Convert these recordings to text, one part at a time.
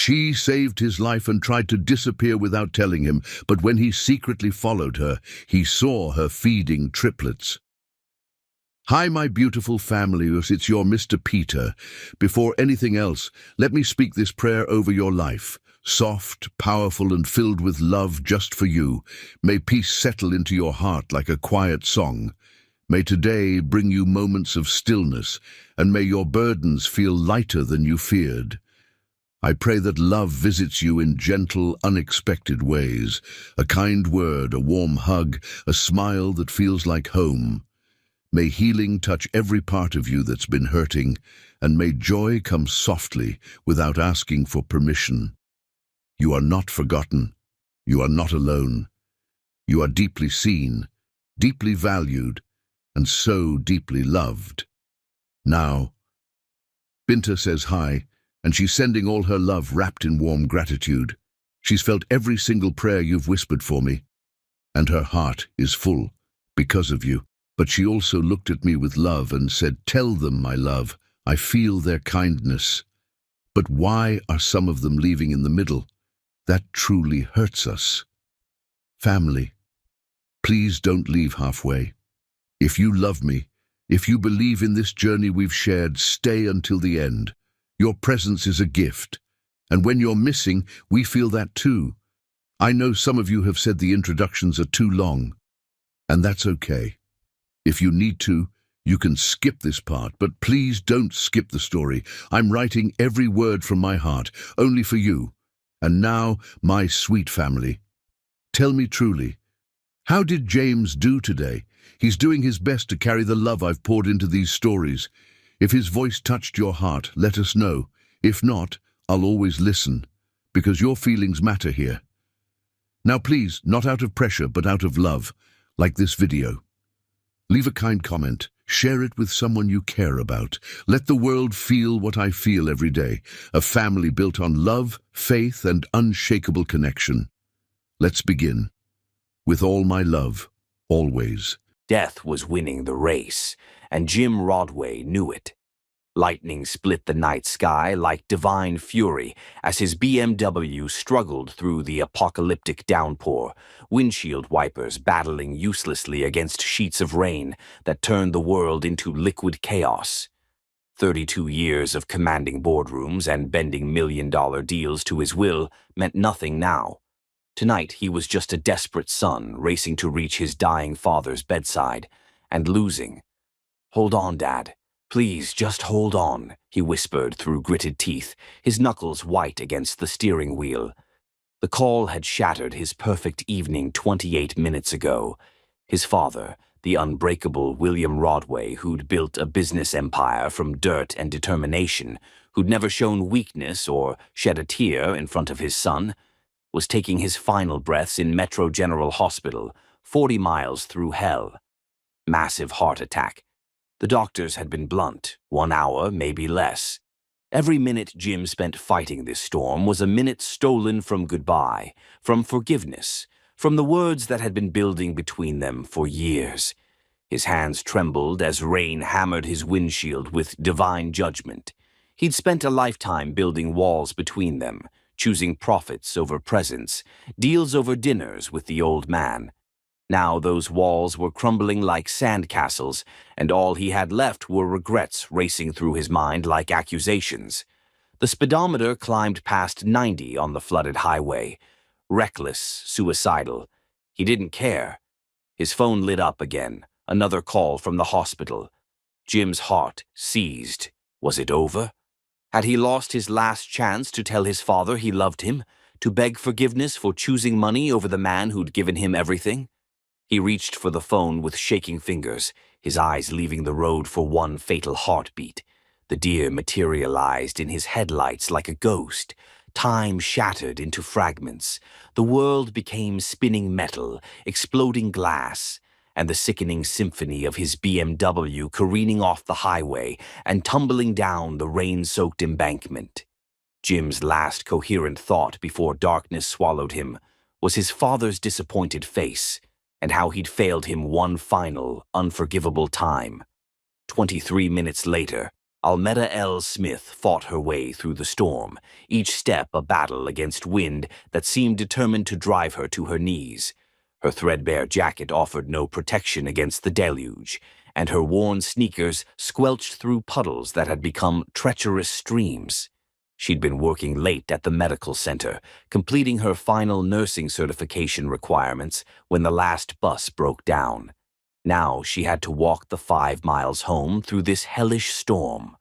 She saved his life and tried to disappear without telling him, but when he secretly followed her, he saw her feeding triplets. Hi, my beautiful family, it's your Mr. Peter. Before anything else, let me speak this prayer over your life. Soft, powerful, and filled with love just for you. May peace settle into your heart like a quiet song. May today bring you moments of stillness, and may your burdens feel lighter than you feared. I pray that love visits you in gentle, unexpected ways. A kind word, a warm hug, a smile that feels like home. May healing touch every part of you that's been hurting, and may joy come softly without asking for permission. You are not forgotten. You are not alone. You are deeply seen, deeply valued, and so deeply loved. Now, Binta says hi, and she's sending all her love wrapped in warm gratitude. She's felt every single prayer you've whispered for me, and her heart is full because of you. But she also looked at me with love and said, "Tell them, my love, I feel their kindness." But why are some of them leaving in the middle? That truly hurts us. Family, please don't leave halfway. If you love me, if you believe in this journey we've shared, stay until the end. Your presence is a gift, and when you're missing, we feel that too. I know some of you have said the introductions are too long, and that's okay. If you need to, you can skip this part, but please don't skip the story. I'm writing every word from my heart, only for you. And now, my sweet family, tell me truly, how did James do today? He's doing his best to carry the love I've poured into these stories. If his voice touched your heart, let us know. If not, I'll always listen, because your feelings matter here. Now please, not out of pressure, but out of love, like this video. Leave a kind comment, share it with someone you care about. Let the world feel what I feel every day, a family built on love, faith, and unshakable connection. Let's begin. With all my love, always. Death was winning the race, and Jim Rodway knew it. Lightning split the night sky like divine fury as his BMW struggled through the apocalyptic downpour, windshield wipers battling uselessly against sheets of rain that turned the world into liquid chaos. 32 years of commanding boardrooms and bending million-dollar deals to his will meant nothing now. Tonight he was just a desperate son racing to reach his dying father's bedside, and losing. "Hold on, Dad. Please, just hold on," he whispered through gritted teeth, his knuckles white against the steering wheel. The call had shattered his perfect evening 28 minutes ago. His father, the unbreakable William Rodway, who'd built a business empire from dirt and determination, who'd never shown weakness or shed a tear in front of his son, was taking his final breaths in Metro General Hospital, 40 miles through hell. Massive heart attack. The doctors had been blunt, 1 hour, maybe less. Every minute Jim spent fighting this storm was a minute stolen from goodbye, from forgiveness, from the words that had been building between them for years. His hands trembled as rain hammered his windshield with divine judgment. He'd spent a lifetime building walls between them, choosing profits over presents, deals over dinners with the old man. Now those walls were crumbling like sandcastles, and all he had left were regrets racing through his mind like accusations. The speedometer climbed past 90 on the flooded highway. Reckless, suicidal. He didn't care. His phone lit up again, another call from the hospital. Jim's heart seized. Was it over? Had he lost his last chance to tell his father he loved him, to beg forgiveness for choosing money over the man who'd given him everything? He reached for the phone with shaking fingers, his eyes leaving the road for one fatal heartbeat. The deer materialized in his headlights like a ghost. Time shattered into fragments. The world became spinning metal, exploding glass, and the sickening symphony of his BMW careening off the highway and tumbling down the rain-soaked embankment. Jim's last coherent thought before darkness swallowed him was his father's disappointed face, and how he'd failed him one final, unforgivable time. 23 minutes later, Almetta L. Smith fought her way through the storm, each step a battle against wind that seemed determined to drive her to her knees. Her threadbare jacket offered no protection against the deluge, and her worn sneakers squelched through puddles that had become treacherous streams. She'd been working late at the medical center, completing her final nursing certification requirements when the last bus broke down. Now she had to walk the 5 miles home through this hellish storm.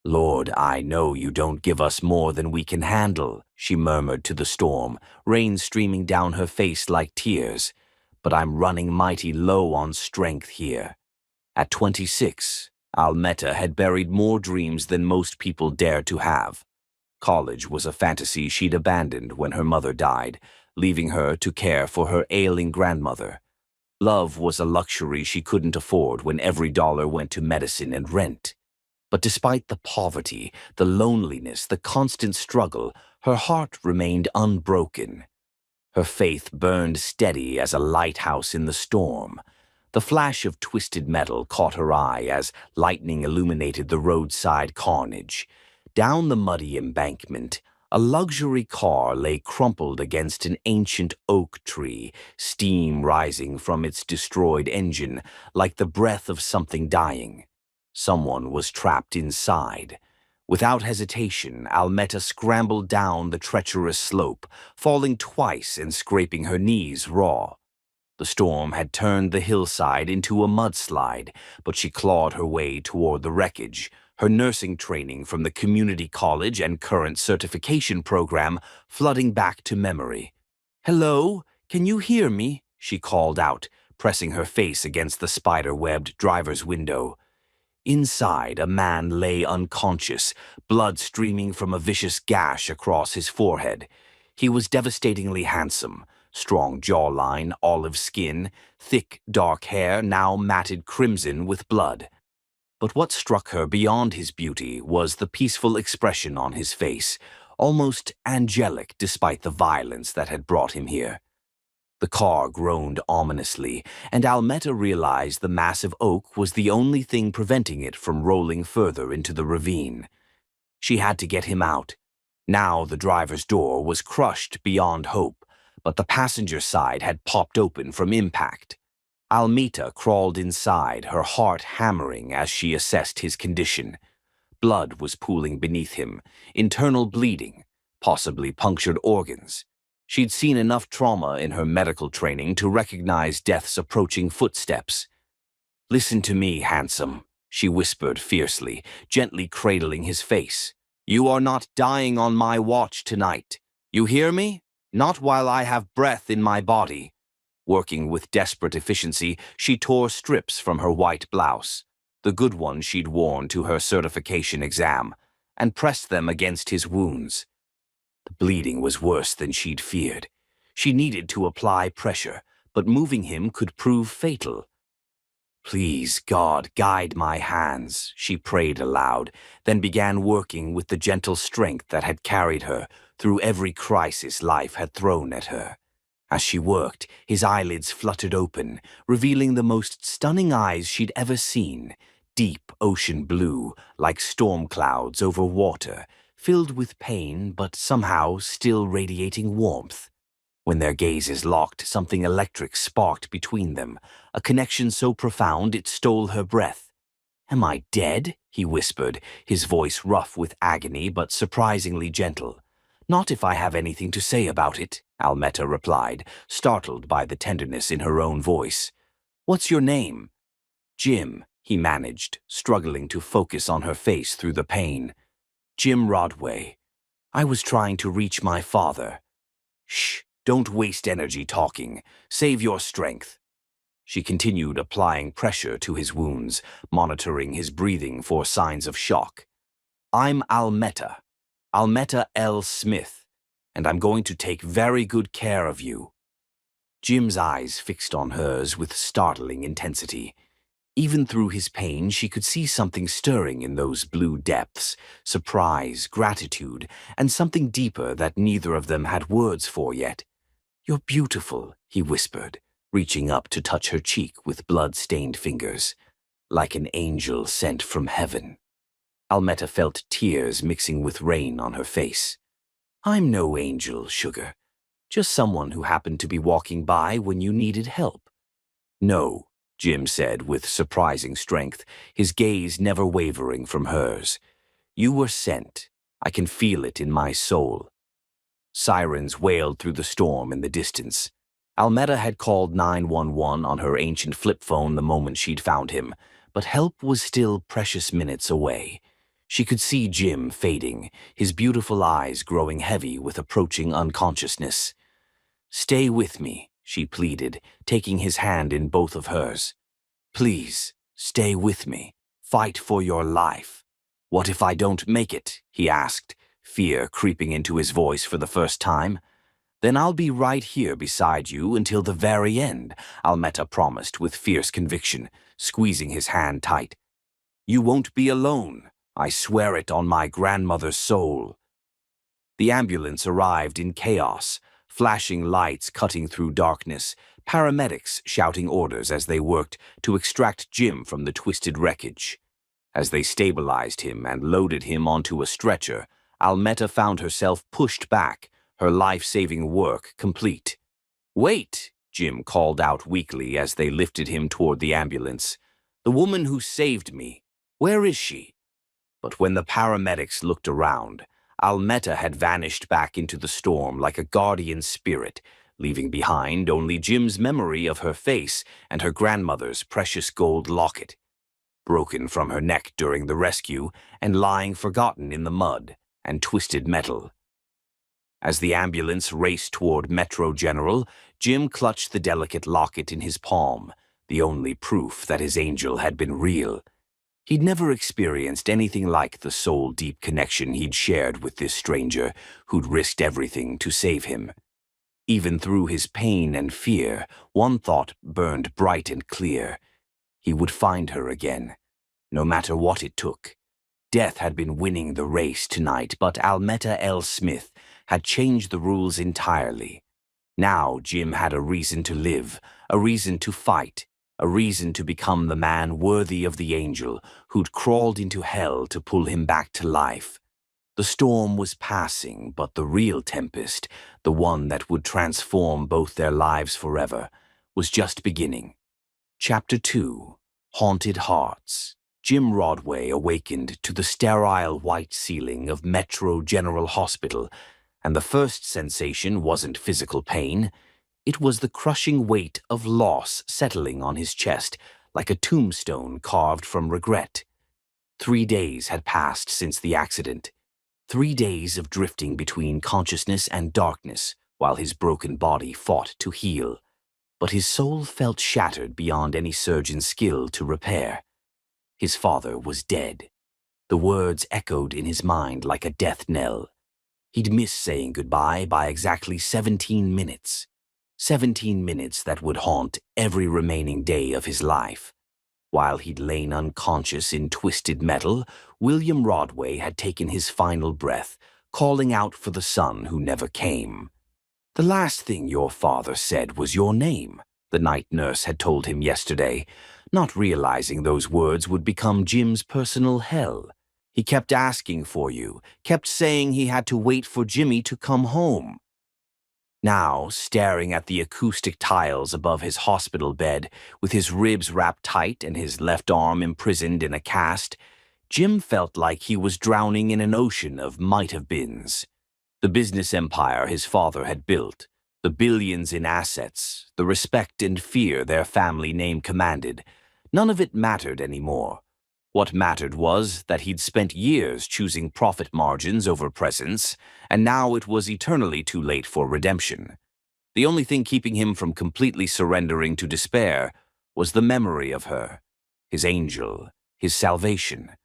"Lord, I know you don't give us more than we can handle," she murmured to the storm, rain streaming down her face like tears. "But I'm running mighty low on strength here." At 26, Almetta had buried more dreams than most people dared to have. College was a fantasy she'd abandoned when her mother died, leaving her to care for her ailing grandmother. Love was a luxury she couldn't afford when every dollar went to medicine and rent. But despite the poverty, the loneliness, the constant struggle, her heart remained unbroken. Her faith burned steady as a lighthouse in the storm. The flash of twisted metal caught her eye as lightning illuminated the roadside carnage. Down the muddy embankment, a luxury car lay crumpled against an ancient oak tree, steam rising from its destroyed engine like the breath of something dying. Someone was trapped inside. Without hesitation, Almetta scrambled down the treacherous slope, falling twice and scraping her knees raw. The storm had turned the hillside into a mudslide, but she clawed her way toward the wreckage, her nursing training from the community college and current certification program flooding back to memory. "Hello, can you hear me?" she called out, pressing her face against the spider-webbed driver's window. Inside, a man lay unconscious, blood streaming from a vicious gash across his forehead. He was devastatingly handsome, strong jawline, olive skin, thick, dark hair now matted crimson with blood. But what struck her beyond his beauty was the peaceful expression on his face, almost angelic despite the violence that had brought him here. The car groaned ominously, and Almetta realized the massive oak was the only thing preventing it from rolling further into the ravine. She had to get him out. Now the driver's door was crushed beyond hope, but the passenger side had popped open from impact. Almetta crawled inside, her heart hammering as she assessed his condition. Blood was pooling beneath him, internal bleeding, possibly punctured organs. She'd seen enough trauma in her medical training to recognize death's approaching footsteps. "Listen to me, handsome," she whispered fiercely, gently cradling his face. "You are not dying on my watch tonight. You hear me? Not while I have breath in my body." Working with desperate efficiency, she tore strips from her white blouse, the good one she'd worn to her certification exam, and pressed them against his wounds. The bleeding was worse than she'd feared. She needed to apply pressure, but moving him could prove fatal. "Please, God, guide my hands," she prayed aloud, then began working with the gentle strength that had carried her through every crisis life had thrown at her. As she worked, his eyelids fluttered open, revealing the most stunning eyes she'd ever seen, deep ocean blue, like storm clouds over water, filled with pain but somehow still radiating warmth. When their gazes locked, something electric sparked between them, a connection so profound it stole her breath. "Am I dead?" he whispered, his voice rough with agony but surprisingly gentle. "Not if I have anything to say about it," Almetta replied, startled by the tenderness in her own voice. "What's your name?" "Jim," he managed, struggling to focus on her face through the pain. "Jim Rodway. I was trying to reach my father." "Shh, don't waste energy talking. Save your strength." She continued applying pressure to his wounds, monitoring his breathing for signs of shock. "I'm Almetta L. Smith, and I'm going to take very good care of you." Jim's eyes fixed on hers with startling intensity. Even through his pain, she could see something stirring in those blue depths, surprise, gratitude, and something deeper that neither of them had words for yet. "You're beautiful," he whispered, reaching up to touch her cheek with blood-stained fingers, "like an angel sent from heaven." Almetta felt tears mixing with rain on her face. "I'm no angel, sugar. Just someone who happened to be walking by when you needed help." "No," Jim said with surprising strength, his gaze never wavering from hers. "You were sent. I can feel it in my soul." Sirens wailed through the storm in the distance. Almetta had called 911 on her ancient flip phone the moment she'd found him, but help was still precious minutes away. She could see Jim fading, his beautiful eyes growing heavy with approaching unconsciousness. "Stay with me," she pleaded, taking his hand in both of hers. "Please, stay with me. Fight for your life." "What if I don't make it?" he asked, fear creeping into his voice for the first time. "Then I'll be right here beside you until the very end," Almetta promised with fierce conviction, squeezing his hand tight. "You won't be alone. I swear it on my grandmother's soul." The ambulance arrived in chaos, flashing lights cutting through darkness, paramedics shouting orders as they worked to extract Jim from the twisted wreckage. As they stabilized him and loaded him onto a stretcher, Almetta found herself pushed back, her life-saving work complete. "Wait!" Jim called out weakly as they lifted him toward the ambulance. "The woman who saved me, where is she?" But when the paramedics looked around, Almetta had vanished back into the storm like a guardian spirit, leaving behind only Jim's memory of her face and her grandmother's precious gold locket, broken from her neck during the rescue and lying forgotten in the mud and twisted metal. As the ambulance raced toward Metro General, Jim clutched the delicate locket in his palm, the only proof that his angel had been real. He'd never experienced anything like the soul-deep connection he'd shared with this stranger who'd risked everything to save him. Even through his pain and fear, one thought burned bright and clear. He would find her again, no matter what it took. Death had been winning the race tonight, but Almetta L. Smith had changed the rules entirely. Now Jim had a reason to live, a reason to fight, a reason to become the man worthy of the angel who'd crawled into hell to pull him back to life. The storm was passing, but the real tempest, the one that would transform both their lives forever, was just beginning. Chapter 2: Haunted Hearts. Jim Rodway awakened to the sterile white ceiling of Metro General Hospital, and the first sensation wasn't physical pain. It was the crushing weight of loss settling on his chest like a tombstone carved from regret. 3 days had passed since the accident. 3 days of drifting between consciousness and darkness while his broken body fought to heal. But his soul felt shattered beyond any surgeon's skill to repair. His father was dead. The words echoed in his mind like a death knell. He'd missed saying goodbye by exactly 17 minutes. 17 minutes that would haunt every remaining day of his life. While he'd lain unconscious in twisted metal, William Rodway had taken his final breath, calling out for the son who never came. "The last thing your father said was your name," the night nurse had told him yesterday, not realizing those words would become Jim's personal hell. "He kept asking for you, kept saying he had to wait for Jimmy to come home." Now, staring at the acoustic tiles above his hospital bed, with his ribs wrapped tight and his left arm imprisoned in a cast, Jim felt like he was drowning in an ocean of might-have-beens. The business empire his father had built, the billions in assets, the respect and fear their family name commanded, none of it mattered anymore. What mattered was that he'd spent years choosing profit margins over presence, and now it was eternally too late for redemption. The only thing keeping him from completely surrendering to despair was the memory of her, his angel, his salvation.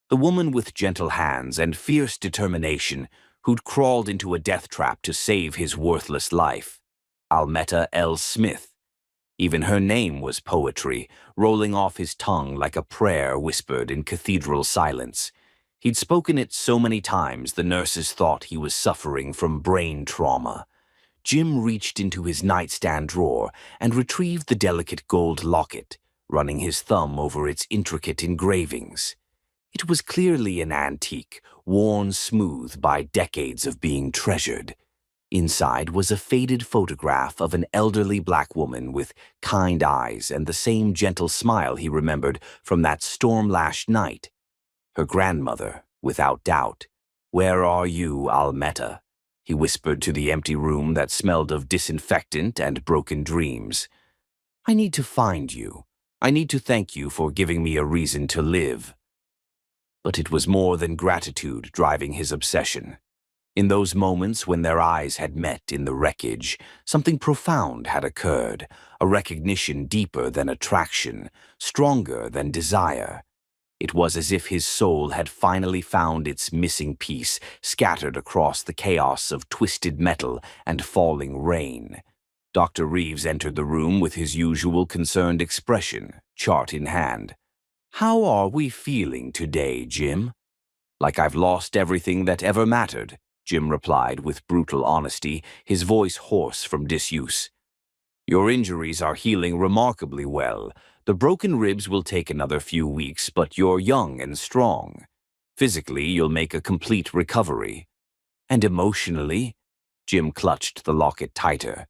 The woman with gentle hands and fierce determination who'd crawled into a death trap to save his worthless life. Almetta L. Smith. Even her name was poetry, rolling off his tongue like a prayer whispered in cathedral silence. He'd spoken it so many times the nurses thought he was suffering from brain trauma. Jim reached into his nightstand drawer and retrieved the delicate gold locket, running his thumb over its intricate engravings. It was clearly an antique, worn smooth by decades of being treasured. Inside was a faded photograph of an elderly black woman with kind eyes and the same gentle smile he remembered from that storm-lashed night. Her grandmother, without doubt. "Where are you, Almetta?" he whispered to the empty room that smelled of disinfectant and broken dreams. "I need to find you. I need to thank you for giving me a reason to live." But it was more than gratitude driving his obsession. In those moments when their eyes had met in the wreckage, something profound had occurred, a recognition deeper than attraction, stronger than desire. It was as if his soul had finally found its missing piece, scattered across the chaos of twisted metal and falling rain. Dr. Reeves entered the room with his usual concerned expression, chart in hand. "How are we feeling today, Jim?" "Like I've lost everything that ever mattered," Jim replied with brutal honesty, his voice hoarse from disuse. "Your injuries are healing remarkably well. The broken ribs will take another few weeks, but you're young and strong. Physically, you'll make a complete recovery." "And emotionally?" Jim clutched the locket tighter.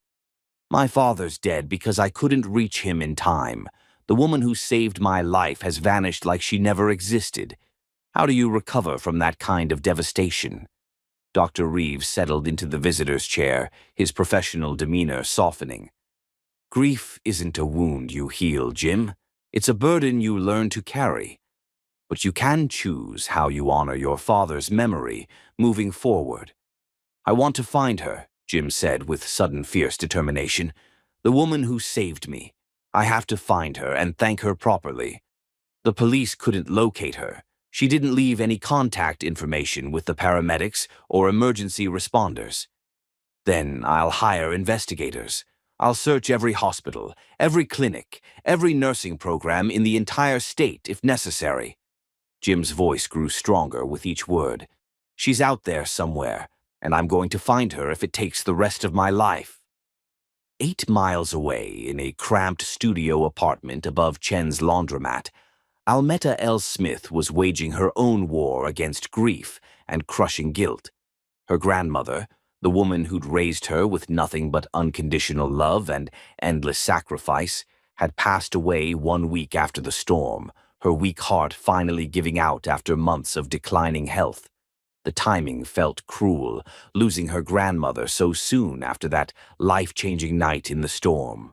"My father's dead because I couldn't reach him in time. The woman who saved my life has vanished like she never existed. How do you recover from that kind of devastation?" Dr. Reeves settled into the visitor's chair, his professional demeanor softening. "Grief isn't a wound you heal, Jim. It's a burden you learn to carry. But you can choose how you honor your father's memory moving forward." "I want to find her," Jim said with sudden fierce determination. "The woman who saved me. I have to find her and thank her properly. The police couldn't locate her. She didn't leave any contact information with the paramedics or emergency responders. Then I'll hire investigators. I'll search every hospital, every clinic, every nursing program in the entire state if necessary." Jim's voice grew stronger with each word. "She's out there somewhere, and I'm going to find her if it takes the rest of my life." 8 miles away, in a cramped studio apartment above Chen's laundromat, Almetta L. Smith was waging her own war against grief and crushing guilt. Her grandmother, the woman who'd raised her with nothing but unconditional love and endless sacrifice, had passed away 1 week after the storm, her weak heart finally giving out after months of declining health. The timing felt cruel, losing her grandmother so soon after that life-changing night in the storm.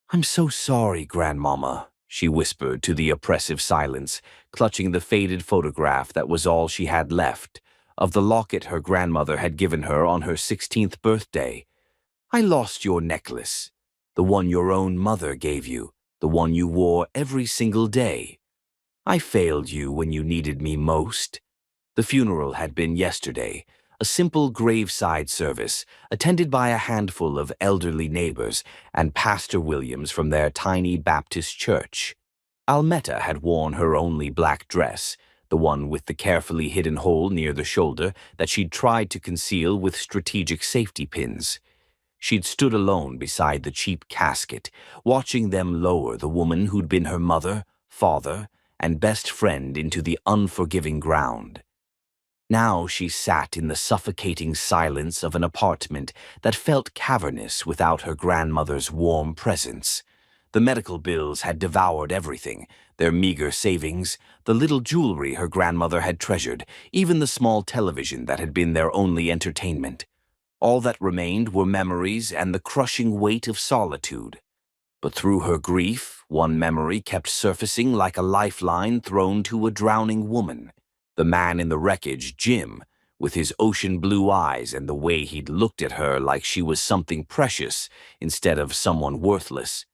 "I'm so sorry, Grandmama," she whispered to the oppressive silence, clutching the faded photograph that was all she had left, of the locket her grandmother had given her on her 16th birthday. "I lost your necklace, the one your own mother gave you, the one you wore every single day. I failed you when you needed me most." The funeral had been yesterday, a simple graveside service, attended by a handful of elderly neighbors and Pastor Williams from their tiny Baptist church. Almetta had worn her only black dress, the one with the carefully hidden hole near the shoulder that she'd tried to conceal with strategic safety pins. She'd stood alone beside the cheap casket, watching them lower the woman who'd been her mother, father, and best friend into the unforgiving ground. Now she sat in the suffocating silence of an apartment that felt cavernous without her grandmother's warm presence. The medical bills had devoured everything, their meager savings, the little jewelry her grandmother had treasured, even the small television that had been their only entertainment. All that remained were memories and the crushing weight of solitude. But through her grief, one memory kept surfacing like a lifeline thrown to a drowning woman. The man in the wreckage, Jim, with his ocean blue eyes and the way he'd looked at her like she was something precious instead of someone worthless.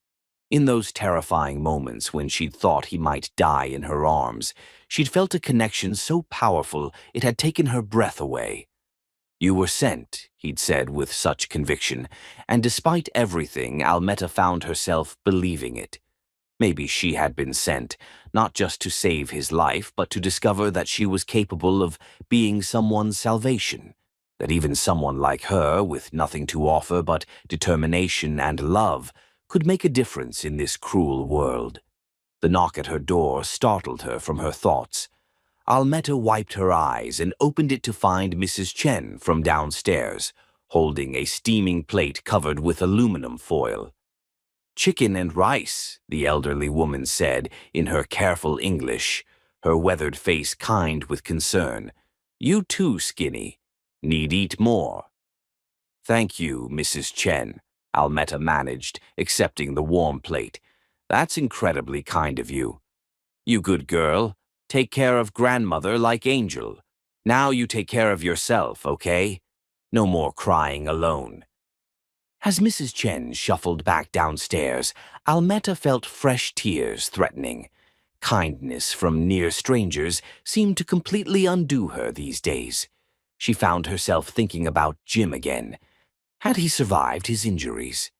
In those terrifying moments when she'd thought he might die in her arms, she'd felt a connection so powerful it had taken her breath away. "You were sent," he'd said with such conviction, and despite everything, Almetta found herself believing it. Maybe she had been sent, not just to save his life, but to discover that she was capable of being someone's salvation, that even someone like her, with nothing to offer but determination and love, could make a difference in this cruel world. The knock at her door startled her from her thoughts. Almetta wiped her eyes and opened it to find Mrs. Chen from downstairs, holding a steaming plate covered with aluminum foil. "Chicken and rice," the elderly woman said in her careful English, her weathered face kind with concern. "You too, Skinny. Need eat more." "Thank you, Mrs. Chen," Almetta managed, accepting the warm plate. "That's incredibly kind of you. You good girl. Take care of grandmother like Angel. Now you take care of yourself, okay? No more crying alone." As Mrs. Chen shuffled back downstairs, Almetta felt fresh tears threatening. Kindness from near strangers seemed to completely undo her these days. She found herself thinking about Jim again. Had he survived his injuries?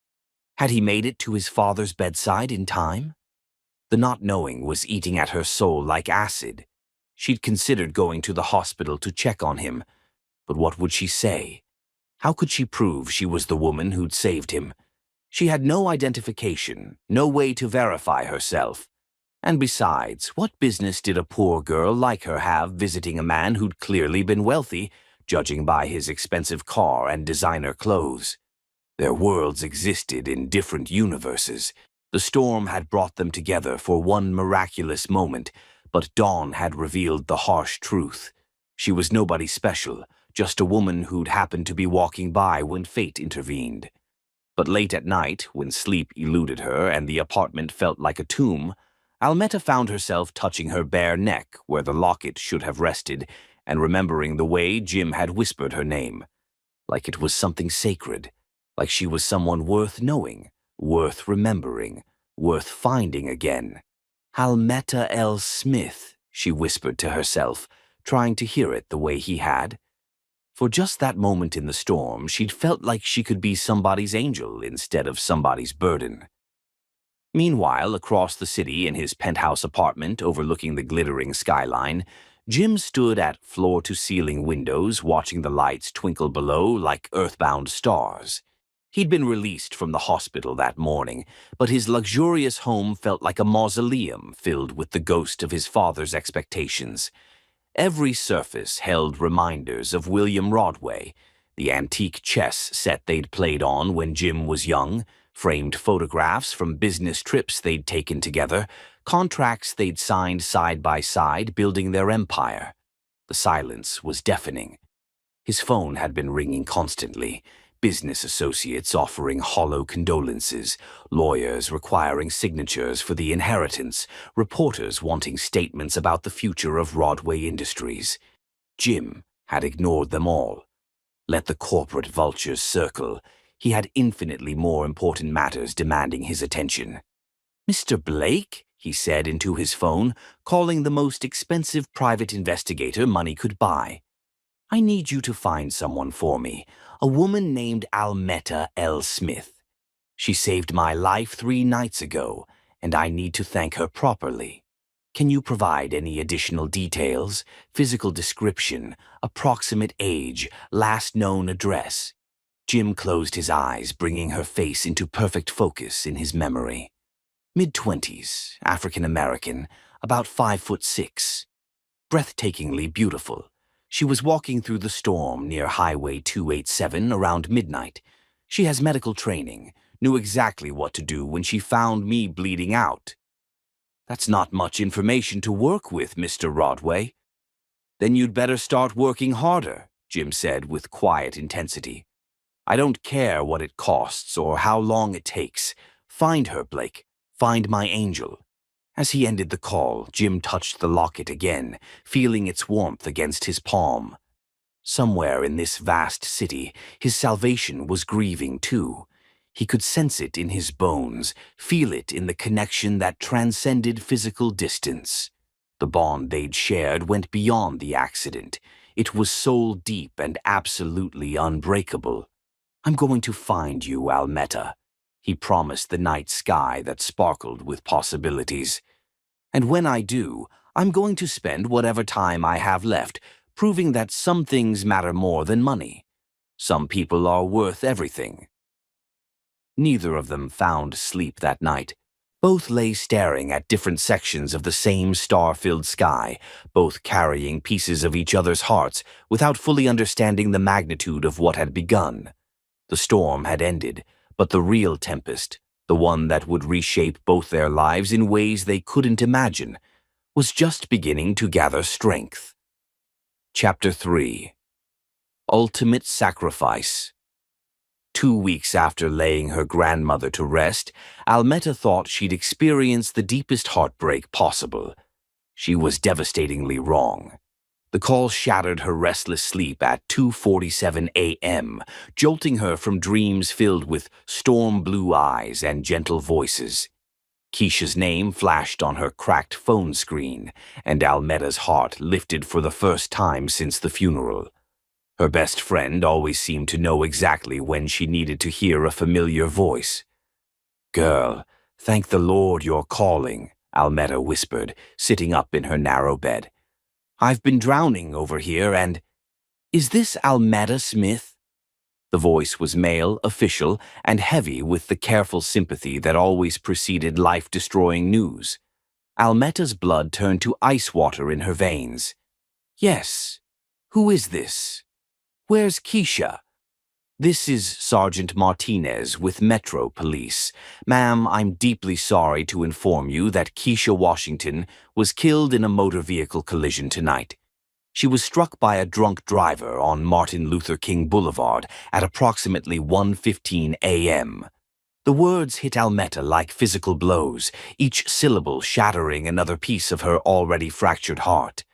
Had he made it to his father's bedside in time? The not knowing was eating at her soul like acid. She'd considered going to the hospital to check on him, but what would she say? How could she prove she was the woman who'd saved him? She had no identification, no way to verify herself. And besides, what business did a poor girl like her have visiting a man who'd clearly been wealthy, judging by his expensive car and designer clothes? Their worlds existed in different universes. The storm had brought them together for one miraculous moment, but dawn had revealed the harsh truth. She was nobody special, just a woman who'd happened to be walking by when fate intervened. But late at night, when sleep eluded her and the apartment felt like a tomb, Almetta found herself touching her bare neck where the locket should have rested and remembering the way Jim had whispered her name. Like it was something sacred, like she was someone worth knowing, worth remembering, worth finding again. "Almetta L. Smith," she whispered to herself, trying to hear it the way he had. For just that moment in the storm, she'd felt like she could be somebody's angel instead of somebody's burden. Meanwhile, across the city in his penthouse apartment overlooking the glittering skyline, Jim stood at floor-to-ceiling windows watching the lights twinkle below like earthbound stars. He'd been released from the hospital that morning, but his luxurious home felt like a mausoleum filled with the ghost of his father's expectations. Every surface held reminders of William Rodway, the antique chess set they'd played on when Jim was young, framed photographs from business trips they'd taken together, contracts they'd signed side by side building their empire. The silence was deafening. His phone had been ringing constantly, business associates offering hollow condolences, lawyers requiring signatures for the inheritance, reporters wanting statements about the future of Rodway Industries. Jim had ignored them all. Let the corporate vultures circle. He had infinitely more important matters demanding his attention. "Mr. Blake?" he said into his phone, calling the most expensive private investigator money could buy. "I need you to find someone for me, a woman named Almetta L. Smith. She saved my life 3 nights ago, and I need to thank her properly. Can you provide any additional details, physical description, approximate age, last known address?" Jim closed his eyes, bringing her face into perfect focus in his memory. Mid-20s, African-American, about 5'6". Breathtakingly beautiful. She was walking through the storm near Highway 287 around midnight. She has medical training, knew exactly what to do when she found me bleeding out. "That's not much information to work with, Mr. Rodway." "Then you'd better start working harder," Jim said with quiet intensity. "I don't care what it costs or how long it takes. Find her, Blake. Find my angel." As he ended the call, Jim touched the locket again, feeling its warmth against his palm. Somewhere in this vast city, his salvation was grieving too. He could sense it in his bones, feel it in the connection that transcended physical distance. The bond they'd shared went beyond the accident. It was soul deep and absolutely unbreakable. "I'm going to find you, Almetta," he promised the night sky that sparkled with possibilities. "And when I do, I'm going to spend whatever time I have left proving that some things matter more than money. Some people are worth everything." Neither of them found sleep that night. Both lay staring at different sections of the same star-filled sky, both carrying pieces of each other's hearts without fully understanding the magnitude of what had begun. The storm had ended, but the real tempest, the one that would reshape both their lives in ways they couldn't imagine, was just beginning to gather strength. Chapter 3. Ultimate Sacrifice. 2 weeks after laying her grandmother to rest, Almetta thought she'd experienced the deepest heartbreak possible. She was devastatingly wrong. The call shattered her restless sleep at 2:47 a.m., jolting her from dreams filled with storm-blue eyes and gentle voices. Keisha's name flashed on her cracked phone screen, and Almetta's heart lifted for the first time since the funeral. Her best friend always seemed to know exactly when she needed to hear a familiar voice. "Girl, thank the Lord you're calling," Almetta whispered, sitting up in her narrow bed. "I've been drowning over here and—" "Is this Almetta Smith?" The voice was male, official, and heavy with the careful sympathy that always preceded life-destroying news. Almetta's blood turned to ice water in her veins. "Yes. Who is this? Where's Keisha?" "This is Sergeant Martinez with Metro Police. Ma'am, I'm deeply sorry to inform you that Keisha Washington was killed in a motor vehicle collision tonight. She was struck by a drunk driver on Martin Luther King Boulevard at approximately 1:15 a.m. The words hit Almetta like physical blows, each syllable shattering another piece of her already fractured heart.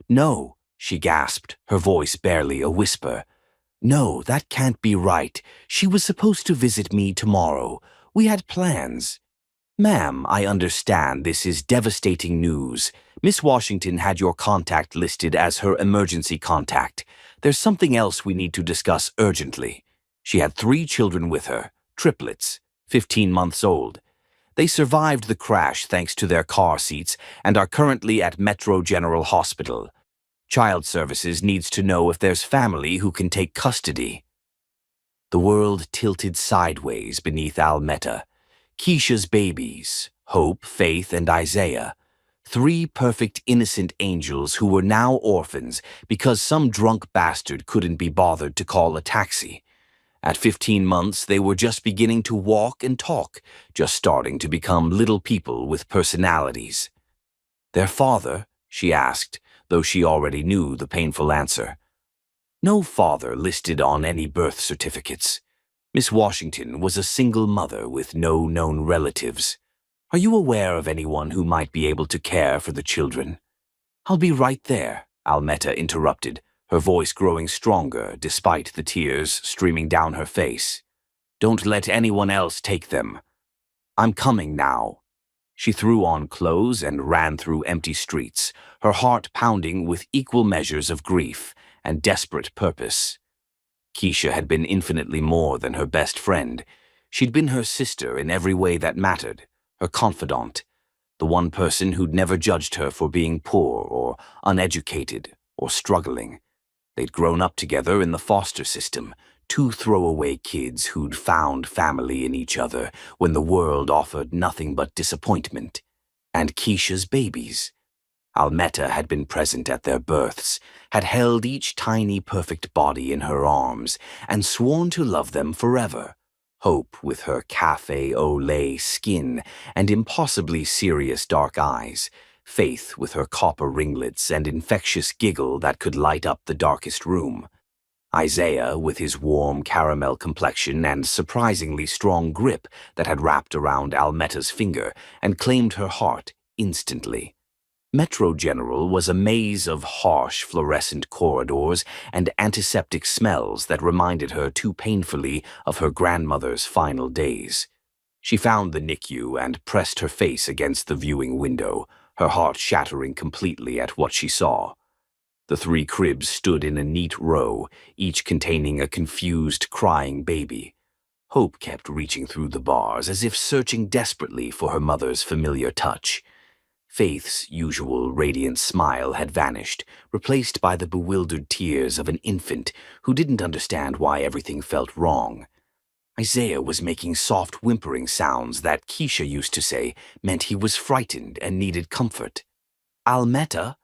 "No," she gasped, her voice barely a whisper. "No, that can't be right. She was supposed to visit me tomorrow. We had plans." "Ma'am, I understand this is devastating news. Miss Washington had your contact listed as her emergency contact. There's something else we need to discuss urgently. She had 3 children with her, triplets, 15 months old. They survived the crash thanks to their car seats and are currently at Metro General Hospital. Child Services needs to know if there's family who can take custody." The world tilted sideways beneath Almetta. Keisha's babies, Hope, Faith, and Isaiah. 3 perfect innocent angels who were now orphans because some drunk bastard couldn't be bothered to call a taxi. At 15 months, they were just beginning to walk and talk, just starting to become little people with personalities. "Their father?" she asked, though she already knew the painful answer. "No father listed on any birth certificates. Miss Washington was a single mother with no known relatives. Are you aware of anyone who might be able to care for the children?" "I'll be right there," Almetta interrupted, her voice growing stronger despite the tears streaming down her face. "Don't let anyone else take them. I'm coming now." She threw on clothes and ran through empty streets, her heart pounding with equal measures of grief and desperate purpose. Keisha had been infinitely more than her best friend. She'd been her sister in every way that mattered, her confidant, the one person who'd never judged her for being poor or uneducated or struggling. They'd grown up together in the foster system, 2 throwaway kids who'd found family in each other when the world offered nothing but disappointment. And Keisha's babies. Almetta had been present at their births, had held each tiny perfect body in her arms, and sworn to love them forever. Hope with her cafe au lait skin and impossibly serious dark eyes, Faith with her copper ringlets and infectious giggle that could light up the darkest room. Isaiah with his warm caramel complexion and surprisingly strong grip that had wrapped around Almetta's finger and claimed her heart instantly. Metro General was a maze of harsh fluorescent corridors and antiseptic smells that reminded her too painfully of her grandmother's final days. She found the NICU and pressed her face against the viewing window, her heart shattering completely at what she saw. The 3 cribs stood in a neat row, each containing a confused, crying baby. Hope kept reaching through the bars as if searching desperately for her mother's familiar touch. Faith's usual radiant smile had vanished, replaced by the bewildered tears of an infant who didn't understand why everything felt wrong. Isaiah was making soft whimpering sounds that Keisha used to say meant he was frightened and needed comfort. Almetta?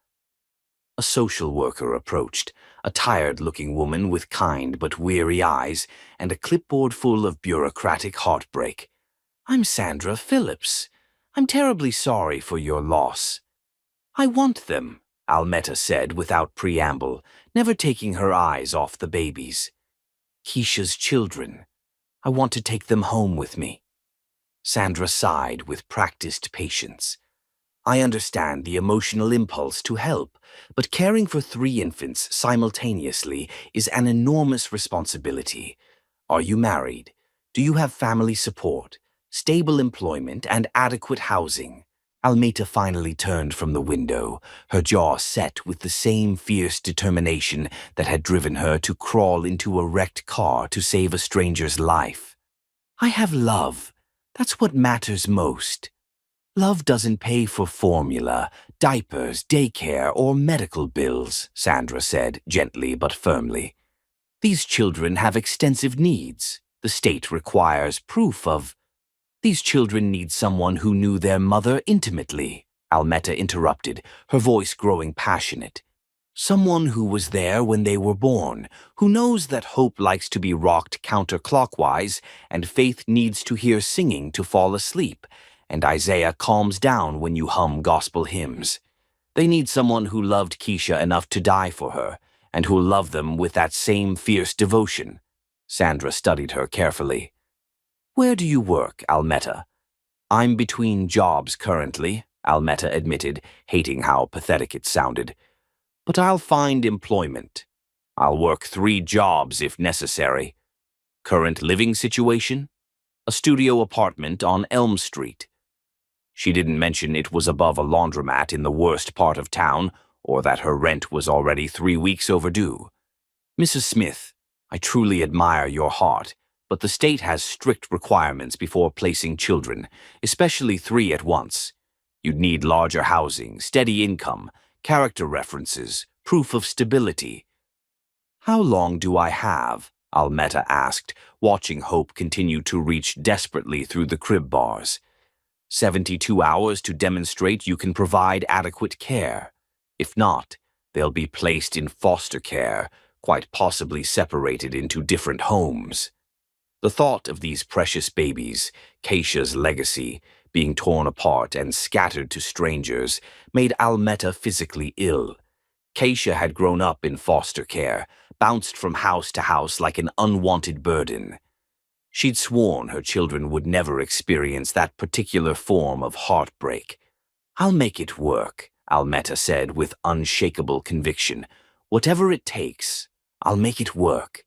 A social worker approached, a tired-looking woman with kind but weary eyes and a clipboard full of bureaucratic heartbreak. I'm Sandra Phillips. I'm terribly sorry for your loss. I want them, Almetta said without preamble, never taking her eyes off the babies. Keisha's children. I want to take them home with me. Sandra sighed with practiced patience. I understand the emotional impulse to help, but caring for 3 infants simultaneously is an enormous responsibility. Are you married? Do you have family support, stable employment, and adequate housing? Almeta finally turned from the window, her jaw set with the same fierce determination that had driven her to crawl into a wrecked car to save a stranger's life. I have love. That's what matters most. Love doesn't pay for formula, diapers, daycare, or medical bills, Sandra said, gently but firmly. These children have extensive needs. The state requires proof of. These children need someone who knew their mother intimately, Almetta interrupted, her voice growing passionate. Someone who was there when they were born, who knows that hope likes to be rocked counterclockwise and faith needs to hear singing to fall asleep, and Isaiah calms down when you hum gospel hymns. They need someone who loved Keisha enough to die for her, and who loved them with that same fierce devotion. Sandra studied her carefully. Where do you work, Almetta? I'm between jobs currently, Almetta admitted, hating how pathetic it sounded. But I'll find employment. I'll work 3 jobs if necessary. Current living situation? A studio apartment on Elm Street. She didn't mention it was above a laundromat in the worst part of town, or that her rent was already 3 weeks overdue. Mrs. Smith, I truly admire your heart, but the state has strict requirements before placing children, especially 3 at once. You'd need larger housing, steady income, character references, proof of stability. How long do I have? Almetta asked, watching Hope continue to reach desperately through the crib bars. 72 hours to demonstrate you can provide adequate care. If not, they'll be placed in foster care, quite possibly separated into different homes. The thought of these precious babies, Keisha's legacy, being torn apart and scattered to strangers, made Almetta physically ill. Keisha had grown up in foster care, bounced from house to house like an unwanted burden. She'd sworn her children would never experience that particular form of heartbreak. I'll make it work, Almetta said with unshakable conviction. Whatever it takes, I'll make it work.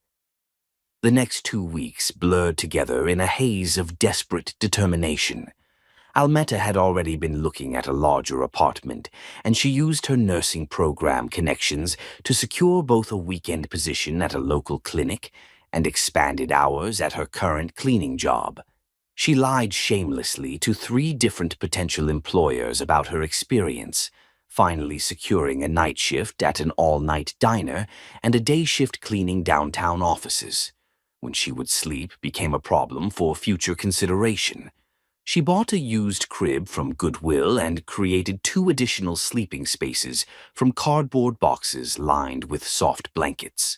The next 2 weeks blurred together in a haze of desperate determination. Almetta had already been looking at a larger apartment, and she used her nursing program connections to secure both a weekend position at a local clinic and expanded hours at her current cleaning job. She lied shamelessly to 3 different potential employers about her experience, finally securing a night shift at an all-night diner and a day shift cleaning downtown offices. When she would sleep became a problem for future consideration. She bought a used crib from Goodwill and created 2 additional sleeping spaces from cardboard boxes lined with soft blankets.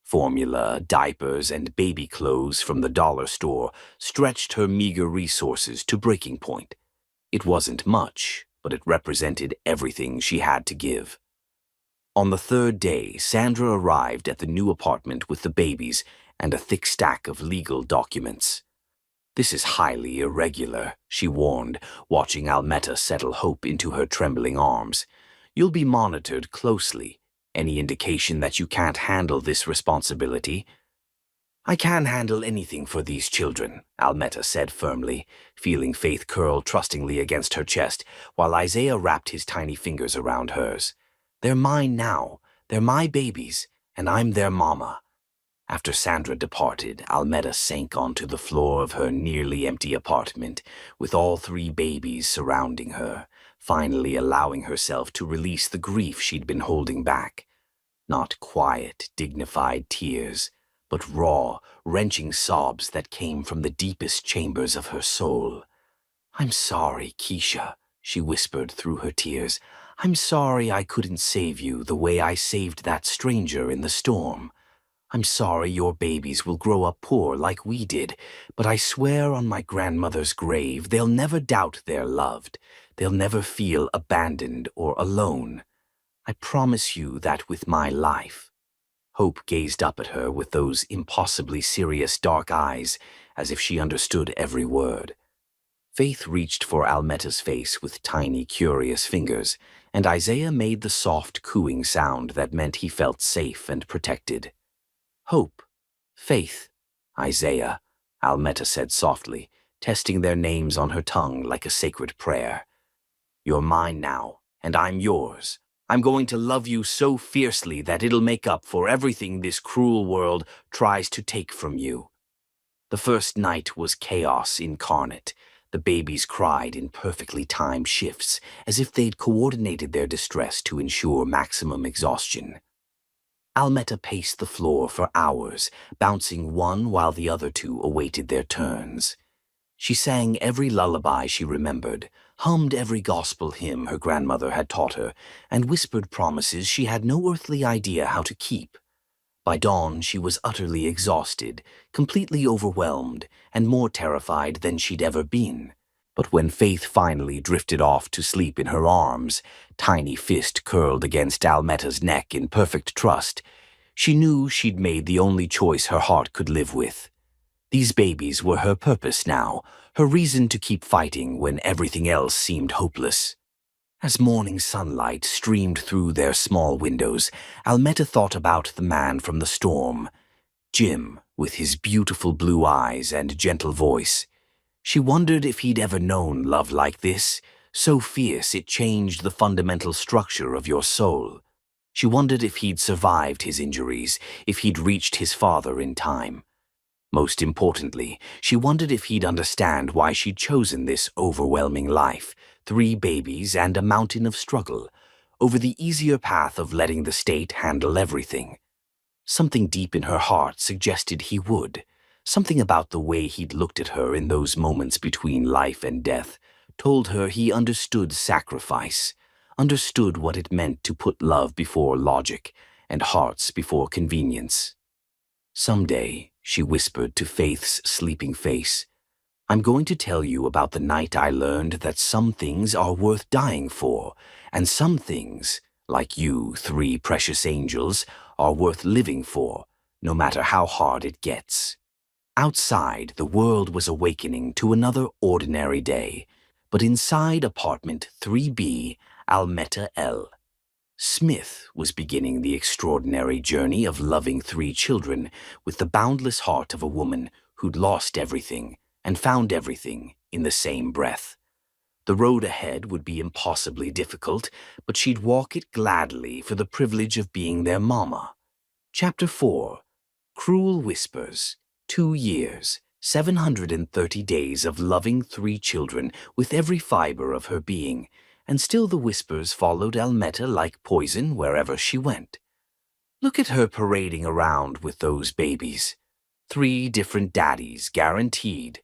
Formula, diapers, and baby clothes from the dollar store stretched her meager resources to breaking point. It wasn't much, but it represented everything she had to give. On the 3rd day, Sandra arrived at the new apartment with the babies and a thick stack of legal documents. This is highly irregular, she warned, watching Almetta settle Hope into her trembling arms. You'll be monitored closely. Any indication that you can't handle this responsibility? I can handle anything for these children, Almetta said firmly, feeling Faith curl trustingly against her chest, while Isaiah wrapped his tiny fingers around hers. They're mine now. They're my babies, and I'm their mama. After Sandra departed, Almetta sank onto the floor of her nearly empty apartment, with all 3 babies surrounding her, finally allowing herself to release the grief she'd been holding back. Not quiet, dignified tears, but raw, wrenching sobs that came from the deepest chambers of her soul. "I'm sorry, Keisha," she whispered through her tears. "I'm sorry I couldn't save you the way I saved that stranger in the storm. I'm sorry your babies will grow up poor like we did, but I swear on my grandmother's grave they'll never doubt they're loved. They'll never feel abandoned or alone. I promise you that with my life." Hope gazed up at her with those impossibly serious dark eyes, as if she understood every word. Faith reached for Almeta's face with tiny, curious fingers, and Isaiah made the soft, cooing sound that meant he felt safe and protected. "Hope, Faith, Isaiah," Almeta said softly, testing their names on her tongue like a sacred prayer. "You're mine now, and I'm yours. I'm going to love you so fiercely that it'll make up for everything this cruel world tries to take from you." The first night was chaos incarnate. The babies cried in perfectly timed shifts, as if they'd coordinated their distress to ensure maximum exhaustion. Almeta paced the floor for hours, bouncing one while the other two awaited their turns. She sang every lullaby she remembered, hummed every gospel hymn her grandmother had taught her, and whispered promises she had no earthly idea how to keep. By dawn, she was utterly exhausted, completely overwhelmed, and more terrified than she'd ever been. But when Faith finally drifted off to sleep in her arms, tiny fist curled against Almeta's neck in perfect trust, she knew she'd made the only choice her heart could live with. These babies were her purpose now, her reason to keep fighting when everything else seemed hopeless. As morning sunlight streamed through their small windows, Almeta thought about the man from the storm, Jim, with his beautiful blue eyes and gentle voice. She wondered if he'd ever known love like this, so fierce it changed the fundamental structure of your soul. She wondered if he'd survived his injuries, if he'd reached his father in time. Most importantly, she wondered if he'd understand why she'd chosen this overwhelming life, 3 babies and a mountain of struggle, over the easier path of letting the state handle everything. Something deep in her heart suggested he would. Something about the way he'd looked at her in those moments between life and death told her he understood sacrifice, understood what it meant to put love before logic and hearts before convenience. "Someday," she whispered to Faith's sleeping face, "I'm going to tell you about the night I learned that some things are worth dying for, and some things, like you 3 precious angels, are worth living for, no matter how hard it gets." Outside, the world was awakening to another ordinary day, but inside apartment 3B, Almeta L. Smith was beginning the extraordinary journey of loving 3 children with the boundless heart of a woman who'd lost everything and found everything in the same breath. The road ahead would be impossibly difficult, but she'd walk it gladly for the privilege of being their mama. Chapter 4. Cruel Whispers. 2 years, 730 days of loving 3 children with every fiber of her being, and still the whispers followed Almeta like poison wherever she went. Look at her parading around with those babies. 3 different daddies, guaranteed.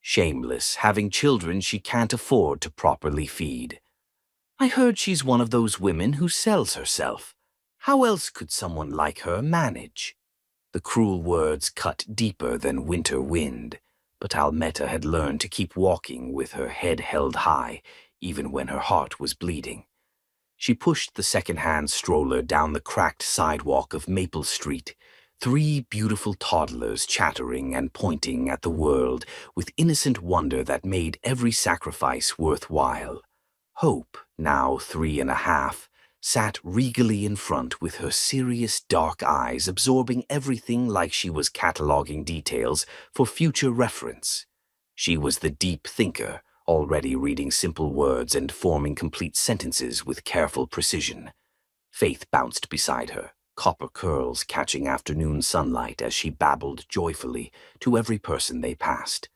Shameless, having children she can't afford to properly feed. I heard she's one of those women who sells herself. How else could someone like her manage? The cruel words cut deeper than winter wind, but Almeta had learned to keep walking with her head held high, even when her heart was bleeding. She pushed the second-hand stroller down the cracked sidewalk of Maple Street, 3 beautiful toddlers chattering and pointing at the world with innocent wonder that made every sacrifice worthwhile. Hope, now 3.5, sat regally in front with her serious dark eyes absorbing everything like she was cataloging details for future reference. She was the deep thinker, already reading simple words and forming complete sentences with careful precision. Faith bounced beside her, copper curls catching afternoon sunlight as she babbled joyfully to every person they passed.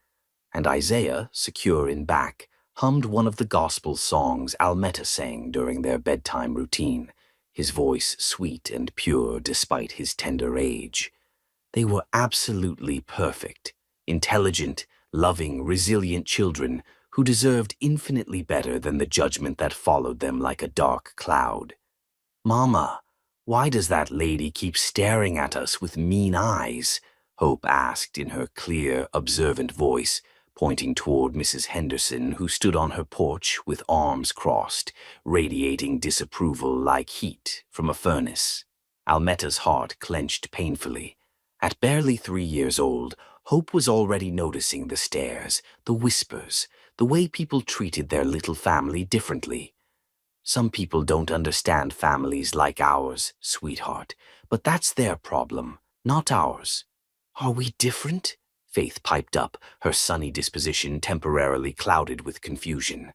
And Isaiah, secure in back, hummed one of the gospel songs Almeta sang during their bedtime routine, his voice sweet and pure despite his tender age. They were absolutely perfect, intelligent, loving, resilient children who deserved infinitely better than the judgment that followed them like a dark cloud. "Mama, why does that lady keep staring at us with mean eyes?" Hope asked in her clear, observant voice, pointing toward Mrs. Henderson, who stood on her porch with arms crossed, radiating disapproval like heat from a furnace. Almetta's heart clenched painfully. At barely 3 years old, Hope was already noticing the stares, the whispers, the way people treated their little family differently. "Some people don't understand families like ours, sweetheart, but that's their problem, not ours." "Are we different?" Faith piped up, her sunny disposition temporarily clouded with confusion.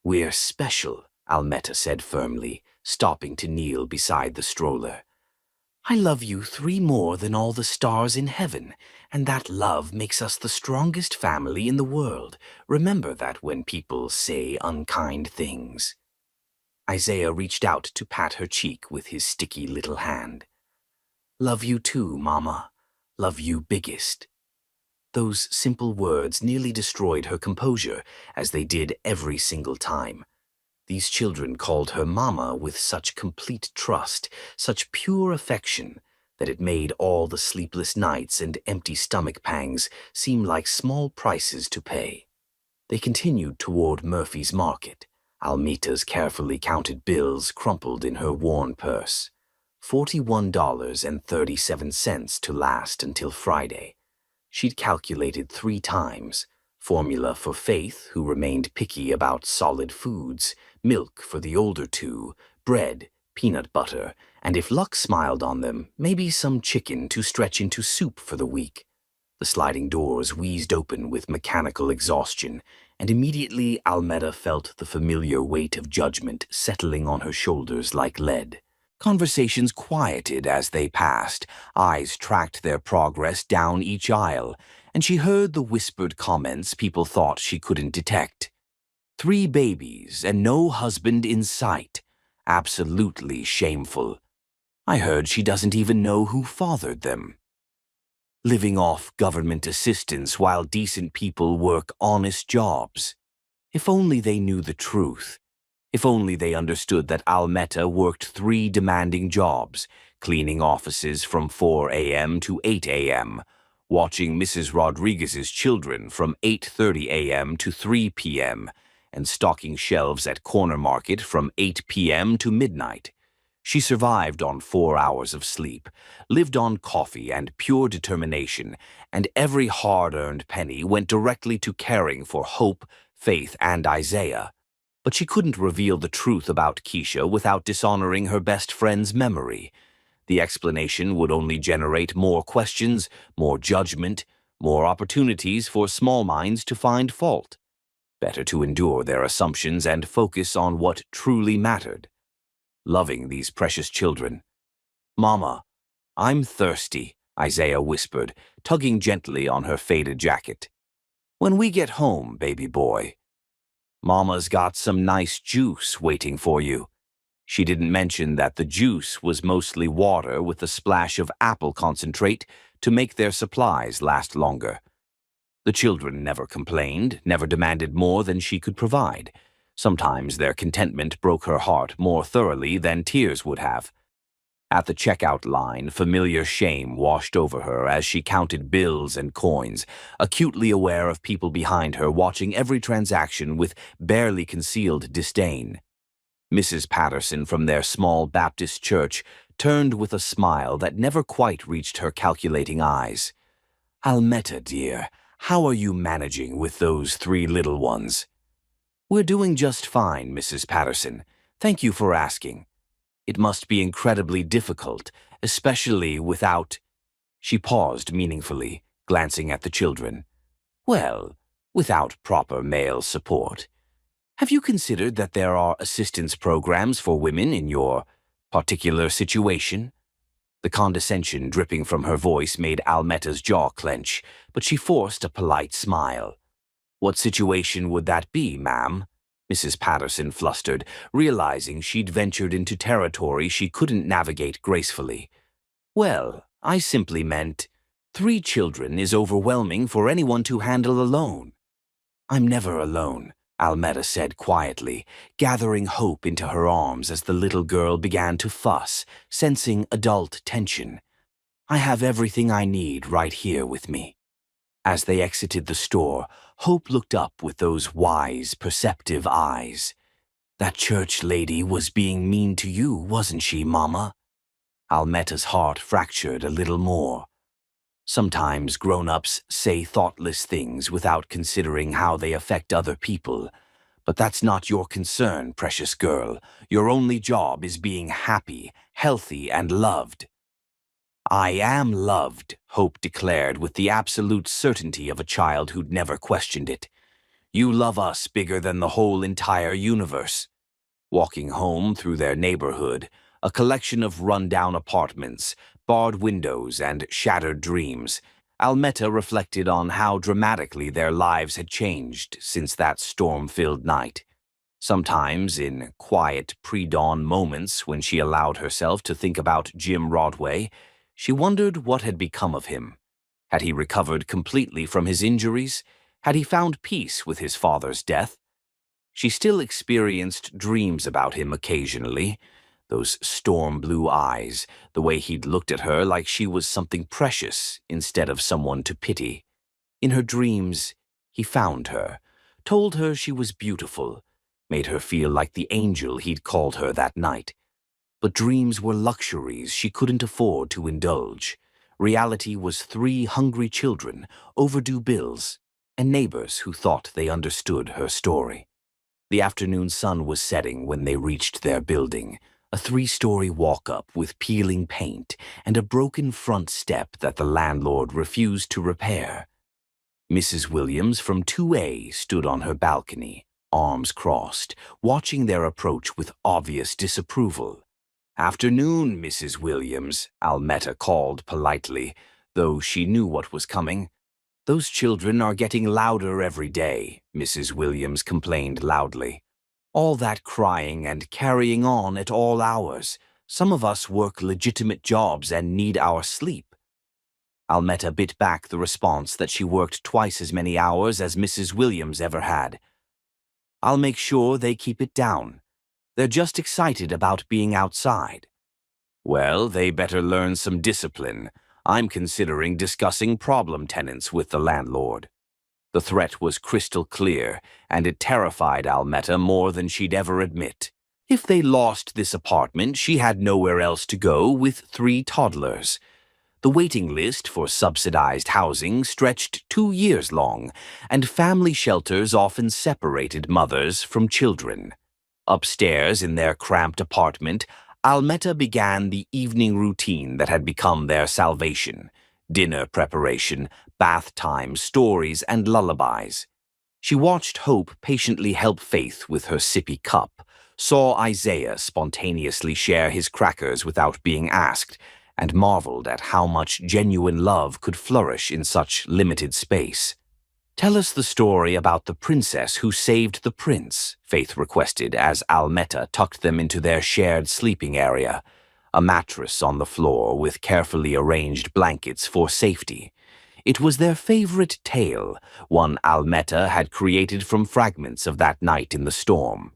"We're special," Almetta said firmly, stopping to kneel beside the stroller. "I love you 3 more than all the stars in heaven, and that love makes us the strongest family in the world. Remember that when people say unkind things." Isaiah reached out to pat her cheek with his sticky little hand. "Love you too, Mama. Love you biggest." Those simple words nearly destroyed her composure, as they did every single time. These children called her Mama with such complete trust, such pure affection, that it made all the sleepless nights and empty stomach pangs seem like small prices to pay. They continued toward Murphy's Market. Almita's carefully counted bills crumpled in her worn purse. $41.37 to last until Friday. She'd calculated 3 times. Formula for Faith, who remained picky about solid foods, milk for the older 2, bread, peanut butter, and if luck smiled on them, maybe some chicken to stretch into soup for the week. The sliding doors wheezed open with mechanical exhaustion, and immediately Almetta felt the familiar weight of judgment settling on her shoulders like lead. Conversations quieted as they passed, eyes tracked their progress down each aisle, and she heard the whispered comments people thought she couldn't detect. 3 babies and no husband in sight. Absolutely shameful. I heard she doesn't even know who fathered them. Living off government assistance while decent people work honest jobs. If only they knew the truth. If only they understood that Almetta worked 3 demanding jobs, cleaning offices from 4 a.m. to 8 a.m., watching Mrs. Rodriguez's children from 8:30 a.m. to 3 p.m., and stocking shelves at Corner Market from 8 p.m. to midnight. She survived on 4 hours of sleep, lived on coffee and pure determination, and every hard-earned penny went directly to caring for Hope, Faith, and Isaiah. But she couldn't reveal the truth about Keisha without dishonoring her best friend's memory. The explanation would only generate more questions, more judgment, more opportunities for small minds to find fault. Better to endure their assumptions and focus on what truly mattered. Loving these precious children. "Mama, I'm thirsty," Isaiah whispered, tugging gently on her faded jacket. "When we get home, baby boy." "Mama's got some nice juice waiting for you." She didn't mention that the juice was mostly water with a splash of apple concentrate to make their supplies last longer. The children never complained, never demanded more than she could provide. Sometimes their contentment broke her heart more thoroughly than tears would have. At the checkout line, familiar shame washed over her as she counted bills and coins, acutely aware of people behind her watching every transaction with barely concealed disdain. Mrs. Patterson from their small Baptist church turned with a smile that never quite reached her calculating eyes. "Almetta, dear, how are you managing with those 3 little ones?" "We're doing just fine, Mrs. Patterson. Thank you for asking. It must be incredibly difficult, especially without—" She paused meaningfully, glancing at the children. "Well, without proper male support. Have you considered that there are assistance programs for women in your particular situation?" The condescension dripping from her voice made Almetta's jaw clench, but she forced a polite smile. "What situation would that be, ma'am?" Mrs. Patterson flustered, realizing she'd ventured into territory she couldn't navigate gracefully. "Well, I simply meant 3 children is overwhelming for anyone to handle alone. I'm never alone, Almetta said quietly, gathering Hope into her arms as the little girl began to fuss, sensing adult tension. I have everything I need right here with me. As they exited the store, Hope looked up with those wise, perceptive eyes. That church lady was being mean to you, wasn't she, Mama? Almetta's heart fractured a little more. Sometimes grown-ups say thoughtless things without considering how they affect other people. But that's not your concern, precious girl. Your only job is being happy, healthy, and loved. I am loved, Hope declared with the absolute certainty of a child who'd never questioned it. You love us bigger than the whole entire universe. Walking home through their neighborhood, a collection of run-down apartments, barred windows, and shattered dreams, Almetta reflected on how dramatically their lives had changed since that storm-filled night. Sometimes, in quiet pre-dawn moments when she allowed herself to think about Jim Rodway, she wondered what had become of him. Had he recovered completely from his injuries? Had he found peace with his father's death? She still experienced dreams about him occasionally. Those storm-blue eyes, the way he'd looked at her like she was something precious instead of someone to pity. In her dreams, he found her, told her she was beautiful, made her feel like the angel he'd called her that night. But dreams were luxuries she couldn't afford to indulge. Reality was 3 hungry children, overdue bills, and neighbors who thought they understood her story. The afternoon sun was setting when they reached their building, a 3-story walk-up with peeling paint and a broken front step that the landlord refused to repair. Mrs. Williams from 2A stood on her balcony, arms crossed, watching their approach with obvious disapproval. "Afternoon, Mrs. Williams," Almetta called politely, though she knew what was coming. "Those children are getting louder every day," Mrs. Williams complained loudly. "All that crying and carrying on at all hours. Some of us work legitimate jobs and need our sleep." Almetta bit back the response that she worked twice as many hours as Mrs. Williams ever had. "I'll make sure they keep it down. They're just excited about being outside." "Well, they better learn some discipline. I'm considering discussing problem tenants with the landlord." The threat was crystal clear, and it terrified Almetta more than she'd ever admit. If they lost this apartment, she had nowhere else to go with 3 toddlers. The waiting list for subsidized housing stretched 2 years long, and family shelters often separated mothers from children. Upstairs in their cramped apartment, Almetta began the evening routine that had become their salvation: dinner preparation, bath time, stories, and lullabies. She watched Hope patiently help Faith with her sippy cup, saw Isaiah spontaneously share his crackers without being asked, and marveled at how much genuine love could flourish in such limited space. "Tell us the story about the princess who saved the prince," Faith requested as Almetta tucked them into their shared sleeping area, a mattress on the floor with carefully arranged blankets for safety. It was their favorite tale, one Almetta had created from fragments of that night in the storm.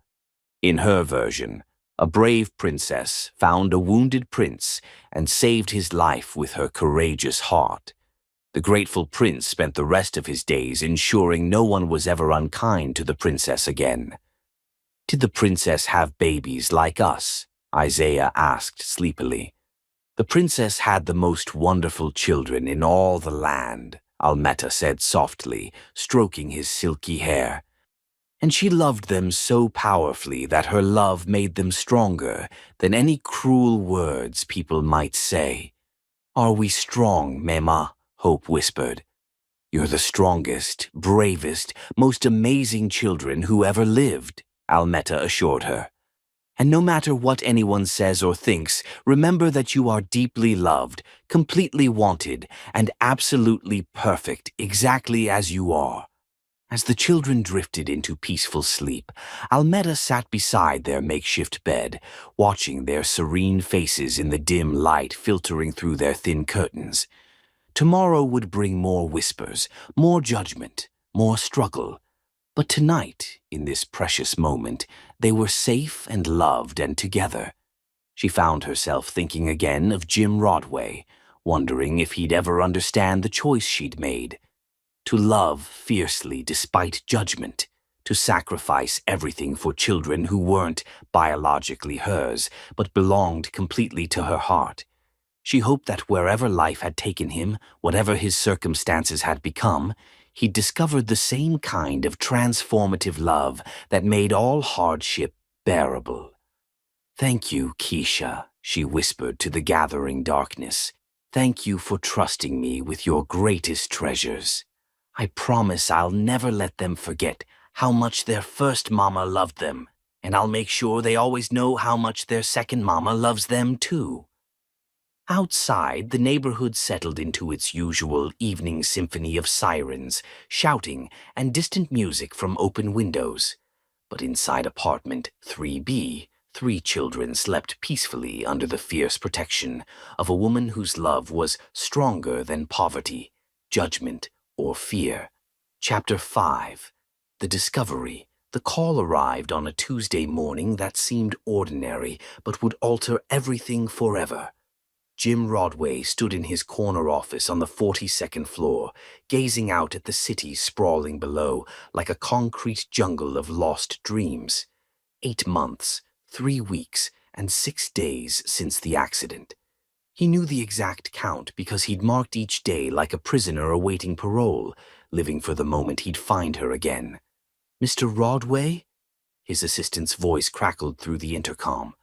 In her version, a brave princess found a wounded prince and saved his life with her courageous heart. The grateful prince spent the rest of his days ensuring no one was ever unkind to the princess again. "Did the princess have babies like us?" Isaiah asked sleepily. "The princess had the most wonderful children in all the land," Almetta said softly, stroking his silky hair. "And she loved them so powerfully that her love made them stronger than any cruel words people might say." "Are we strong, Mema?" Hope whispered. "You're the strongest, bravest, most amazing children who ever lived," Almetta assured her. "And no matter what anyone says or thinks, remember that you are deeply loved, completely wanted, and absolutely perfect exactly as you are." As the children drifted into peaceful sleep, Almetta sat beside their makeshift bed, watching their serene faces in the dim light filtering through their thin curtains. Tomorrow would bring more whispers, more judgment, more struggle. But tonight, in this precious moment, they were safe and loved and together. She found herself thinking again of Jim Rodway, wondering if he'd ever understand the choice she'd made. To love fiercely despite judgment, to sacrifice everything for children who weren't biologically hers, but belonged completely to her heart. She hoped that wherever life had taken him, whatever his circumstances had become, he'd discovered the same kind of transformative love that made all hardship bearable. "Thank you, Keisha," she whispered to the gathering darkness. "Thank you for trusting me with your greatest treasures. I promise I'll never let them forget how much their first mama loved them, and I'll make sure they always know how much their second mama loves them too." Outside, the neighborhood settled into its usual evening symphony of sirens, shouting, and distant music from open windows. But inside apartment 3B, 3 children slept peacefully under the fierce protection of a woman whose love was stronger than poverty, judgment, or fear. Chapter 5. The Discovery. The call arrived on a Tuesday morning that seemed ordinary, but would alter everything forever. Jim Rodway stood in his corner office on the 42nd floor, gazing out at the city sprawling below like a concrete jungle of lost dreams. 8 months, 3 weeks, and 6 days since the accident. He knew the exact count because he'd marked each day like a prisoner awaiting parole, living for the moment he'd find her again. "Mr. Rodway?" His assistant's voice crackled through the intercom.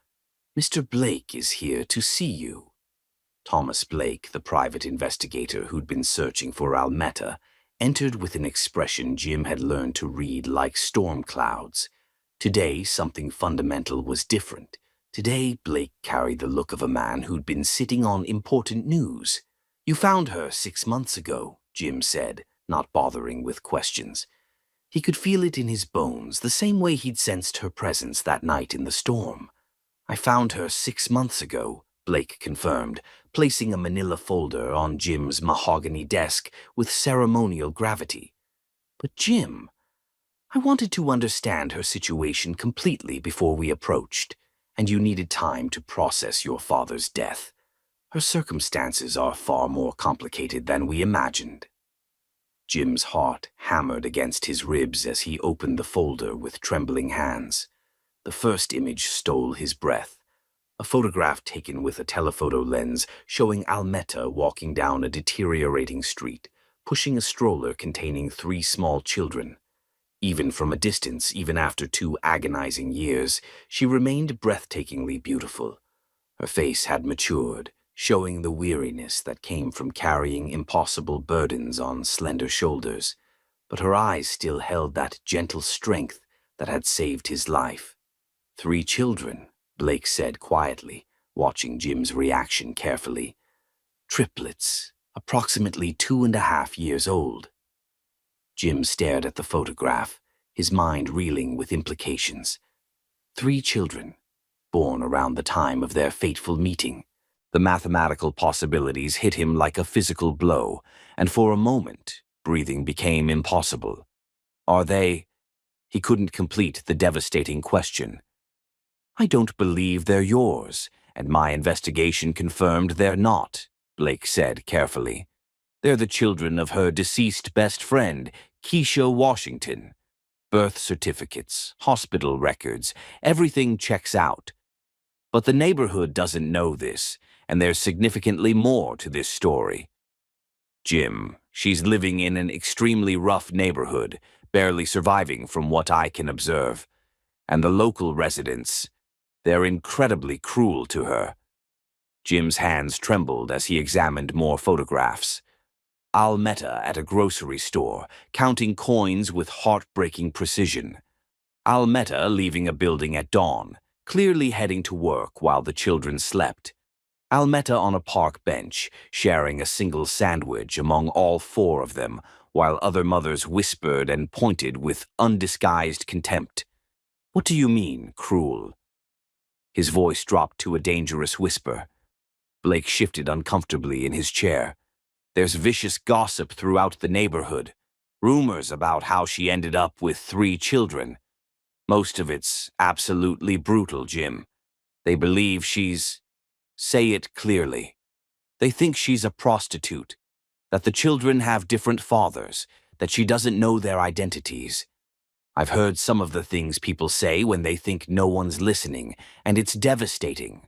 "Mr. Blake is here to see you." Thomas Blake, the private investigator who'd been searching for Almetta, entered with an expression Jim had learned to read like storm clouds. Today, something fundamental was different. Today, Blake carried the look of a man who'd been sitting on important news. "You found her 6 months ago," Jim said, not bothering with questions. He could feel it in his bones, the same way he'd sensed her presence that night in the storm. "I found her 6 months ago," Blake confirmed, placing a manila folder on Jim's mahogany desk with ceremonial gravity. "But Jim, I wanted to understand her situation completely before we approached, and you needed time to process your father's death. Her circumstances are far more complicated than we imagined." Jim's heart hammered against his ribs as he opened the folder with trembling hands. The first image stole his breath. A photograph taken with a telephoto lens showing Almetta walking down a deteriorating street, pushing a stroller containing 3 small children. Even from a distance, even after 2 agonizing years, she remained breathtakingly beautiful. Her face had matured, showing the weariness that came from carrying impossible burdens on slender shoulders, but her eyes still held that gentle strength that had saved his life. 3 children, Blake said quietly, watching Jim's reaction carefully. Triplets, approximately 2.5 years old. Jim stared at the photograph, his mind reeling with implications. 3 children, born around the time of their fateful meeting. The mathematical possibilities hit him like a physical blow, and for a moment, breathing became impossible. Are they? He couldn't complete the devastating question. "I don't believe they're yours, and my investigation confirmed they're not," Blake said carefully. "They're the children of her deceased best friend, Keisha Washington. Birth certificates, hospital records, everything checks out. But the neighborhood doesn't know this, and there's significantly more to this story. Jim, she's living in an extremely rough neighborhood, barely surviving from what I can observe. And the local residents, they're incredibly cruel to her." Jim's hands trembled as he examined more photographs. Almetta at a grocery store, counting coins with heartbreaking precision. Almetta leaving a building at dawn, clearly heading to work while the children slept. Almetta on a park bench, sharing a single sandwich among all 4 of them, while other mothers whispered and pointed with undisguised contempt. "What do you mean, cruel?" His voice dropped to a dangerous whisper. Blake shifted uncomfortably in his chair. "There's vicious gossip throughout the neighborhood. Rumors about how she ended up with 3 children. Most of it's absolutely brutal, Jim. They believe she's... Say it clearly. They think she's a prostitute, that the children have different fathers, that she doesn't know their identities. I've heard some of the things people say when they think no one's listening, and it's devastating."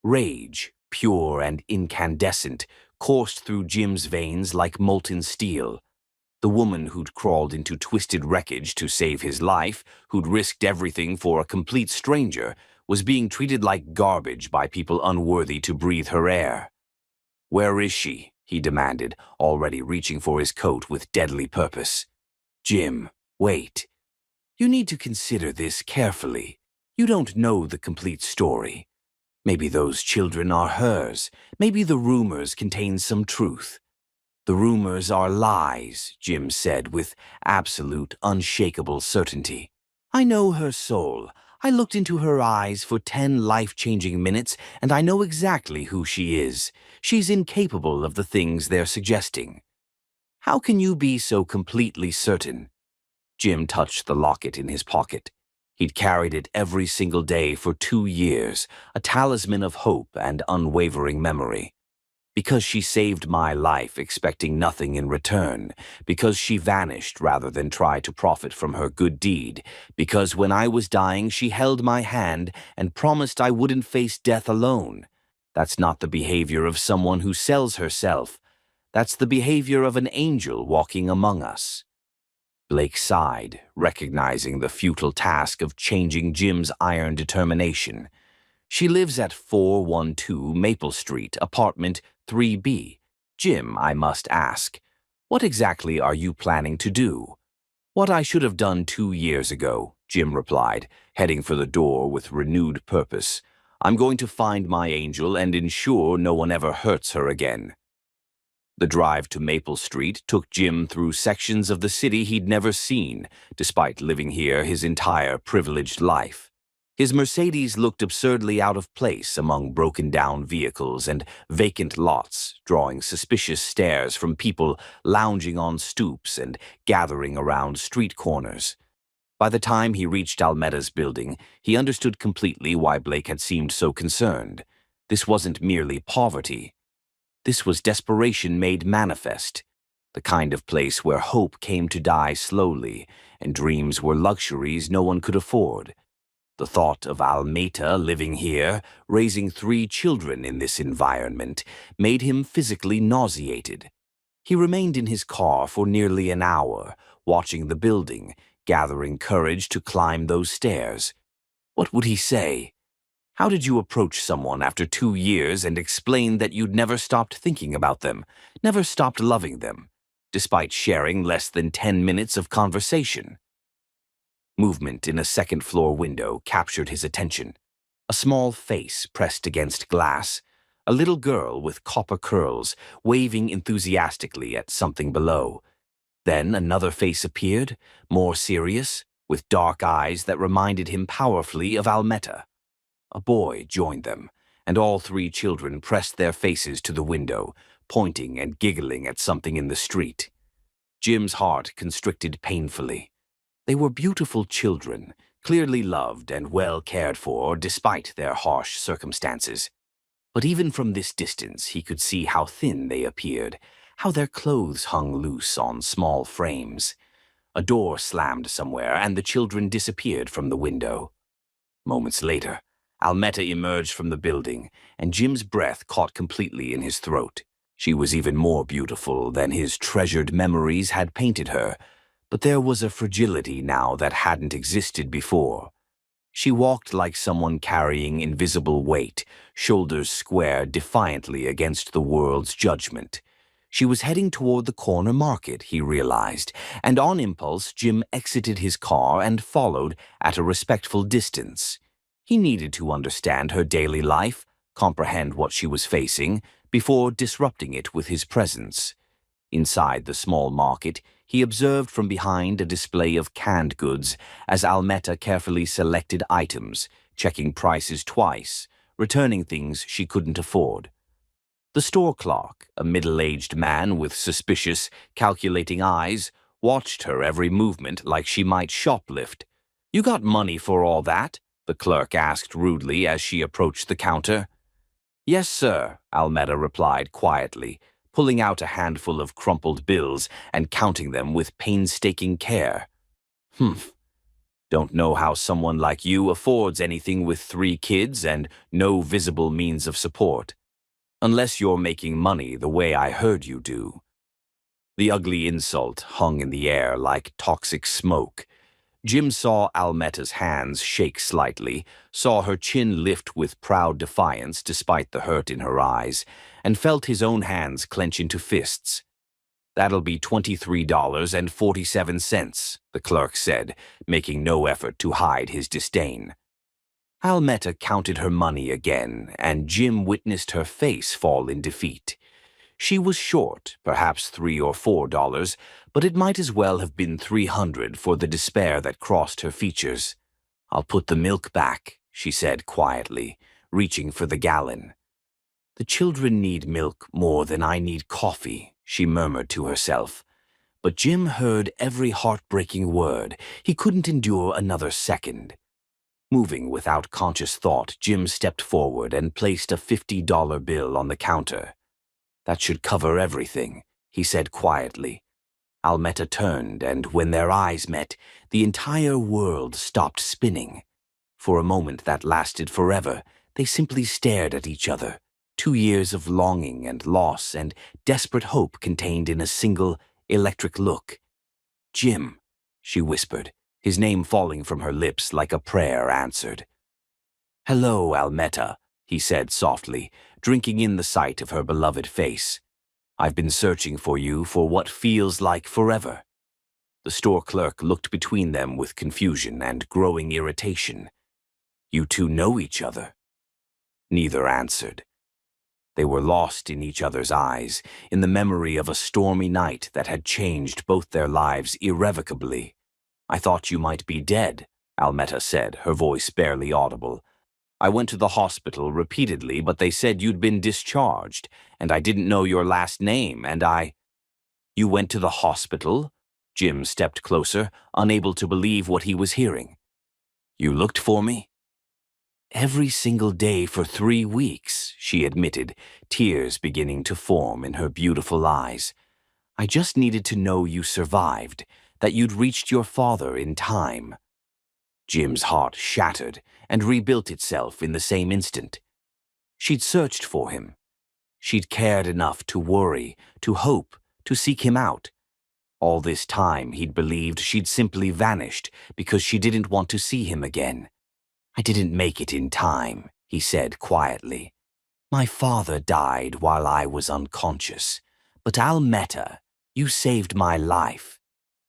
Rage, pure and incandescent, coursed through Jim's veins like molten steel. The woman who'd crawled into twisted wreckage to save his life, who'd risked everything for a complete stranger, was being treated like garbage by people unworthy to breathe her air. "Where is she?" he demanded, already reaching for his coat with deadly purpose. "Jim, wait. You need to consider this carefully. You don't know the complete story. Maybe those children are hers. Maybe the rumors contain some truth." "The rumors are lies," Jim said with absolute, unshakable certainty. "I know her soul. I looked into her eyes for 10 life-changing minutes, and I know exactly who she is. She's incapable of the things they're suggesting." "How can you be so completely certain?" Jim touched the locket in his pocket. He'd carried it every single day for 2 years, a talisman of hope and unwavering memory. "Because she saved my life, expecting nothing in return. Because she vanished rather than try to profit from her good deed. Because when I was dying, she held my hand and promised I wouldn't face death alone. That's not the behavior of someone who sells herself. That's the behavior of an angel walking among us." Blake sighed, recognizing the futile task of changing Jim's iron determination. "She lives at 412 Maple Street, apartment 3B. Jim, I must ask, what exactly are you planning to do?" "What I should have done 2 years ago," Jim replied, heading for the door with renewed purpose. "I'm going to find my angel and ensure no one ever hurts her again." The drive to Maple Street took Jim through sections of the city he'd never seen, despite living here his entire privileged life. His Mercedes looked absurdly out of place among broken-down vehicles and vacant lots, drawing suspicious stares from people lounging on stoops and gathering around street corners. By the time he reached Almeta's building, he understood completely why Blake had seemed so concerned. This wasn't merely poverty. This was desperation made manifest, the kind of place where hope came to die slowly and dreams were luxuries no one could afford. The thought of Almeta living here, raising 3 children in this environment, made him physically nauseated. He remained in his car for nearly an hour, watching the building, gathering courage to climb those stairs. What would he say? How did you approach someone after 2 years and explain that you'd never stopped thinking about them, never stopped loving them, despite sharing less than 10 minutes of conversation? Movement in a second-floor window captured his attention. A small face pressed against glass, a little girl with copper curls waving enthusiastically at something below. Then another face appeared, more serious, with dark eyes that reminded him powerfully of Almeta. A boy joined them, and all 3 children pressed their faces to the window, pointing and giggling at something in the street. Jim's heart constricted painfully. They were beautiful children, clearly loved and well cared for despite their harsh circumstances. But even from this distance he could see how thin they appeared, how their clothes hung loose on small frames. A door slammed somewhere and the children disappeared from the window. Moments later, Almeta emerged from the building, and Jim's breath caught completely in his throat. She was even more beautiful than his treasured memories had painted her, but there was a fragility now that hadn't existed before. She walked like someone carrying invisible weight, shoulders squared defiantly against the world's judgment. She was heading toward the corner market, he realized, and on impulse Jim exited his car and followed at a respectful distance. He needed to understand her daily life, comprehend what she was facing, before disrupting it with his presence. Inside the small market, he observed from behind a display of canned goods as Almeta carefully selected items, checking prices twice, returning things she couldn't afford. The store clerk, a middle-aged man with suspicious, calculating eyes, watched her every movement like she might shoplift. "You got money for all that?" the clerk asked rudely as she approached the counter. "Yes, sir," Almeta replied quietly, pulling out a handful of crumpled bills and counting them with painstaking care. "Humph. Don't know how someone like you affords anything with 3 kids and no visible means of support. Unless you're making money the way I heard you do." The ugly insult hung in the air like toxic smoke. Jim saw Almeta's hands shake slightly, saw her chin lift with proud defiance despite the hurt in her eyes, and felt his own hands clench into fists. "That'll be $23.47, the clerk said, making no effort to hide his disdain. Almeta counted her money again, and Jim witnessed her face fall in defeat. She was short, perhaps $3 or $4, but it might as well have been 300 for the despair that crossed her features. "I'll put the milk back," she said quietly, reaching for the gallon. "The children need milk more than I need coffee," she murmured to herself. But Jim heard every heartbreaking word. He couldn't endure another second. Moving without conscious thought, Jim stepped forward and placed a $50 bill on the counter. "That should cover everything," he said quietly. Almeta turned, and when their eyes met, the entire world stopped spinning. For a moment that lasted forever, they simply stared at each other. 2 years of longing and loss and desperate hope contained in a single, electric look. "Jim," she whispered, his name falling from her lips like a prayer answered. "Hello, Almeta," he said softly, drinking in the sight of her beloved face. "I've been searching for you for what feels like forever." The store clerk looked between them with confusion and growing irritation. "You two know each other?" Neither answered. They were lost in each other's eyes, in the memory of a stormy night that had changed both their lives irrevocably. "I thought you might be dead," Almeta said, her voice barely audible. "I went to the hospital repeatedly, but they said you'd been discharged, and I didn't know your last name, and I—" "You went to the hospital?" Jim stepped closer, unable to believe what he was hearing. "You looked for me?" "Every single day for 3 weeks," she admitted, tears beginning to form in her beautiful eyes. "I just needed to know you survived, that you'd reached your father in time." Jim's heart shattered and rebuilt itself in the same instant. She'd searched for him. She'd cared enough to worry, to hope, to seek him out. All this time he'd believed she'd simply vanished because she didn't want to see him again. "I didn't make it in time," he said quietly. "My father died while I was unconscious. But Almeta, you saved my life.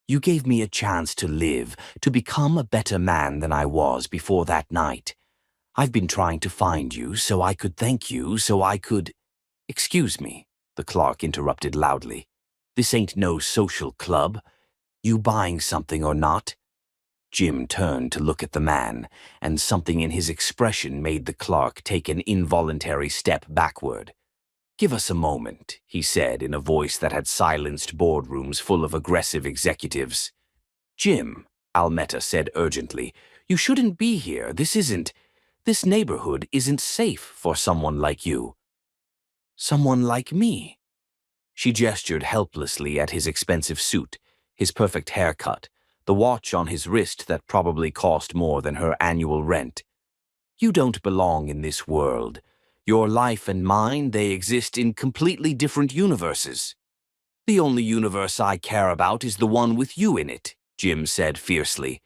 You gave me a chance to live, to become a better man than I was before that night. I've been trying to find you so I could thank you, so I could—" "Excuse me," the clerk interrupted loudly. "This ain't no social club. You buying something or not?" Jim turned to look at the man, and something in his expression made the clerk take an involuntary step backward. "Give us a moment," he said in a voice that had silenced boardrooms full of aggressive executives. "Jim," Almeta said urgently, "you shouldn't be here. This neighborhood isn't safe for someone like you." "Someone like me?" She gestured helplessly at his expensive suit, his perfect haircut, the watch on his wrist that probably cost more than her annual rent. "You don't belong in this world. Your life and mine, they exist in completely different universes." "The only universe I care about is the one with you in it," Jim said fiercely.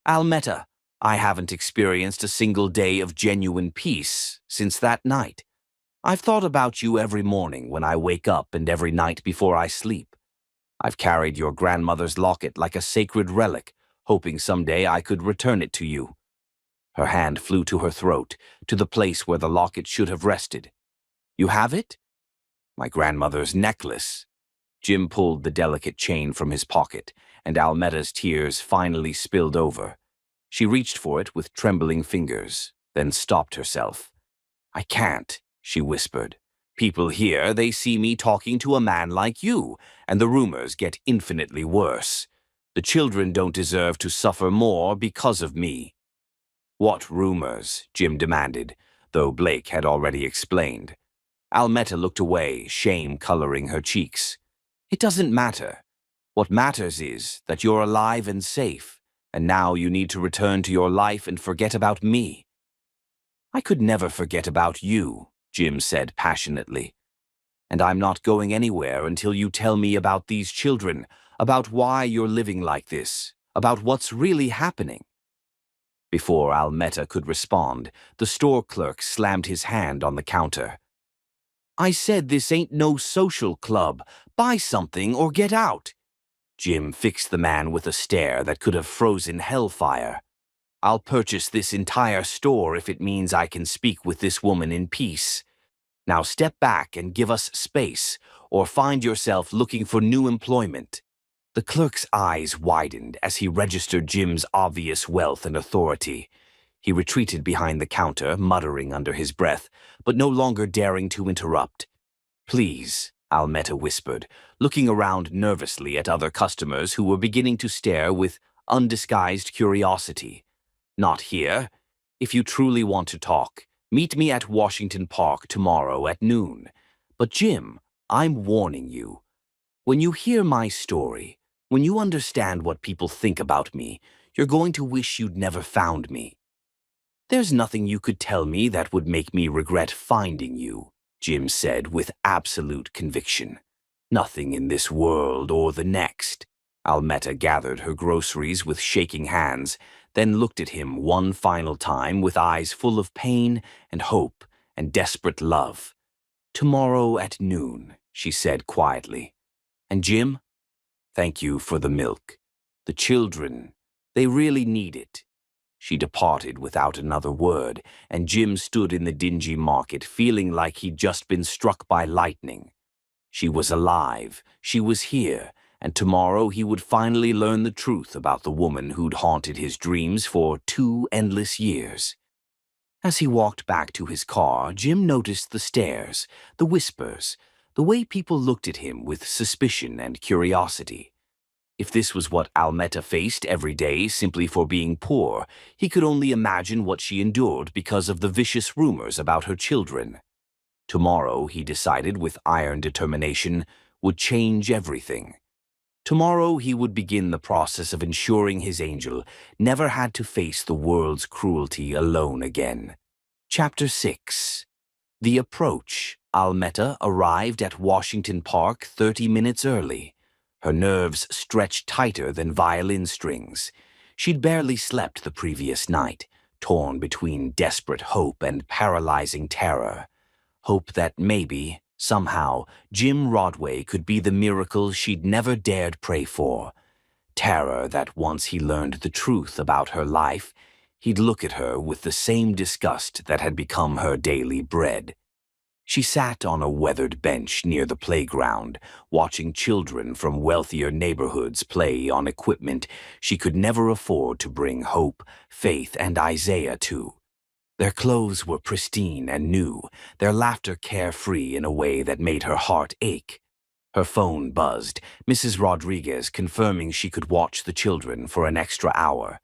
"Almeta, I haven't experienced a single day of genuine peace since that night. I've thought about you every morning when I wake up and every night before I sleep. I've carried your grandmother's locket like a sacred relic, hoping someday I could return it to you." Her hand flew to her throat, to the place where the locket should have rested. "You have it?" "My grandmother's necklace." Jim pulled the delicate chain from his pocket, and Almetta's tears finally spilled over. She reached for it with trembling fingers, then stopped herself. "I can't," she whispered. "People here, they see me talking to a man like you, and the rumors get infinitely worse. The children don't deserve to suffer more because of me." "What rumors?" Jim demanded, though Blake had already explained. Almetta looked away, shame coloring her cheeks. "It doesn't matter. What matters is that you're alive and safe, and now you need to return to your life and forget about me." "I could never forget about you," Jim said passionately. "And I'm not going anywhere until you tell me about these children, about why you're living like this, about what's really happening." Before Almetta could respond, the store clerk slammed his hand on the counter. "I said this ain't no social club. Buy something or get out." Jim fixed the man with a stare that could have frozen hellfire. "I'll purchase this entire store if it means I can speak with this woman in peace. Now step back and give us space, or find yourself looking for new employment." The clerk's eyes widened as he registered Jim's obvious wealth and authority. He retreated behind the counter, muttering under his breath, but no longer daring to interrupt. "Please," Almetta whispered, looking around nervously at other customers who were beginning to stare with undisguised curiosity. "Not here. If you truly want to talk, meet me at Washington Park tomorrow at noon. But Jim, I'm warning you. When you hear my story, when you understand what people think about me, you're going to wish you'd never found me." "There's nothing you could tell me that would make me regret finding you," Jim said with absolute conviction. "Nothing in this world or the next." Almetta gathered her groceries with shaking hands, then looked at him one final time with eyes full of pain and hope and desperate love. "Tomorrow at noon," she said quietly. "And Jim, thank you for the milk. The children, they really need it." She departed without another word, and Jim stood in the dingy market feeling like he'd just been struck by lightning. She was alive, she was here, and tomorrow he would finally learn the truth about the woman who'd haunted his dreams for 2 endless years. As he walked back to his car, Jim noticed the stares, the whispers, the way people looked at him with suspicion and curiosity. If this was what Almetta faced every day simply for being poor, he could only imagine what she endured because of the vicious rumors about her children. Tomorrow, he decided with iron determination, would change everything. Tomorrow he would begin the process of ensuring his angel never had to face the world's cruelty alone again. Chapter 6. The Approach. Almetta arrived at Washington Park 30 minutes early. Her nerves stretched tighter than violin strings. She'd barely slept the previous night, torn between desperate hope and paralyzing terror. Hope that maybe, somehow, Jim Rodway could be the miracle she'd never dared pray for. Terror that once he learned the truth about her life, he'd look at her with the same disgust that had become her daily bread. She sat on a weathered bench near the playground, watching children from wealthier neighborhoods play on equipment she could never afford to bring hope, faith, and Isaiah to. Their clothes were pristine and new, their laughter carefree in a way that made her heart ache. Her phone buzzed, Mrs. Rodriguez confirming she could watch the children for an extra hour.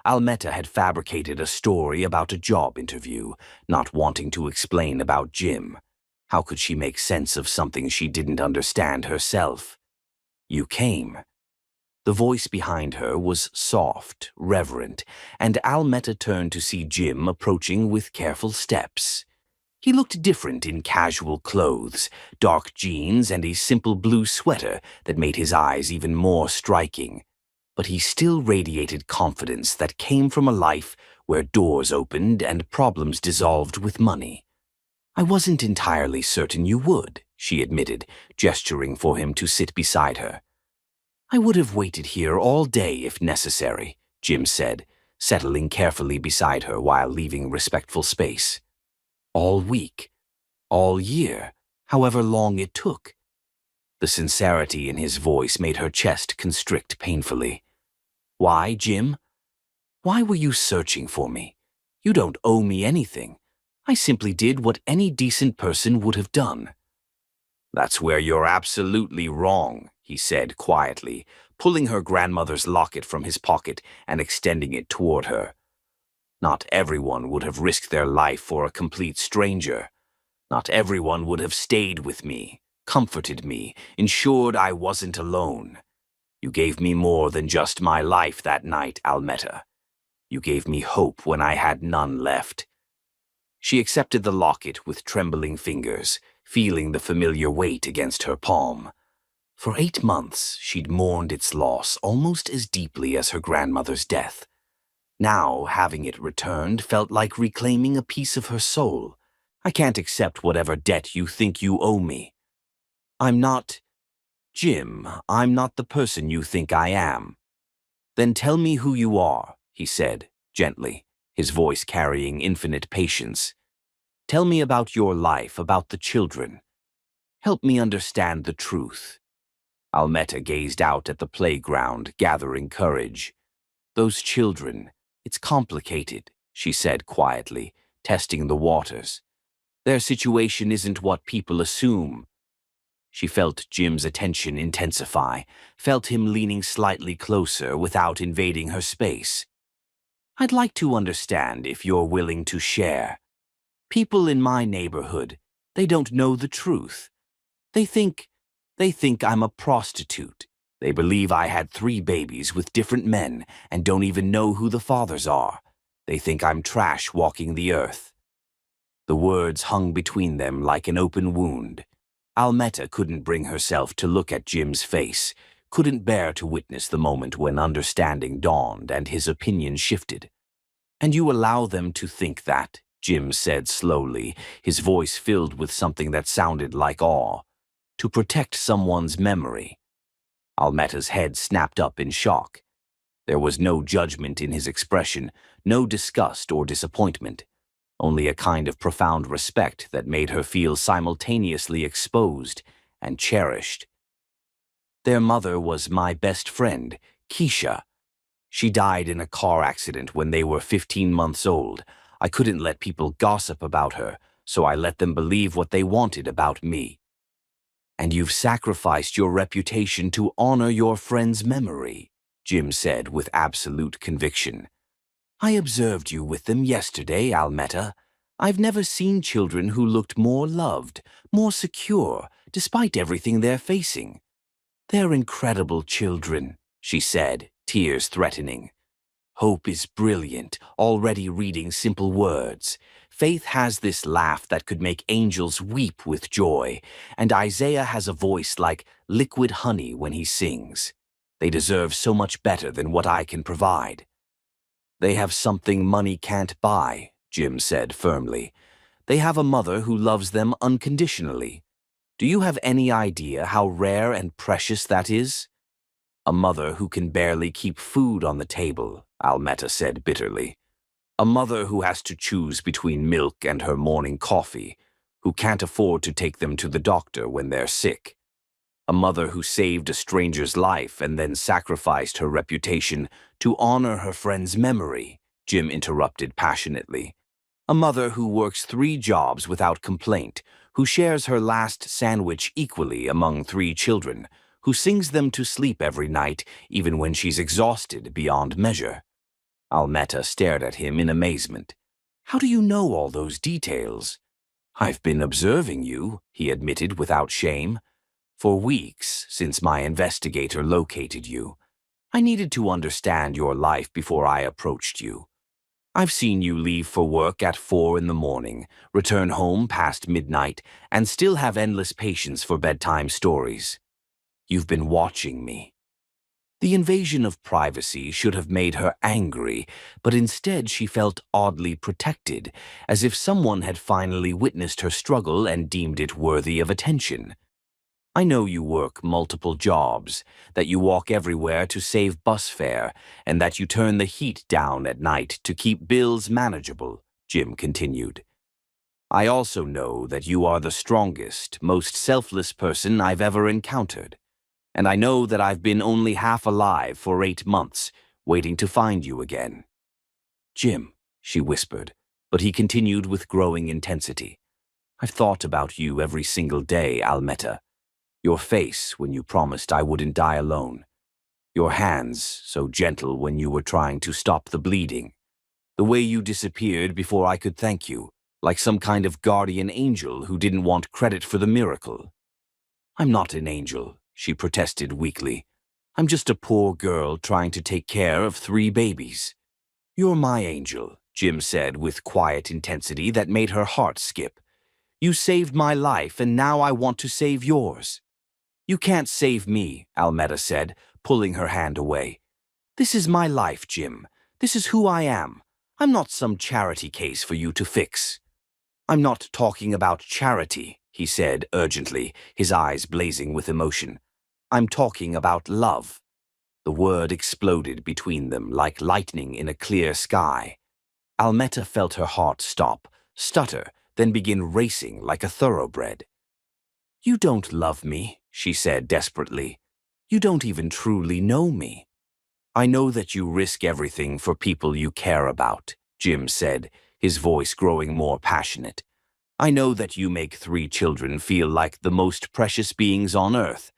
Almetta had fabricated a story about a job interview, not wanting to explain about Jim. How could she make sense of something she didn't understand herself? "You came." The voice behind her was soft, reverent, and Almetta turned to see Jim approaching with careful steps. He looked different in casual clothes, dark jeans and a simple blue sweater that made his eyes even more striking. But he still radiated confidence that came from a life where doors opened and problems dissolved with money. "I wasn't entirely certain you would," she admitted, gesturing for him to sit beside her. "I would have waited here all day if necessary," Jim said, settling carefully beside her while leaving respectful space. "All week, all year, however long it took." The sincerity in his voice made her chest constrict painfully. Why, Jim? Why were you searching for me? You don't owe me anything. I simply did what any decent person would have done. That's where you're absolutely wrong, he said quietly, pulling her grandmother's locket from his pocket and extending it toward her. Not everyone would have risked their life for a complete stranger. Not everyone would have stayed with me, comforted me, ensured I wasn't alone. You gave me more than just my life that night, Almetta. You gave me hope when I had none left. She accepted the locket with trembling fingers, feeling the familiar weight against her palm. For 8 months, she'd mourned its loss almost as deeply as her grandmother's death. Now, having it returned felt like reclaiming a piece of her soul. I can't accept whatever debt you think you owe me. Jim, I'm not the person you think I am. Then tell me who you are, he said, gently, his voice carrying infinite patience. Tell me about your life, about the children. Help me understand the truth. Almetta gazed out at the playground, gathering courage. Those children, it's complicated, she said quietly, testing the waters. Their situation isn't what people assume. She felt Jim's attention intensify, felt him leaning slightly closer without invading her space. I'd like to understand if you're willing to share. People in my neighborhood, they don't know the truth. They think I'm a prostitute. They believe I had 3 babies with different men and don't even know who the fathers are. They think I'm trash walking the earth. The words hung between them like an open wound. Almetta couldn't bring herself to look at Jim's face, couldn't bear to witness the moment when understanding dawned and his opinion shifted. And you allow them to think that, Jim said slowly, his voice filled with something that sounded like awe. To protect someone's memory. Almetta's head snapped up in shock. There was no judgment in his expression, no disgust or disappointment, only a kind of profound respect that made her feel simultaneously exposed and cherished. Their mother was my best friend, Keisha. She died in a car accident when they were 15 months old. I couldn't let people gossip about her, so I let them believe what they wanted about me. And you've sacrificed your reputation to honor your friend's memory, Jim said with absolute conviction. I observed you with them yesterday, Almetta. I've never seen children who looked more loved, more secure, despite everything they're facing. They're incredible children, she said, tears threatening. Hope is brilliant, already reading simple words. Faith has this laugh that could make angels weep with joy, and Isaiah has a voice like liquid honey when he sings. They deserve so much better than what I can provide. They have something money can't buy, Jim said firmly. They have a mother who loves them unconditionally. Do you have any idea how rare and precious that is? A mother who can barely keep food on the table, Almetta said bitterly. A mother who has to choose between milk and her morning coffee, who can't afford to take them to the doctor when they're sick. A mother who saved a stranger's life and then sacrificed her reputation to honor her friend's memory, Jim interrupted passionately. A mother who works 3 jobs without complaint, who shares her last sandwich equally among 3 children, who sings them to sleep every night even when she's exhausted beyond measure. Almetta stared at him in amazement. How do you know all those details? I've been observing you, he admitted without shame. For weeks, since my investigator located you. I needed to understand your life before I approached you. I've seen you leave for work at 4 in the morning, return home past midnight, and still have endless patience for bedtime stories. You've been watching me. The invasion of privacy should have made her angry, but instead she felt oddly protected, as if someone had finally witnessed her struggle and deemed it worthy of attention. I know you work multiple jobs, that you walk everywhere to save bus fare, and that you turn the heat down at night to keep bills manageable, Jim continued. I also know that you are the strongest, most selfless person I've ever encountered. And I know that I've been only half alive for 8 months, waiting to find you again." "Jim," she whispered, but he continued with growing intensity. "I've thought about you every single day, Almeta. Your face when you promised I wouldn't die alone. Your hands, so gentle when you were trying to stop the bleeding. The way you disappeared before I could thank you, like some kind of guardian angel who didn't want credit for the miracle." "I'm not an angel," she protested weakly. "I'm just a poor girl trying to take care of 3 babies." "You're my angel," Jim said with quiet intensity that made her heart skip. "You saved my life, and now I want to save yours." "You can't save me," Almeta said, pulling her hand away. "This is my life, Jim. This is who I am. I'm not some charity case for you to fix." "I'm not talking about charity," he said urgently, his eyes blazing with emotion. "I'm talking about love." The word exploded between them like lightning in a clear sky. Almeta felt her heart stop, stutter, then begin racing like a thoroughbred. "You don't love me," she said desperately. "You don't even truly know me." "I know that you risk everything for people you care about," Jim said, his voice growing more passionate. "I know that you make 3 children feel like the most precious beings on earth.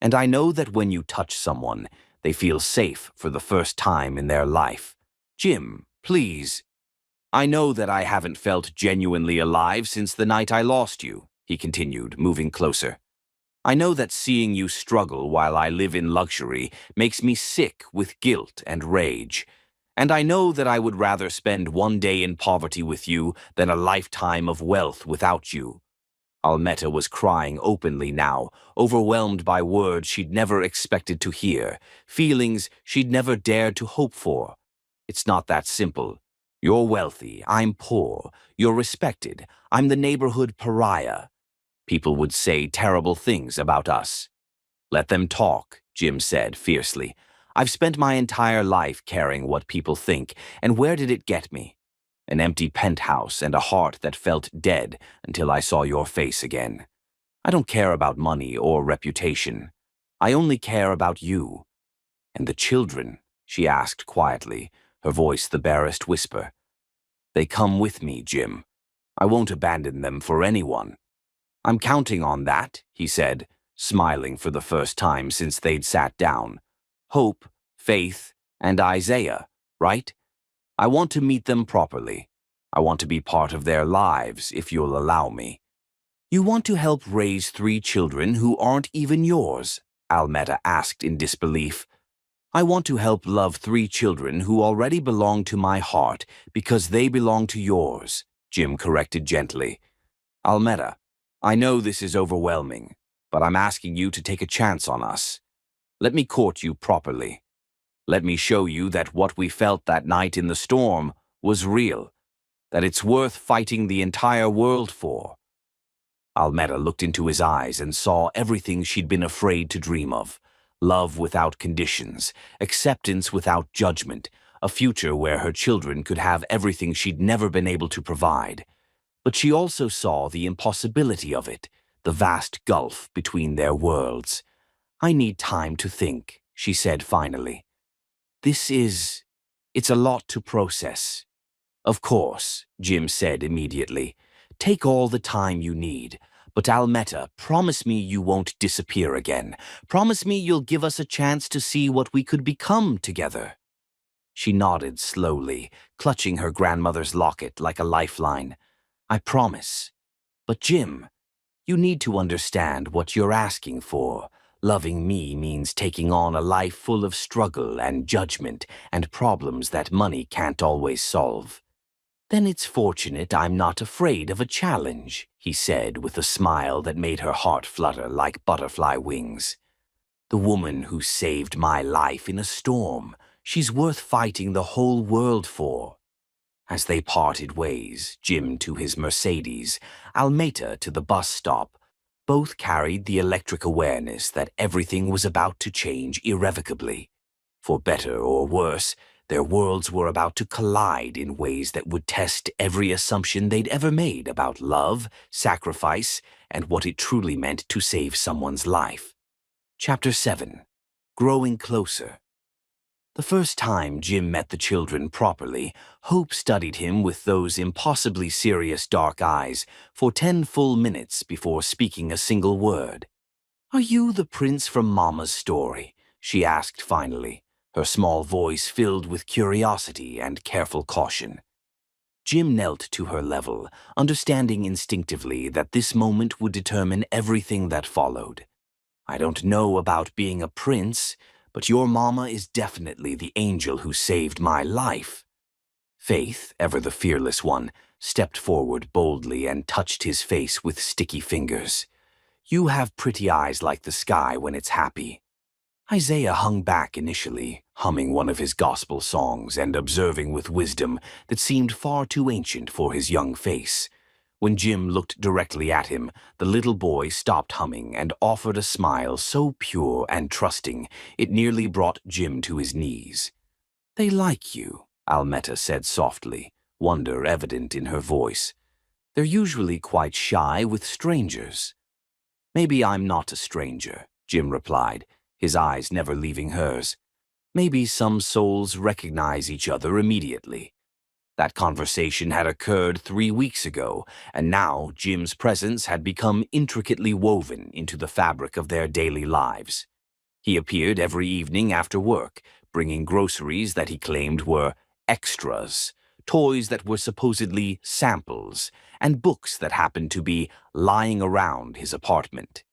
And I know that when you touch someone, they feel safe for the first time in their life. Jim, please." "I know that I haven't felt genuinely alive since the night I lost you," he continued, moving closer. "I know that seeing you struggle while I live in luxury makes me sick with guilt and rage. And I know that I would rather spend 1 day in poverty with you than a lifetime of wealth without you." Almeta was crying openly now, overwhelmed by words she'd never expected to hear, feelings she'd never dared to hope for. "It's not that simple. You're wealthy, I'm poor. You're respected, I'm the neighborhood pariah. People would say terrible things about us." "Let them talk," Jim said fiercely. "I've spent my entire life caring what people think, and where did it get me? An empty penthouse and a heart that felt dead until I saw your face again. I don't care about money or reputation. I only care about you." "And the children?" she asked quietly, her voice the barest whisper. "They come with me, Jim. I won't abandon them for anyone." "I'm counting on that," he said, smiling for the first time since they'd sat down. "Hope, faith, and Isaiah, right? I want to meet them properly. I want to be part of their lives, if you'll allow me." "You want to help raise 3 children who aren't even yours?" Almeta asked in disbelief. "I want to help love 3 children who already belong to my heart because they belong to yours," Jim corrected gently. "Almeta, I know this is overwhelming, but I'm asking you to take a chance on us. Let me court you properly. Let me show you that what we felt that night in the storm was real, that it's worth fighting the entire world for." Almeta looked into his eyes and saw everything she'd been afraid to dream of. Love without conditions, acceptance without judgment, a future where her children could have everything she'd never been able to provide. But she also saw the impossibility of it, the vast gulf between their worlds. "I need time to think," she said finally. It's a lot to process." "Of course," Jim said immediately. "Take all the time you need. But Almeta, promise me you won't disappear again. Promise me you'll give us a chance to see what we could become together." She nodded slowly, clutching her grandmother's locket like a lifeline. "I promise. But Jim, you need to understand what you're asking for. Loving me means taking on a life full of struggle and judgment and problems that money can't always solve." "Then it's fortunate I'm not afraid of a challenge," he said with a smile that made her heart flutter like butterfly wings. "The woman who saved my life in a storm, she's worth fighting the whole world for." As they parted ways, Jim to his Mercedes, Almeta to the bus stop, both carried the electric awareness that everything was about to change irrevocably. For better or worse, Their worlds were about to collide in ways that would test every assumption they'd ever made about love, sacrifice, and what it truly meant to save someone's life. Chapter 7. Growing Closer. The first time Jim met the children properly, Hope studied him with those impossibly serious dark eyes for 10 full minutes before speaking a single word. "Are you the prince from Mama's story?" she asked finally, her small voice filled with curiosity and careful caution. Jim knelt to her level, understanding instinctively that this moment would determine everything that followed. "I don't know about being a prince, but your mama is definitely the angel who saved my life." Faith, ever the fearless one, stepped forward boldly and touched his face with sticky fingers. "You have pretty eyes like the sky when it's happy." Isaiah hung back initially, humming one of his gospel songs and observing with wisdom that seemed far too ancient for his young face. When Jim looked directly at him, the little boy stopped humming and offered a smile so pure and trusting it nearly brought Jim to his knees. "They like you," Almetta said softly, wonder evident in her voice. "They're usually quite shy with strangers." "Maybe I'm not a stranger," Jim replied, his eyes never leaving hers. "Maybe some souls recognize each other immediately." That conversation had occurred 3 weeks ago, and now Jim's presence had become intricately woven into the fabric of their daily lives. He appeared every evening after work, bringing groceries that he claimed were extras, toys that were supposedly samples, and books that happened to be lying around his apartment.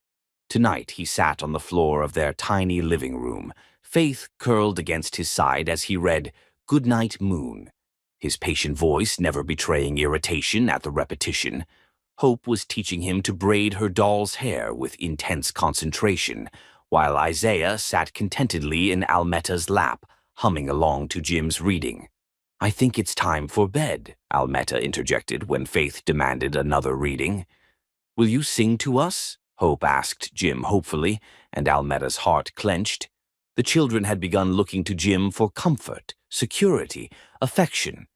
Tonight he sat on the floor of their tiny living room, Faith curled against his side as he read "Goodnight, Moon," his patient voice never betraying irritation at the repetition. Hope was teaching him to braid her doll's hair with intense concentration, while Isaiah sat contentedly in Almetta's lap, humming along to Jim's reading. "I think it's time for bed," Almetta interjected when Faith demanded another reading. "Will you sing to us?" Hope asked Jim hopefully, and Almetta's heart clenched. The children had begun looking to Jim for comfort, security, affection.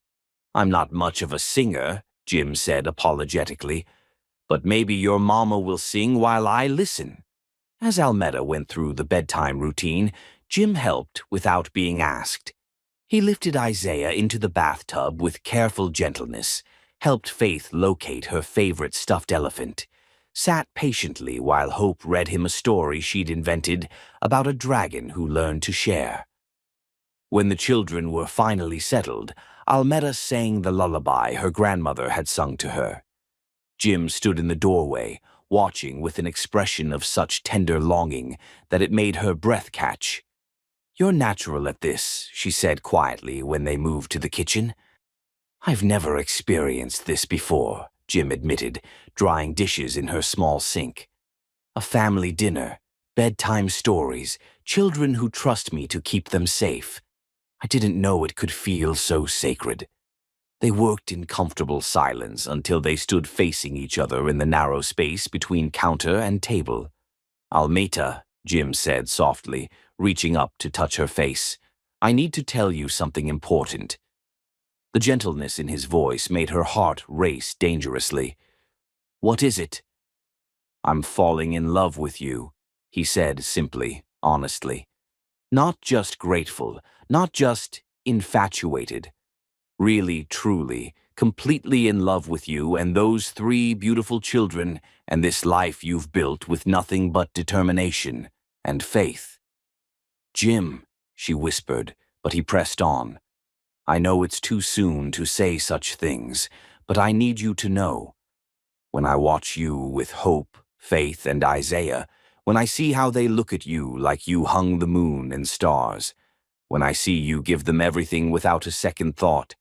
"I'm not much of a singer," Jim said apologetically, "but maybe your mama will sing while I listen." As Almetta went through the bedtime routine, Jim helped without being asked. He lifted Isaiah into the bathtub with careful gentleness, helped Faith locate her favorite stuffed elephant, sat patiently while Hope read him a story she'd invented about a dragon who learned to share. When the children were finally settled, Almetta sang the lullaby her grandmother had sung to her. Jim stood in the doorway, watching with an expression of such tender longing that it made her breath catch. "You're natural at this," she said quietly when they moved to the kitchen. "I've never experienced this before," Jim admitted, drying dishes in her small sink. "A family dinner, bedtime stories, children who trust me to keep them safe. I didn't know it could feel so sacred." They worked in comfortable silence until they stood facing each other in the narrow space between counter and table. "Almetta," Jim said softly, reaching up to touch her face, "I need to tell you something important." The gentleness in his voice made her heart race dangerously. "What is it?" "I'm falling in love with you," he said simply, honestly. "Not just grateful, not just infatuated. Really, truly, completely in love with you and those 3 beautiful children and this life you've built with nothing but determination and faith." "Jim," she whispered, but he pressed on. "I know it's too soon to say such things, but I need you to know. When I watch you with Hope, Faith, and Isaiah, when I see how they look at you like you hung the moon and stars, when I see you give them everything without a second thought,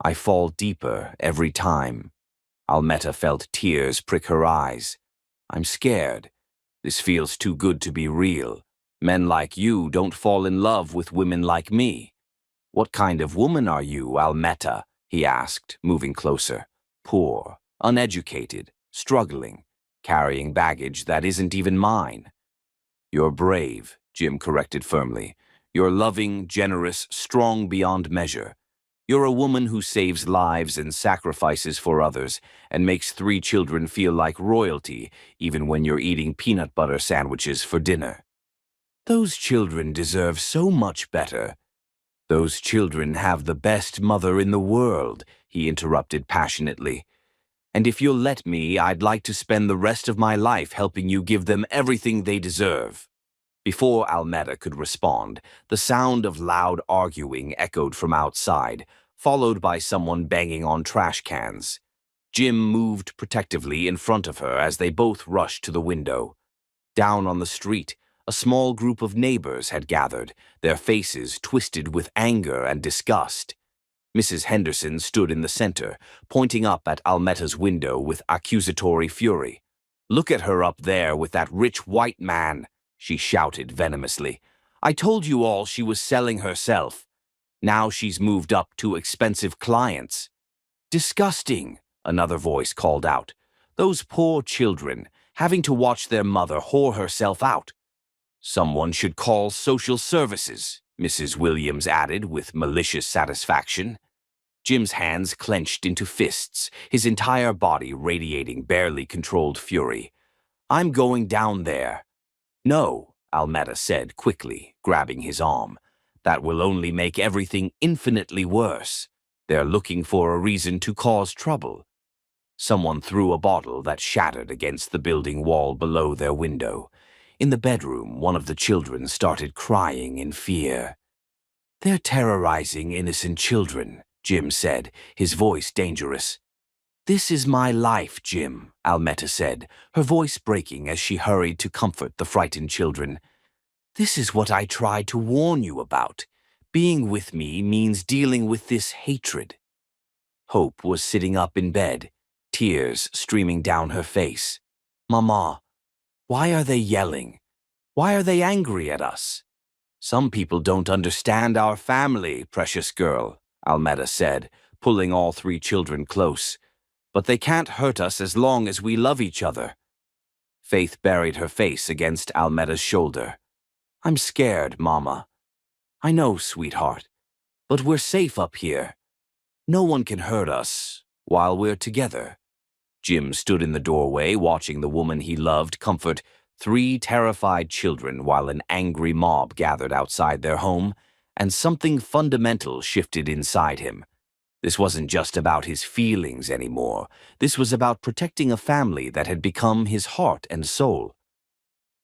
I fall deeper every time." Almetta felt tears prick her eyes. "I'm scared. This feels too good to be real. Men like you don't fall in love with women like me." "What kind of woman are you, Almetta?" he asked, moving closer. "Poor, uneducated, struggling, carrying baggage that isn't even mine." "You're brave," Jim corrected firmly. You're loving, generous, strong beyond measure. You're a woman who saves lives and sacrifices for others and makes 3 children feel like royalty even when you're eating peanut butter sandwiches for dinner. Those children deserve so much better. Those children have the best mother in the world, he interrupted passionately. And if you'll let me, I'd like to spend the rest of my life helping you give them everything they deserve. Before Almeda could respond, the sound of loud arguing echoed from outside, followed by someone banging on trash cans. Jim moved protectively in front of her as they both rushed to the window. Down on the street, a small group of neighbors had gathered, their faces twisted with anger and disgust. Mrs. Henderson stood in the center, pointing up at Almeta's window with accusatory fury. "Look at her up there with that rich white man," she shouted venomously. "I told you all she was selling herself. Now she's moved up to expensive clients." "Disgusting," another voice called out. "Those poor children, having to watch their mother whore herself out." "Someone should call social services," Mrs. Williams added with malicious satisfaction. Jim's hands clenched into fists, his entire body radiating barely controlled fury. "I'm going down there." "No," Almeda said quickly, grabbing his arm. "That will only make everything infinitely worse. They're looking for a reason to cause trouble." Someone threw a bottle that shattered against the building wall below their window. In the bedroom, one of the children started crying in fear. "They're terrorizing innocent children," Jim said, his voice dangerous. "This is my life, Jim," Almeta said, her voice breaking as she hurried to comfort the frightened children. "This is what I tried to warn you about. Being with me means dealing with this hatred." Hope was sitting up in bed, tears streaming down her face. "Mama, why are they yelling? Why are they angry at us?" "Some people don't understand our family, precious girl," Almeda said, pulling all 3 children close. "But they can't hurt us as long as we love each other." Faith buried her face against Almeda's shoulder. "I'm scared, Mama." "I know, sweetheart. But we're safe up here. No one can hurt us while we're together." Jim stood in the doorway watching the woman he loved comfort 3 terrified children while an angry mob gathered outside their home, and something fundamental shifted inside him. This wasn't just about his feelings anymore. This was about protecting a family that had become his heart and soul.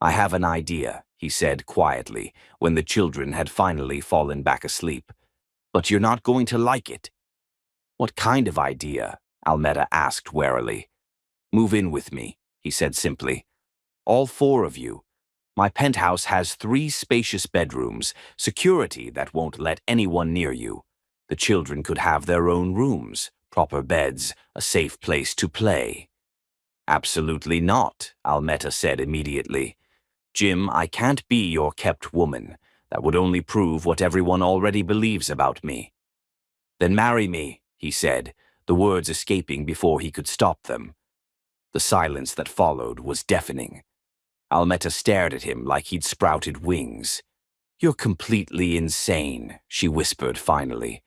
"I have an idea," he said quietly, when the children had finally fallen back asleep. "But you're not going to like it." "What kind of idea?" Almeda asked warily. "Move in with me," he said simply. "All 4 of you. My penthouse has 3 spacious bedrooms, security that won't let anyone near you. The children could have their own rooms, proper beds, a safe place to play." "Absolutely not," Almeta said immediately. "Jim, I can't be your kept woman. That would only prove what everyone already believes about me." "Then marry me," he said, the words escaping before he could stop them. The silence that followed was deafening. Almeta stared at him like he'd sprouted wings. "You're completely insane," she whispered finally.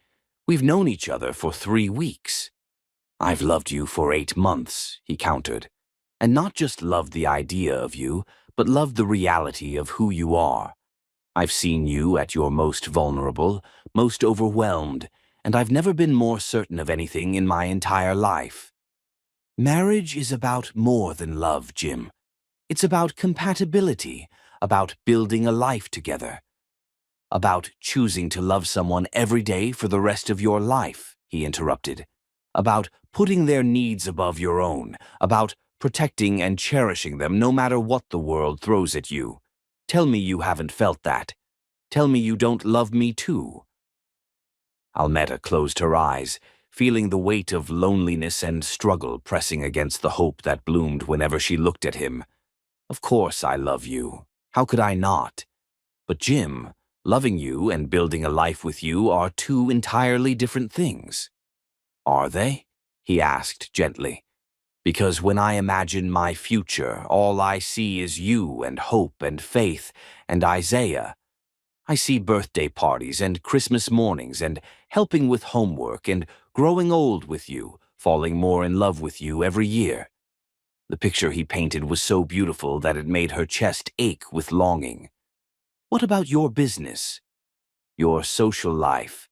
"We've known each other for 3 weeks." "I've loved you for 8 months," he countered. "And not just loved the idea of you, but loved the reality of who you are. I've seen you at your most vulnerable, most overwhelmed, and I've never been more certain of anything in my entire life. Marriage is about more than love, Jim. It's about compatibility, about building a life together, about choosing to love someone every day for the rest of your life," he interrupted, "about putting their needs above your own, about protecting and cherishing them no matter what the world throws at you. Tell me you haven't felt that. Tell me you don't love me too." Almeda closed her eyes, feeling the weight of loneliness and struggle pressing against the hope that bloomed whenever she looked at him. "Of course I love you. How could I not? But Jim, loving you and building a life with you are 2 entirely different things." "Are they?" he asked gently. "Because when I imagine my future, all I see is you and hope and faith and Isaiah. I see birthday parties and Christmas mornings and helping with homework and growing old with you, falling more in love with you every year. The picture he painted was so beautiful that it made her chest ache with longing. What about your business? Your social life?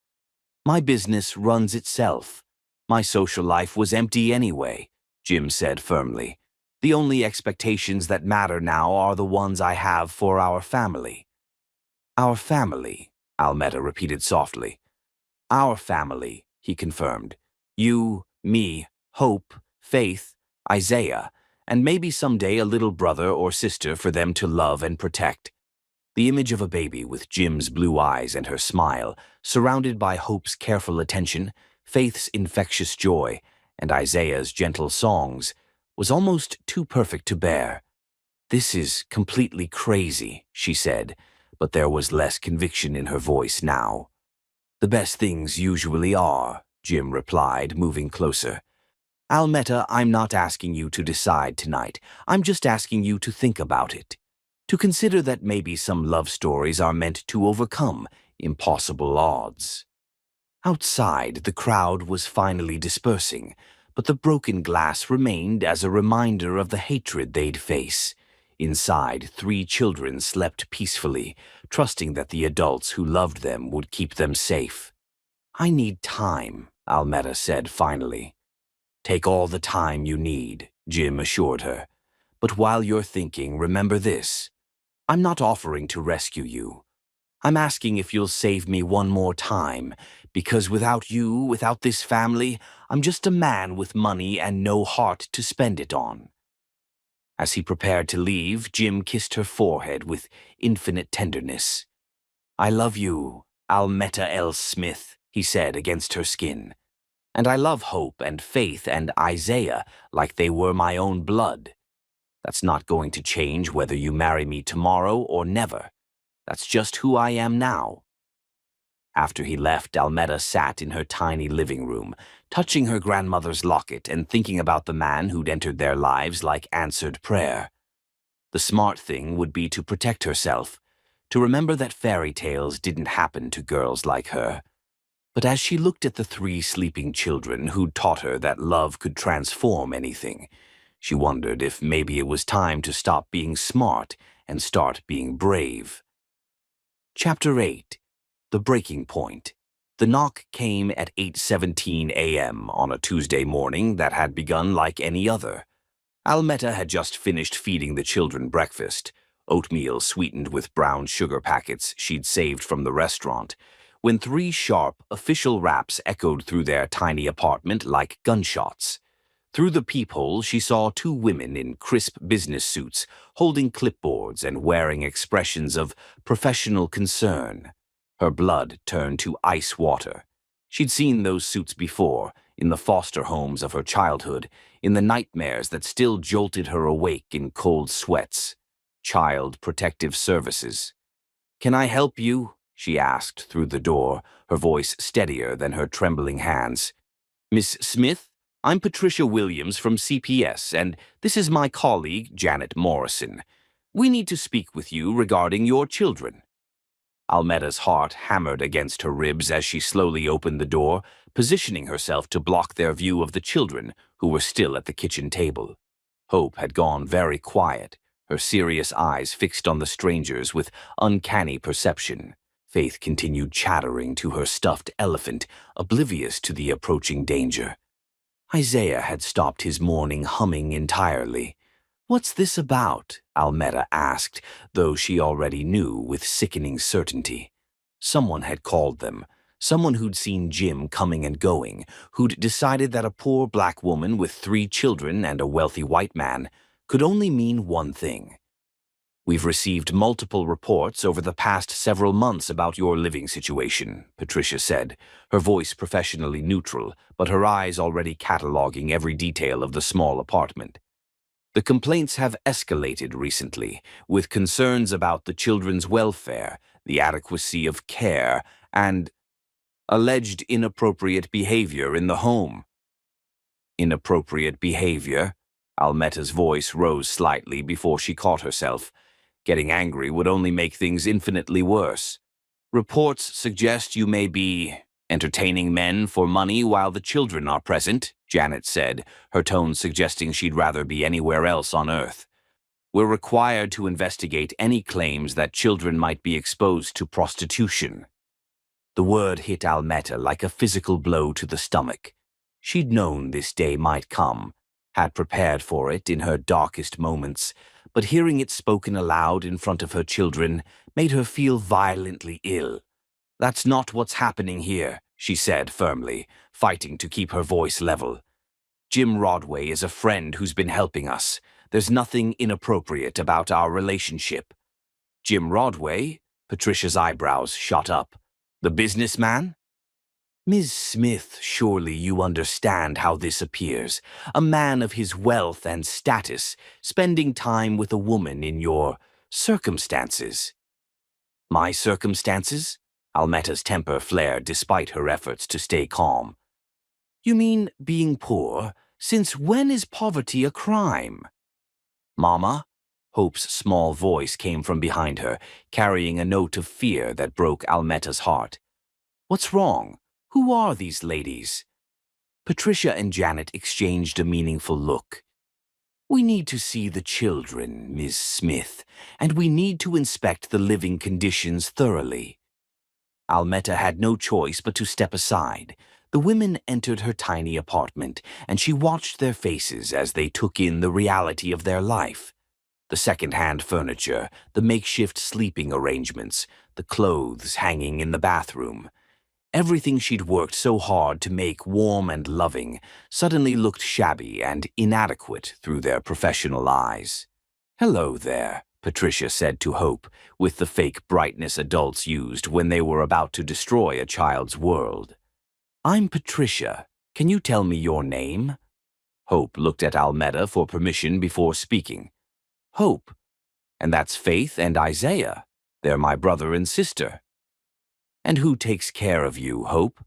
My business runs itself. My social life was empty anyway, Jim said firmly. The only expectations that matter now are the ones I have for our family. Our family, Almetta repeated softly. Our family, he confirmed. You, me, Hope, Faith, Isaiah, and maybe someday a little brother or sister for them to love and protect. The image of a baby with Jim's blue eyes and her smile, surrounded by Hope's careful attention, Faith's infectious joy, and Isaiah's gentle songs, was almost too perfect to bear. This is completely crazy, she said, but there was less conviction in her voice now. The best things usually are, Jim replied, moving closer. Almetta, I'm not asking you to decide tonight. I'm just asking you to think about it. To consider that maybe some love stories are meant to overcome impossible odds. Outside, the crowd was finally dispersing, but the broken glass remained as a reminder of the hatred they'd face. Inside, 3 children slept peacefully, trusting that the adults who loved them would keep them safe. I need time, Almetta said finally. Take all the time you need, Jim assured her. But while you're thinking, remember this. I'm not offering to rescue you. I'm asking if you'll save me one more time, because without you, without this family, I'm just a man with money and no heart to spend it on. As he prepared to leave, Jim kissed her forehead with infinite tenderness. I love you, Almetta L. Smith, he said against her skin. And I love Hope and Faith and Isaiah like they were my own blood. That's not going to change whether you marry me tomorrow or never. That's just who I am now. After he left, Almetta sat in her tiny living room, touching her grandmother's locket and thinking about the man who'd entered their lives like answered prayer. The smart thing would be to protect herself, to remember that fairy tales didn't happen to girls like her. But as she looked at the 3 sleeping children who'd taught her that love could transform anything, she wondered if maybe it was time to stop being smart and start being brave. Chapter 8. The Breaking Point. The knock came at 8:17 a.m. on a Tuesday morning that had begun like any other. Almetta had just finished feeding the children breakfast, oatmeal sweetened with brown sugar packets she'd saved from the restaurant, when 3 sharp, official raps echoed through their tiny apartment like gunshots. Through the peephole, she saw 2 women in crisp business suits, holding clipboards and wearing expressions of professional concern. Her blood turned to ice water. She'd seen those suits before, in the foster homes of her childhood, in the nightmares that still jolted her awake in cold sweats. Child Protective Services. Can I help you? She asked through the door, her voice steadier than her trembling hands. Miss Smith? I'm Patricia Williams from CPS, and this is my colleague, Janet Morrison. We need to speak with you regarding your children. Almetta's heart hammered against her ribs as she slowly opened the door, positioning herself to block their view of the children, who were still at the kitchen table. Hope had gone very quiet, her serious eyes fixed on the strangers with uncanny perception. Faith continued chattering to her stuffed elephant, oblivious to the approaching danger. Isaiah had stopped his morning humming entirely. What's this about? Almetta asked, though she already knew with sickening certainty. Someone had called them, someone who'd seen Jim coming and going, who'd decided that a poor black woman with 3 children and a wealthy white man could only mean one thing. We've received multiple reports over the past several months about your living situation, Patricia said, her voice professionally neutral, but her eyes already cataloging every detail of the small apartment. The complaints have escalated recently, with concerns about the children's welfare, the adequacy of care, and alleged inappropriate behavior in the home. Inappropriate behavior? Almetta's voice rose slightly before she caught herself. Getting angry would only make things infinitely worse. Reports suggest you may be entertaining men for money while the children are present, Janet said, her tone suggesting she'd rather be anywhere else on Earth. We're required to investigate any claims that children might be exposed to prostitution. The word hit Almeta like a physical blow to the stomach. She'd known this day might come, had prepared for it in her darkest moments, but hearing it spoken aloud in front of her children made her feel violently ill. "That's not what's happening here," she said firmly, fighting to keep her voice level. "Jim Rodway is a friend who's been helping us. There's nothing inappropriate about our relationship." "Jim Rodway?" Patricia's eyebrows shot up. "The businessman?" "Ms. Smith, surely you understand how this appears. A man of his wealth and status, spending time with a woman in your circumstances." "My circumstances?" Almeta's temper flared despite her efforts to stay calm. "You mean being poor? Since when is poverty a crime?" "Mama?" Hope's small voice came from behind her, carrying a note of fear that broke Almeta's heart. "What's wrong? Who are these ladies?" Patricia and Janet exchanged a meaningful look. "We need to see the children, Ms. Smith, and we need to inspect the living conditions thoroughly." Almeta had no choice but to step aside. The women entered her tiny apartment, and she watched their faces as they took in the reality of their life. The second-hand furniture, the makeshift sleeping arrangements, the clothes hanging in the bathroom. Everything she'd worked so hard to make warm and loving suddenly looked shabby and inadequate through their professional eyes. "Hello there," Patricia said to Hope, with the fake brightness adults used when they were about to destroy a child's world. "I'm Patricia. Can you tell me your name?" Hope looked at Almeta for permission before speaking. "Hope. And that's Faith and Isaiah. They're my brother and sister." "And who takes care of you, Hope?"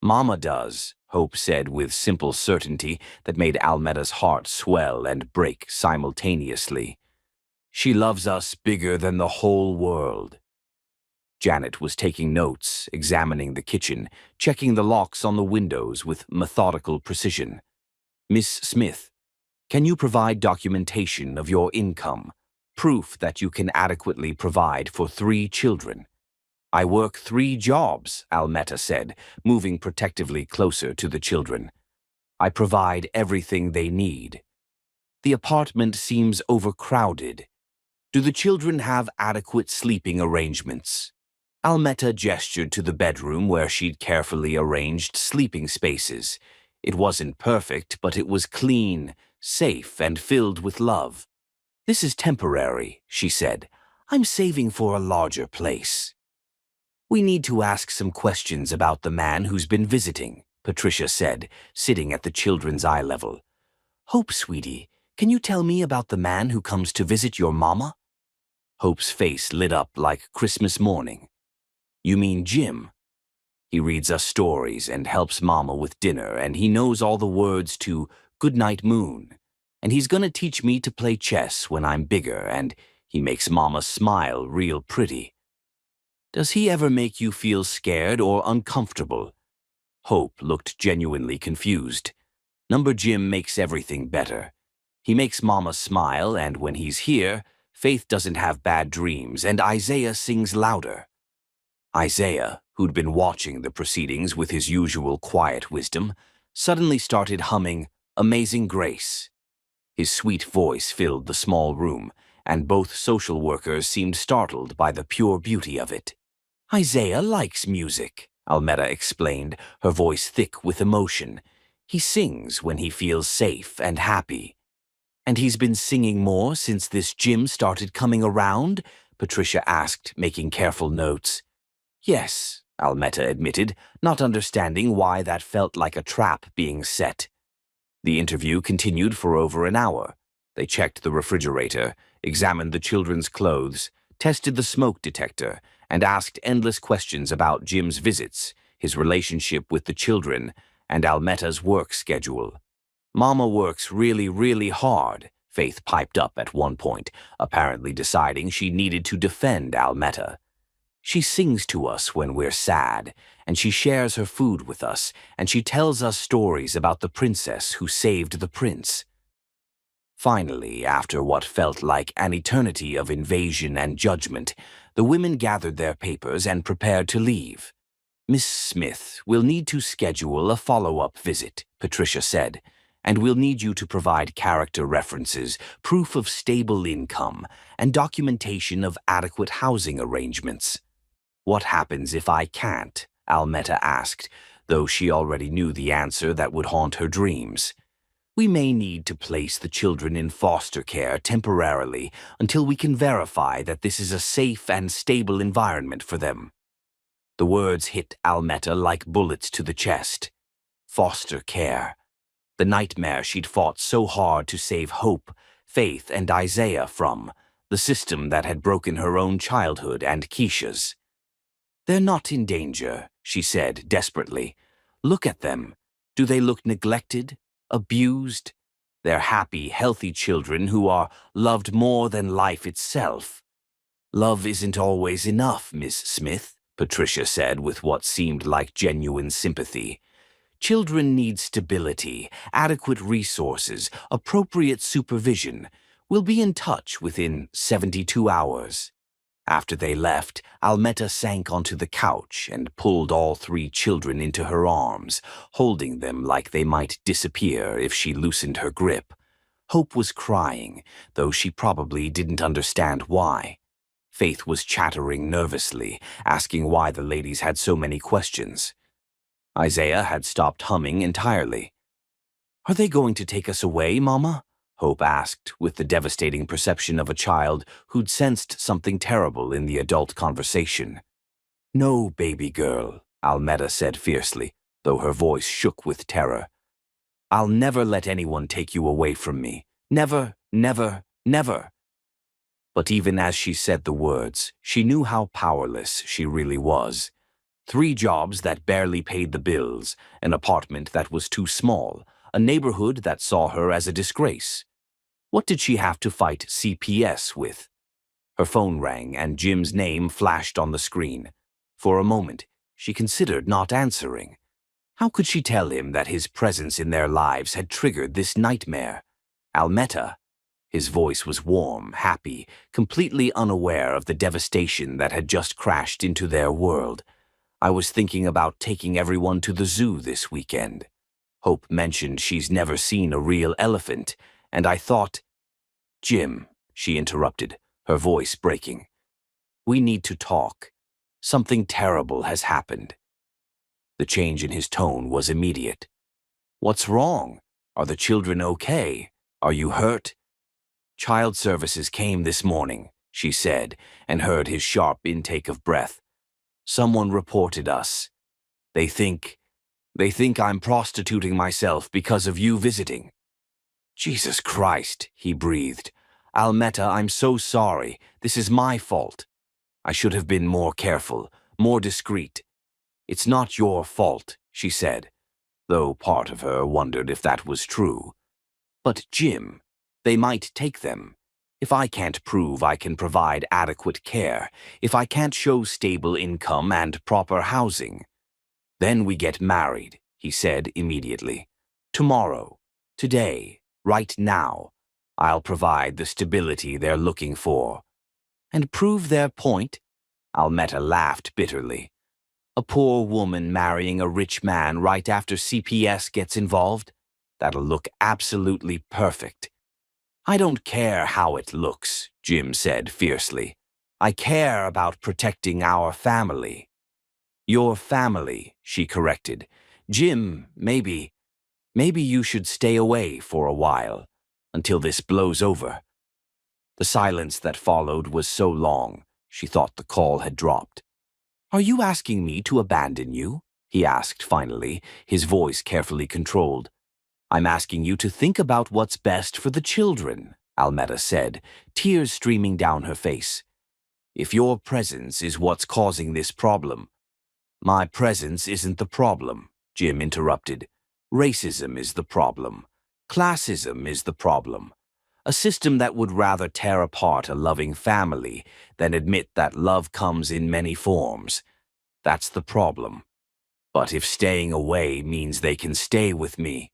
"Mama does," Hope said with simple certainty that made Almeta's heart swell and break simultaneously. "She loves us bigger than the whole world." Janet was taking notes, examining the kitchen, checking the locks on the windows with methodical precision. "Miss Smith, can you provide documentation of your income, proof that you can adequately provide for 3 children?" "I work 3 jobs," Almeta said, moving protectively closer to the children. "I provide everything they need." "The apartment seems overcrowded. Do the children have adequate sleeping arrangements?" Almeta gestured to the bedroom where she'd carefully arranged sleeping spaces. It wasn't perfect, but it was clean, safe, and filled with love. "This is temporary," she said. "I'm saving for a larger place." "We need to ask some questions about the man who's been visiting," Patricia said, sitting at the children's eye level. "Hope, sweetie, can you tell me about the man who comes to visit your mama?" Hope's face lit up like Christmas morning. "You mean Jim? He reads us stories and helps Mama with dinner, and he knows all the words to Goodnight Moon. And he's gonna teach me to play chess when I'm bigger, and he makes Mama smile real pretty. Does he ever make you feel scared or uncomfortable?" Hope looked genuinely confused. "Number Jim makes everything better. He makes Mama smile, and when he's here, Faith doesn't have bad dreams, and Isaiah sings louder." Isaiah, who'd been watching the proceedings with his usual quiet wisdom, suddenly started humming Amazing Grace. His sweet voice filled the small room, and both social workers seemed startled by the pure beauty of it. "Isaiah likes music," Almeta explained, her voice thick with emotion. "He sings when he feels safe and happy." "And he's been singing more since this Jim started coming around?" Patricia asked, making careful notes. "Yes," Almeta admitted, not understanding why that felt like a trap being set. The interview continued for over an hour. They checked the refrigerator, examined the children's clothes, tested the smoke detector, and asked endless questions about Jim's visits, his relationship with the children, and Almeta's work schedule. "Mama works really, really hard," Faith piped up at one point, apparently deciding she needed to defend Almeta. She sings to us when we're sad, and she shares her food with us, and she tells us stories about the princess who saved the prince. Finally, after what felt like an eternity of invasion and judgment, the women gathered their papers and prepared to leave. Miss Smith, we'll need to schedule a follow-up visit, Patricia said, and we'll need you to provide character references, proof of stable income, and documentation of adequate housing arrangements. What happens if I can't? Almetta asked, though she already knew the answer that would haunt her dreams. We may need to place the children in foster care temporarily until we can verify that this is a safe and stable environment for them. The words hit Almetta like bullets to the chest. Foster care. The nightmare she'd fought so hard to save Hope, Faith, and Isaiah from, the system that had broken her own childhood and Keisha's. They're not in danger, she said desperately. Look at them. Do they look neglected, abused? They're happy, healthy children who are loved more than life itself. Love isn't always enough, Miss Smith, Patricia said with what seemed like genuine sympathy. Children need stability, adequate resources, appropriate supervision. We'll be in touch within 72 hours. After they left, Almetta sank onto the couch and pulled all three children into her arms, holding them like they might disappear if she loosened her grip. Hope was crying, though she probably didn't understand why. Faith was chattering nervously, asking why the ladies had so many questions. Isaiah had stopped humming entirely. "Are they going to take us away, Mama?" Hope asked, with the devastating perception of a child who'd sensed something terrible in the adult conversation. "No, baby girl," Almetta said fiercely, though her voice shook with terror. "I'll never let anyone take you away from me. Never, never, never." But even as she said the words, she knew how powerless she really was. 3 jobs that barely paid the bills, an apartment that was too small, a neighborhood that saw her as a disgrace. What did she have to fight CPS with? Her phone rang and Jim's name flashed on the screen. For a moment, she considered not answering. How could she tell him that his presence in their lives had triggered this nightmare? Almetta. His voice was warm, happy, completely unaware of the devastation that had just crashed into their world. "I was thinking about taking everyone to the zoo this weekend. Hope mentioned she's never seen a real elephant, and I thought—" "Jim," she interrupted, her voice breaking. "We need to talk. Something terrible has happened." The change in his tone was immediate. "What's wrong? Are the children okay? Are you hurt?" "Child services came this morning," she said, and heard his sharp intake of breath. "Someone reported us. They think I'm prostituting myself because of you visiting." "Jesus Christ," he breathed. "Almetta, I'm so sorry. This is my fault. I should have been more careful, more discreet." "It's not your fault," she said, though part of her wondered if that was true. "But Jim, they might take them. If I can't prove I can provide adequate care, if I can't show stable income and proper housing." "Then we get married," he said immediately. "Tomorrow, today, right now, I'll provide the stability they're looking for." "And prove their point?" Almetta laughed bitterly. "A poor woman marrying a rich man right after CPS gets involved? That'll look absolutely perfect." "I don't care how it looks," Jim said fiercely. "I care about protecting our family." "Your family," she corrected. "Jim, maybe you should stay away for a while, until this blows over." The silence that followed was so long, she thought the call had dropped. "Are you asking me to abandon you?" he asked finally, his voice carefully controlled. "I'm asking you to think about what's best for the children," Almetta said, tears streaming down her face. "If your presence is what's causing this problem—" "My presence isn't the problem," Jim interrupted. "Racism is the problem. Classism is the problem. A system that would rather tear apart a loving family than admit that love comes in many forms. That's the problem. But if staying away means they can stay with me,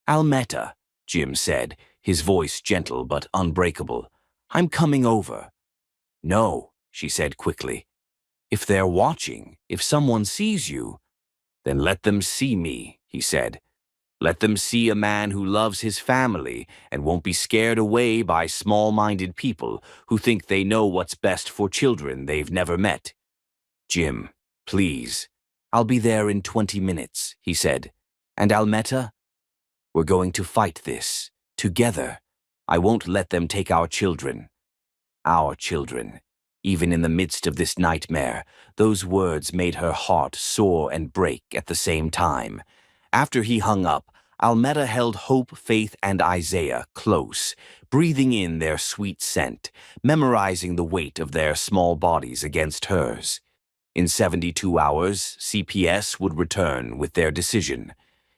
Almeta, Jim said, his voice gentle but unbreakable, I'm coming over. No, she said quickly. If they're watching, if someone sees you, then let them see me, he said. Let them see a man who loves his family and won't be scared away by small-minded people who think they know what's best for children they've never met. Jim, please. I'll be there in 20 minutes, he said. And Almeta? We're going to fight this, together. I won't let them take our children. Our children. Even in the midst of this nightmare, those words made her heart soar and break at the same time. After he hung up, Almeta held Hope, Faith, and Isaiah close, breathing in their sweet scent, memorizing the weight of their small bodies against hers. In 72 hours, CPS would return with their decision.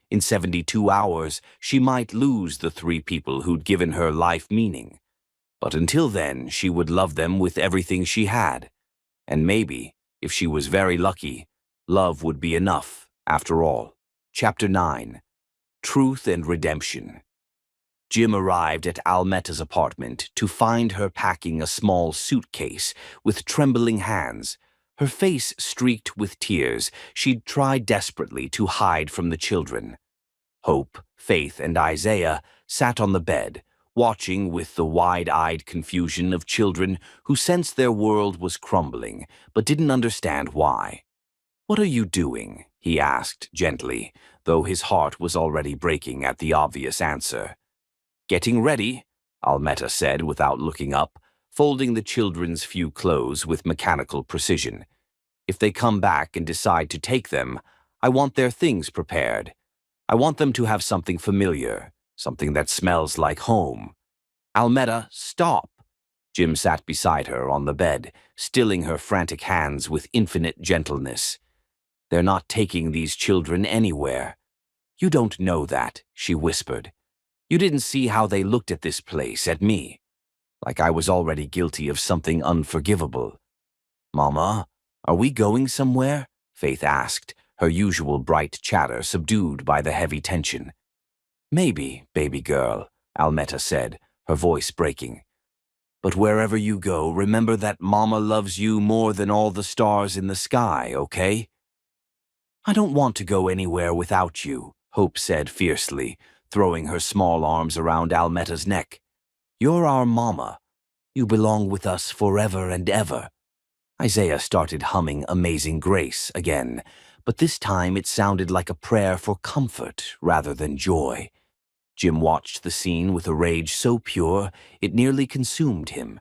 In 72 hours, she might lose the 3 people who'd given her life meaning. But until then, she would love them with everything she had. And maybe, if she was very lucky, love would be enough, after all. Chapter 9. Truth and Redemption. Jim arrived at Almeta's apartment to find her packing a small suitcase with trembling hands. Her face streaked with tears she'd tried desperately to hide from the children. Hope, Faith, and Isaiah sat on the bed, watching with the wide-eyed confusion of children who sensed their world was crumbling but didn't understand why. "What are you doing?" he asked gently, though his heart was already breaking at the obvious answer. "Getting ready," Almeta said without looking up, folding the children's few clothes with mechanical precision. "If they come back and decide to take them, I want their things prepared. I want them to have something familiar, something that smells like home." "Almeta, stop!" Jim sat beside her on the bed, stilling her frantic hands with infinite gentleness. "They're not taking these children anywhere." "You don't know that," she whispered. "You didn't see how they looked at this place, at me. Like I was already guilty of something unforgivable." "Mama, are we going somewhere?" Faith asked, her usual bright chatter subdued by the heavy tension. "Maybe, baby girl," Almeta said, her voice breaking. "But wherever you go, remember that Mama loves you more than all the stars in the sky, okay?" "I don't want to go anywhere without you," Hope said fiercely, throwing her small arms around Almeta's neck. "You're our Mama. You belong with us forever and ever." Isaiah started humming Amazing Grace again, but this time it sounded like a prayer for comfort rather than joy. Jim watched the scene with a rage so pure it nearly consumed him.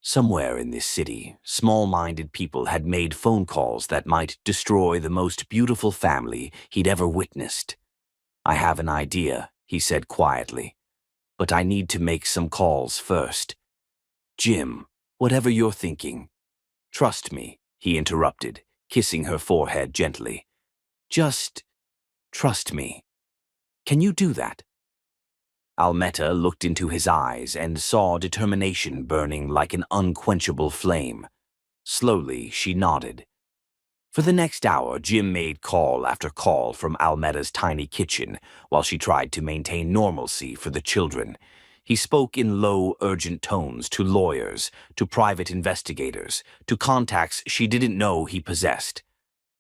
Somewhere in this city, small-minded people had made phone calls that might destroy the most beautiful family he'd ever witnessed. "I have an idea," he said quietly, "but I need to make some calls first." "Jim, whatever you're thinking." "Trust me," he interrupted, kissing her forehead gently. "Just trust me. Can you do that?" Almeta looked into his eyes and saw determination burning like an unquenchable flame. Slowly, she nodded. For the next hour, Jim made call after call from Almeta's tiny kitchen while she tried to maintain normalcy for the children. He spoke in low, urgent tones to lawyers, to private investigators, to contacts she didn't know he possessed.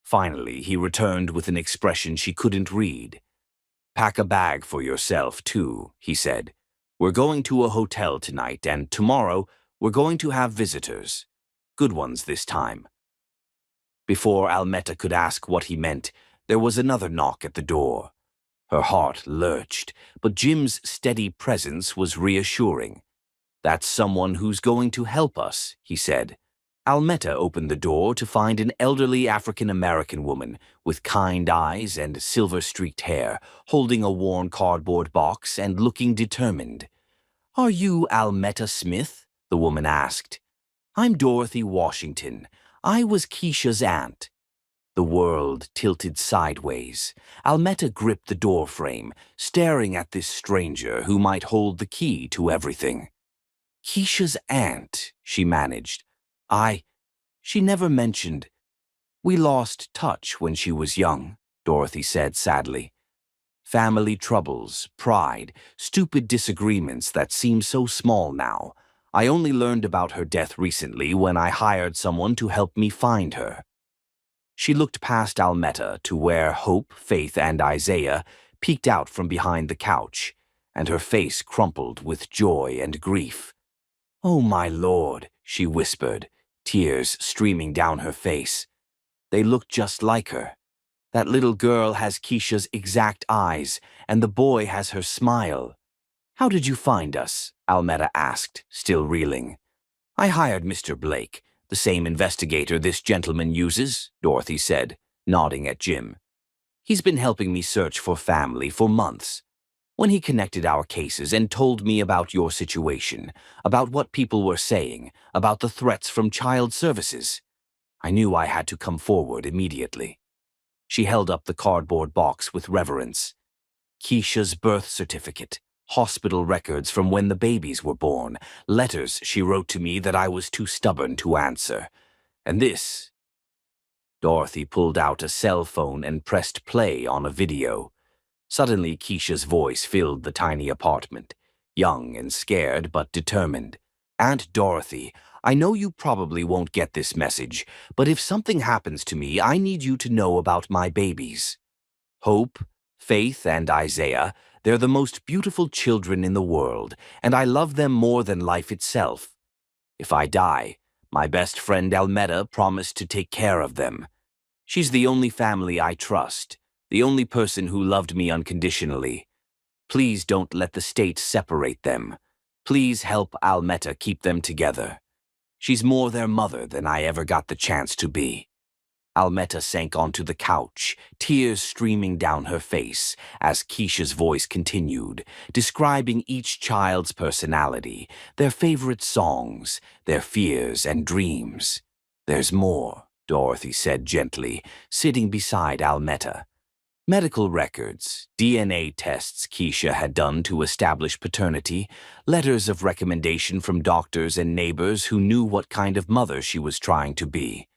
Finally, he returned with an expression she couldn't read. "Pack a bag for yourself, too," he said. "We're going to a hotel tonight, and tomorrow we're going to have visitors. Good ones this time." Before Almeta could ask what he meant, there was another knock at the door. Her heart lurched, but Jim's steady presence was reassuring. "That's someone who's going to help us," he said. Almeta opened the door to find an elderly African-American woman with kind eyes and silver-streaked hair, holding a worn cardboard box and looking determined. "Are you Almeta Smith?" the woman asked. "I'm Dorothy Washington. I was Keisha's aunt." The world tilted sideways. Almeta gripped the doorframe, staring at this stranger who might hold the key to everything. Keisha's aunt, she managed. She never mentioned. We lost touch when she was young, Dorothy said sadly. Family troubles, pride, stupid disagreements that seem so small now. I only learned about her death recently when I hired someone to help me find her. She looked past Almetta to where Hope, Faith, and Isaiah peeked out from behind the couch, and her face crumpled with joy and grief. "Oh, my Lord," she whispered, tears streaming down her face. "They look just like her. That little girl has Keisha's exact eyes, and the boy has her smile." "How did you find us?" Almetta asked, still reeling. "I hired Mr. Blake, the same investigator this gentleman uses," Dorothy said, nodding at Jim. "He's been helping me search for family for months. When he connected our cases and told me about your situation, about what people were saying, about the threats from child services, I knew I had to come forward immediately." She held up the cardboard box with reverence. Keisha's birth certificate, hospital records from when the babies were born, letters she wrote to me that I was too stubborn to answer. And this. Dorothy pulled out a cell phone and pressed play on a video. Suddenly, Keisha's voice filled the tiny apartment, young and scared but determined. "Aunt Dorothy, I know you probably won't get this message, but if something happens to me, I need you to know about my babies. Hope, Faith, and Isaiah, they're the most beautiful children in the world, and I love them more than life itself. If I die, my best friend Almetta promised to take care of them. She's the only family I trust, the only person who loved me unconditionally. Please don't let the state separate them. Please help Almetta keep them together. She's more their mother than I ever got the chance to be." Almetta sank onto the couch, tears streaming down her face as Keisha's voice continued, describing each child's personality, their favorite songs, their fears and dreams. "There's more," Dorothy said gently, sitting beside Almetta. "Medical records, DNA tests Keisha had done to establish paternity, letters of recommendation from doctors and neighbors who knew what kind of mother she was trying to be."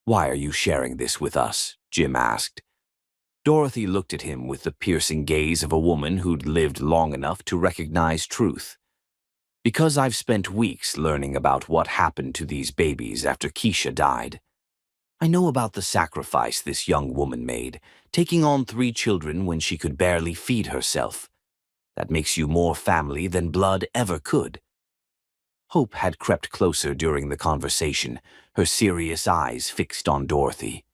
"Why are you sharing this with us?" Jim asked. Dorothy looked at him with the piercing gaze of a woman who'd lived long enough to recognize truth. "Because I've spent weeks learning about what happened to these babies after Keisha died. I know about the sacrifice this young woman made, taking on 3 children when she could barely feed herself. That makes you more family than blood ever could." Hope had crept closer during the conversation, her serious eyes fixed on Dorothy.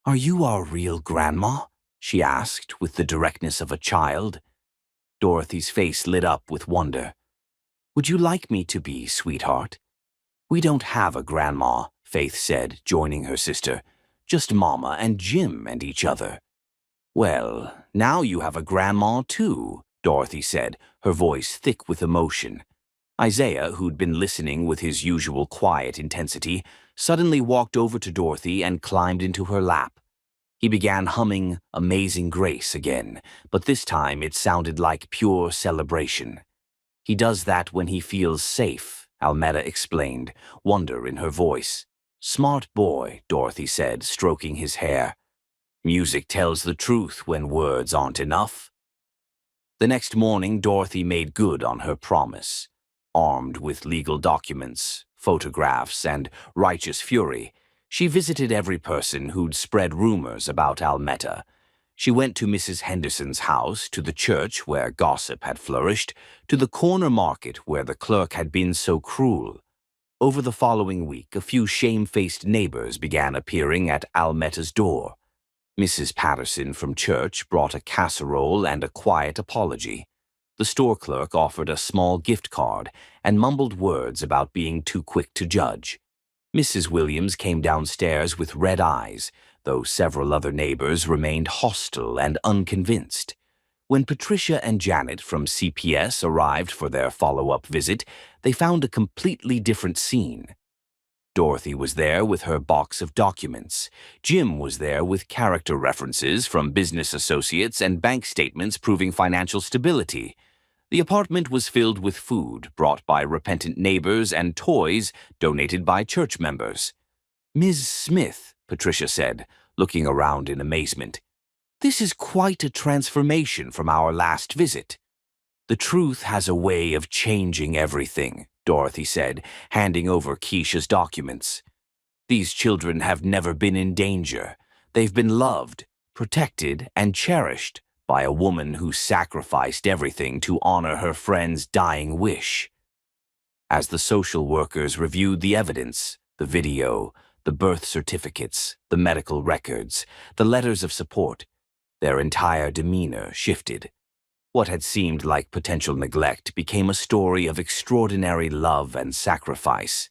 "Are you our real grandma?" she asked with the directness of a child. Dorothy's face lit up with wonder. "Would you like me to be, sweetheart?" "We don't have a grandma," Faith said, joining her sister. "Just Mama and Jim and each other." "Well, now you have a grandma too," Dorothy said, her voice thick with emotion. Isaiah, who'd been listening with his usual quiet intensity, suddenly walked over to Dorothy and climbed into her lap. He began humming Amazing Grace again, but this time it sounded like pure celebration. "He does that when he feels safe," Almetta explained, wonder in her voice. "Smart boy," Dorothy said, stroking his hair. "Music tells the truth when words aren't enough." The next morning, Dorothy made good on her promise. Armed with legal documents, photographs, and righteous fury, she visited every person who'd spread rumors about Almetta. She went to Mrs. Henderson's house, to the church where gossip had flourished, to the corner market where the clerk had been so cruel. Over the following week, a few shamefaced neighbors began appearing at Almetta's door. Mrs. Patterson from church brought a casserole and a quiet apology. The store clerk offered a small gift card and mumbled words about being too quick to judge. Mrs. Williams came downstairs with red eyes, though several other neighbors remained hostile and unconvinced. When Patricia and Janet from CPS arrived for their follow-up visit, they found a completely different scene. Dorothy was there with her box of documents. Jim was there with character references from business associates and bank statements proving financial stability. The apartment was filled with food brought by repentant neighbors and toys donated by church members. "Ms. Smith," Patricia said, looking around in amazement, "this is quite a transformation from our last visit." "The truth has a way of changing everything," Dorothy said, handing over Keisha's documents. "These children have never been in danger. They've been loved, protected, and cherished by a woman who sacrificed everything to honor her friend's dying wish." As the social workers reviewed the evidence, the video, the birth certificates, the medical records, the letters of support, their entire demeanor shifted. What had seemed like potential neglect became a story of extraordinary love and sacrifice.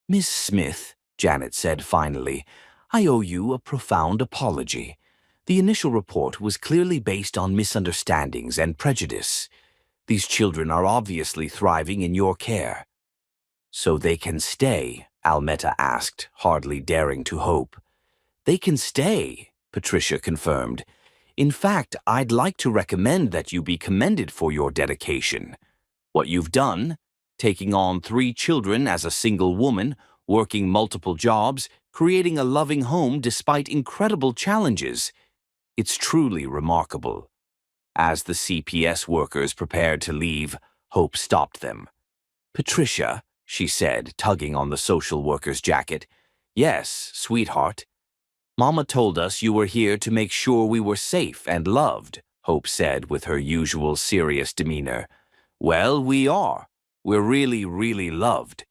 "Miss Smith," Janet said finally, "I owe you a profound apology. The initial report was clearly based on misunderstandings and prejudice. These children are obviously thriving in your care." "So they can stay?" Almetta asked, hardly daring to hope. "They can stay," Patricia confirmed. "In fact, I'd like to recommend that you be commended for your dedication. What you've done, taking on 3 children as a single woman, working multiple jobs, creating a loving home despite incredible challenges, it's truly remarkable." As the CPS workers prepared to leave, Hope stopped them. "Patricia," she said, tugging on the social worker's jacket. "Yes, sweetheart." "Mama told us you were here to make sure we were safe and loved," Hope said with her usual serious demeanor. "Well, we are. We're really, really loved.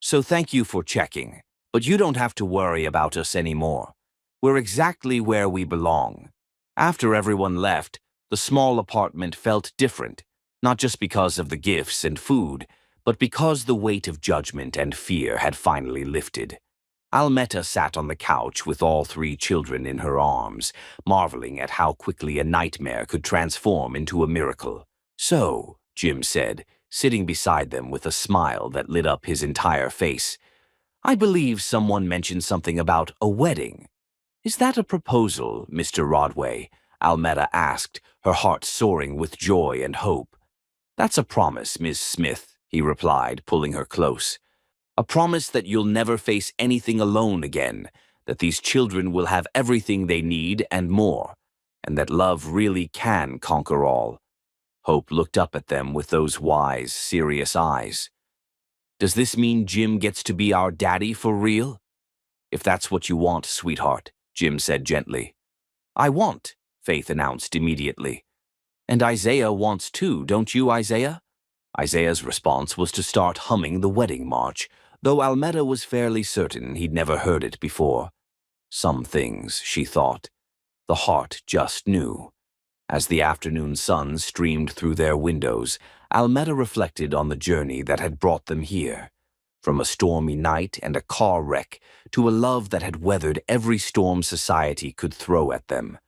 So thank you for checking, but you don't have to worry about us anymore. We're exactly where we belong." After everyone left, the small apartment felt different, not just because of the gifts and food, but because the weight of judgment and fear had finally lifted. Almetta sat on the couch with all 3 children in her arms, marveling at how quickly a nightmare could transform into a miracle. "So," Jim said, sitting beside them with a smile that lit up his entire face, "I believe someone mentioned something about a wedding. Is that a proposal, Mr. Rodway?" Almetta asked, her heart soaring with joy and hope. "That's a promise, Miss Smith," he replied, pulling her close. "A promise that you'll never face anything alone again, that these children will have everything they need and more, and that love really can conquer all." Hope looked up at them with those wise, serious eyes. "Does this mean Jim gets to be our daddy for real?" "If that's what you want, sweetheart," Jim said gently. "I want," Faith announced immediately. "And Isaiah wants too, don't you, Isaiah?" Isaiah's response was to start humming the wedding march, though Almetta was fairly certain he'd never heard it before. Some things, she thought, the heart just knew. As the afternoon sun streamed through their windows, Almetta reflected on the journey that had brought them here. From a stormy night and a car wreck to a love that had weathered every storm society could throw at them.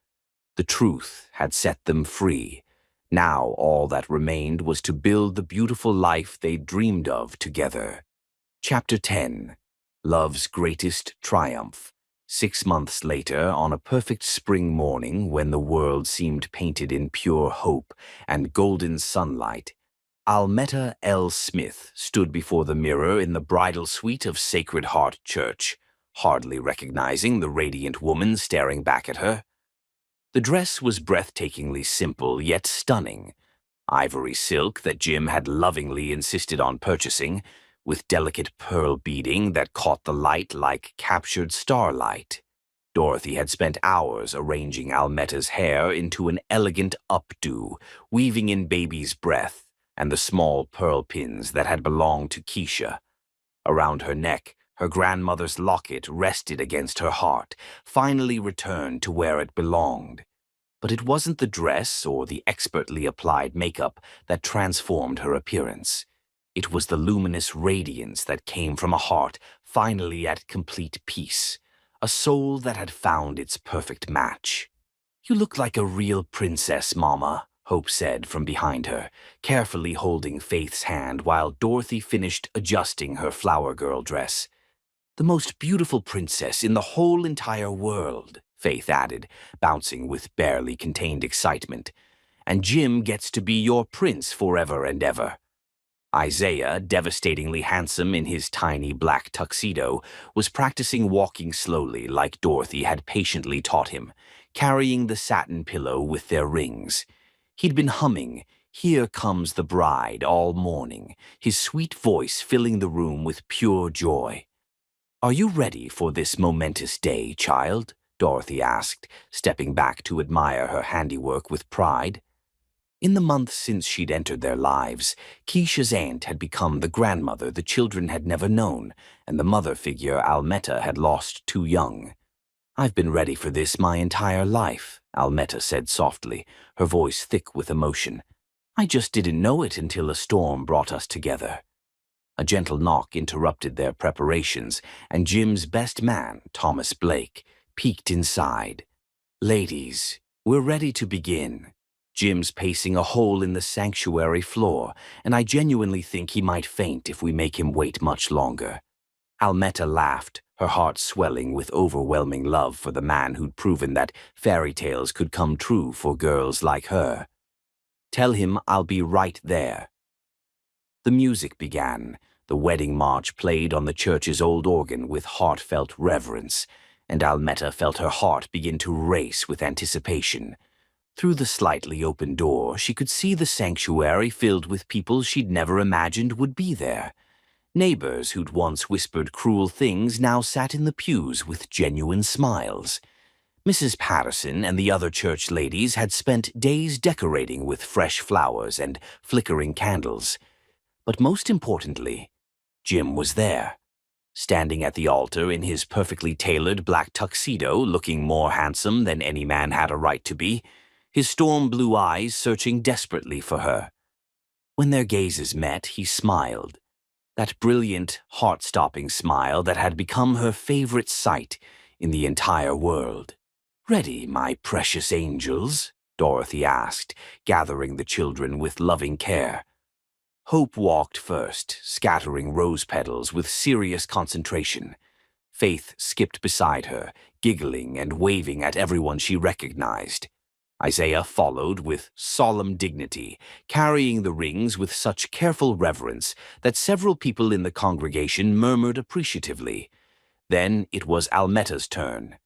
The truth had set them free. Now all that remained was to build the beautiful life they dreamed of together. Chapter 10. Love's Greatest Triumph. 6 months later, on a perfect spring morning when the world seemed painted in pure hope and golden sunlight, Almetta L. Smith stood before the mirror in the bridal suite of Sacred Heart Church, hardly recognizing the radiant woman staring back at her. The dress was breathtakingly simple yet stunning. Ivory silk that Jim had lovingly insisted on purchasing, with delicate pearl beading that caught the light like captured starlight. Dorothy had spent hours arranging Almetta's hair into an elegant updo, weaving in baby's breath and the small pearl pins that had belonged to Keisha. Around her neck, her grandmother's locket rested against her heart, finally returned to where it belonged. But it wasn't the dress or the expertly applied makeup that transformed her appearance. It was the luminous radiance that came from a heart finally at complete peace, a soul that had found its perfect match. "You look like a real princess, Mama," Hope said from behind her, carefully holding Faith's hand while Dorothy finished adjusting her flower girl dress. "The most beautiful princess in the whole entire world," Faith added, bouncing with barely contained excitement. and Jim gets to be your prince forever and ever." Isaiah, devastatingly handsome in his tiny black tuxedo, was practicing walking slowly like Dorothy had patiently taught him, carrying the satin pillow with their rings. He'd been humming, "Here Comes the Bride," all morning, his sweet voice filling the room with pure joy. "Are you ready for this momentous day, child?" Dorothy asked, stepping back to admire her handiwork with pride. In the months since she'd entered their lives, Keisha's aunt had become the grandmother the children had never known, and the mother figure Almetta had lost too young. "I've been ready for this my entire life," Almetta said softly, her voice thick with emotion. "I just didn't know it until a storm brought us together." A gentle knock interrupted their preparations, and Jim's best man, Thomas Blake, peeked inside. "Ladies, we're ready to begin." Jim's pacing a hole in the sanctuary floor, and I genuinely think he might faint if we make him wait much longer. Almetta laughed, her heart swelling with overwhelming love for the man who'd proven that fairy tales could come true for girls like her. "Tell him I'll be right there." The music began. The wedding march played on the church's old organ with heartfelt reverence, and Almetta felt her heart begin to race with anticipation. Through the slightly open door, she could see the sanctuary filled with people she'd never imagined would be there. Neighbors who'd once whispered cruel things now sat in the pews with genuine smiles. Mrs. Patterson and the other church ladies had spent days decorating with fresh flowers and flickering candles. But most importantly, Jim was there, standing at the altar in his perfectly tailored black tuxedo, looking more handsome than any man had a right to be, his storm-blue eyes searching desperately for her. When their gazes met, he smiled, that brilliant, heart-stopping smile that had become her favorite sight in the entire world. "Ready, my precious angels?" Dorothy asked, gathering the children with loving care. Hope walked first, scattering rose petals with serious concentration. Faith skipped beside her, giggling and waving at everyone she recognized. Isaiah followed with solemn dignity, carrying the rings with such careful reverence that several people in the congregation murmured appreciatively. Then it was Almetta's turn.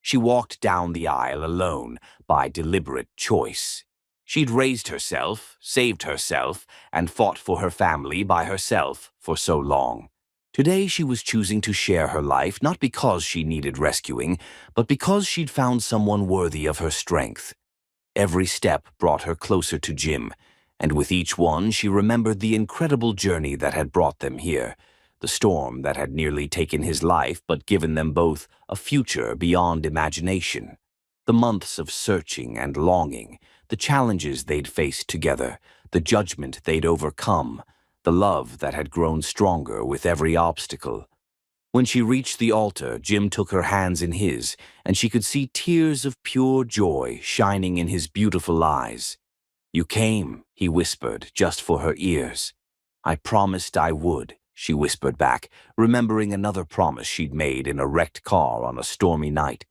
She walked down the aisle alone, by deliberate choice. She'd raised herself, saved herself, and fought for her family by herself for so long. Today she was choosing to share her life not because she needed rescuing, but because she'd found someone worthy of her strength. Every step brought her closer to Jim, and with each one she remembered the incredible journey that had brought them here, the storm that had nearly taken his life but given them both a future beyond imagination. The months of searching and longing, the challenges they'd faced together, the judgment they'd overcome, the love that had grown stronger with every obstacle. When she reached the altar, Jim took her hands in his, and she could see tears of pure joy shining in his beautiful eyes. "You came," he whispered, just for her ears. "I promised I would," she whispered back, remembering another promise she'd made in a wrecked car on a stormy night.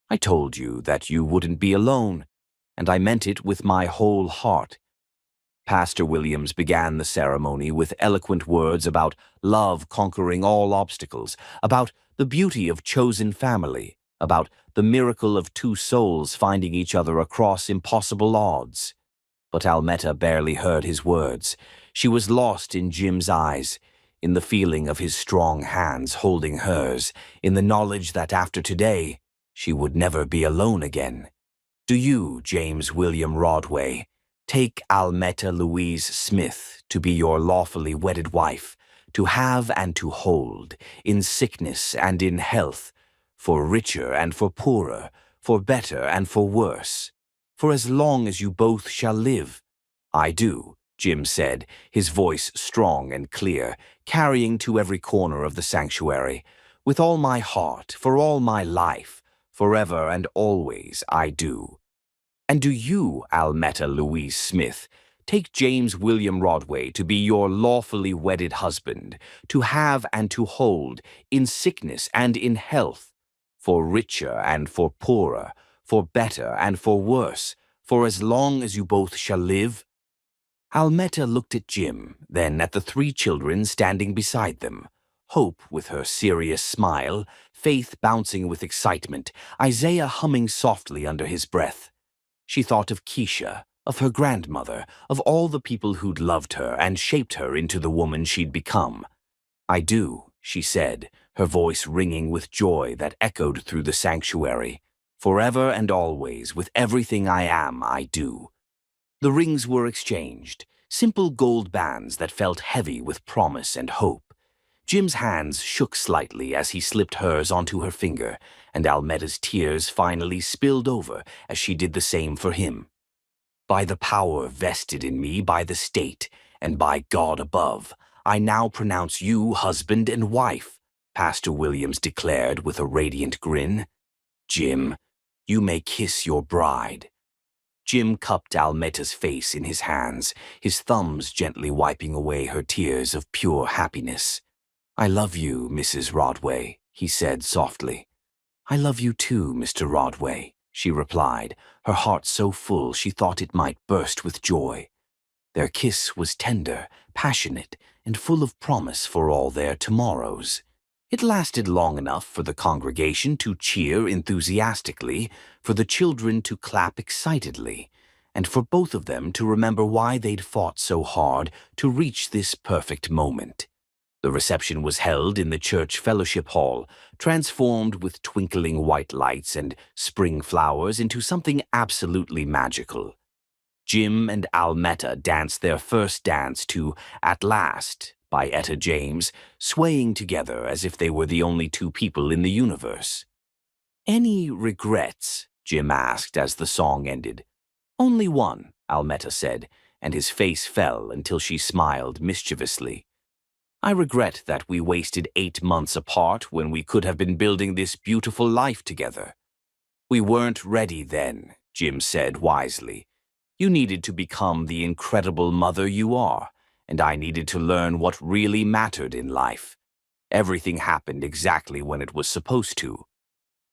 "I told you that you wouldn't be alone, and I meant it with my whole heart." Pastor Williams began the ceremony with eloquent words about love conquering all obstacles, about the beauty of chosen family, about the miracle of two souls finding each other across impossible odds. But Almetta barely heard his words. She was lost in Jim's eyes, in the feeling of his strong hands holding hers, in the knowledge that after today, she would never be alone again. "Do you, James William Rodway, take Almetta Louise Smith to be your lawfully wedded wife, to have and to hold, in sickness and in health, for richer and for poorer, for better and for worse, for as long as you both shall live?" "I do," Jim said, his voice strong and clear, carrying to every corner of the sanctuary. "With all my heart, for all my life, forever and always I do." "And do you, Almetta Louise Smith, take James William Rodway to be your lawfully wedded husband, to have and to hold, in sickness and in health, for richer and for poorer, for better and for worse, For as long as you both shall live." Almetta looked at Jim, then at the three children standing beside them. Hope with her serious smile, Faith bouncing with excitement, Isaiah humming softly under his breath. She thought of Keisha, of her grandmother, of all the people who'd loved her and shaped her into the woman she'd become. "I do," she said, her voice ringing with joy that echoed through the sanctuary. "Forever and always, with everything I am, I do." The rings were exchanged, simple gold bands that felt heavy with promise and hope. Jim's hands shook slightly as he slipped hers onto her finger, and Almetta's tears finally spilled over as she did the same for him. "By the power vested in me by the state, and by God above, I now pronounce you husband and wife," Pastor Williams declared with a radiant grin. "Jim, you may kiss your bride." Jim cupped Almetta's face in his hands, his thumbs gently wiping away her tears of pure happiness. "I love you, Mrs. Rodway," he said softly. "I love you too, Mr. Rodway," she replied, her heart so full she thought it might burst with joy. Their kiss was tender, passionate, and full of promise for all their tomorrows. It lasted long enough for the congregation to cheer enthusiastically, for the children to clap excitedly, and for both of them to remember why they'd fought so hard to reach this perfect moment. The reception was held in the church fellowship hall, transformed with twinkling white lights and spring flowers into something absolutely magical. Jim and Almetta danced their first dance to "At Last" by Etta James, swaying together as if they were the only two people in the universe. "Any regrets?" Jim asked as the song ended. "Only one," Almetta said, and his face fell until she smiled mischievously. "I regret that we wasted 8 months apart when we could have been building this beautiful life together." "We weren't ready then," Jim said wisely. "You needed to become the incredible mother you are, and I needed to learn what really mattered in life. Everything happened exactly when it was supposed to."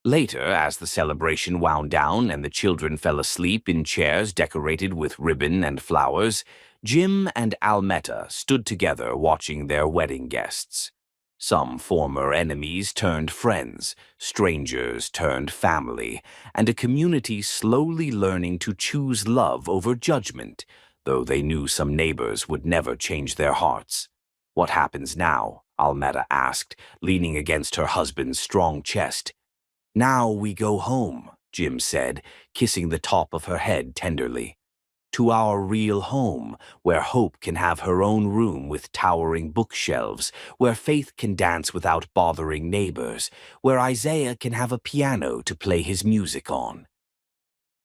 Later, as the celebration wound down and the children fell asleep in chairs decorated with ribbon and flowers, Jim and Almetta stood together watching their wedding guests. Some former enemies turned friends, strangers turned family, and a community slowly learning to choose love over judgment, though they knew some neighbors would never change their hearts. "What happens now?" Almetta asked, leaning against her husband's strong chest. "Now we go home," Jim said, kissing the top of her head tenderly. "To our real home, where Hope can have her own room with towering bookshelves, where Faith can dance without bothering neighbors, where Isaiah can have a piano to play his music on."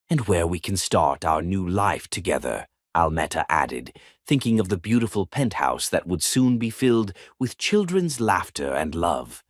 "And where we can start our new life together," Almetta added, thinking of the beautiful penthouse that would soon be filled with children's laughter and love.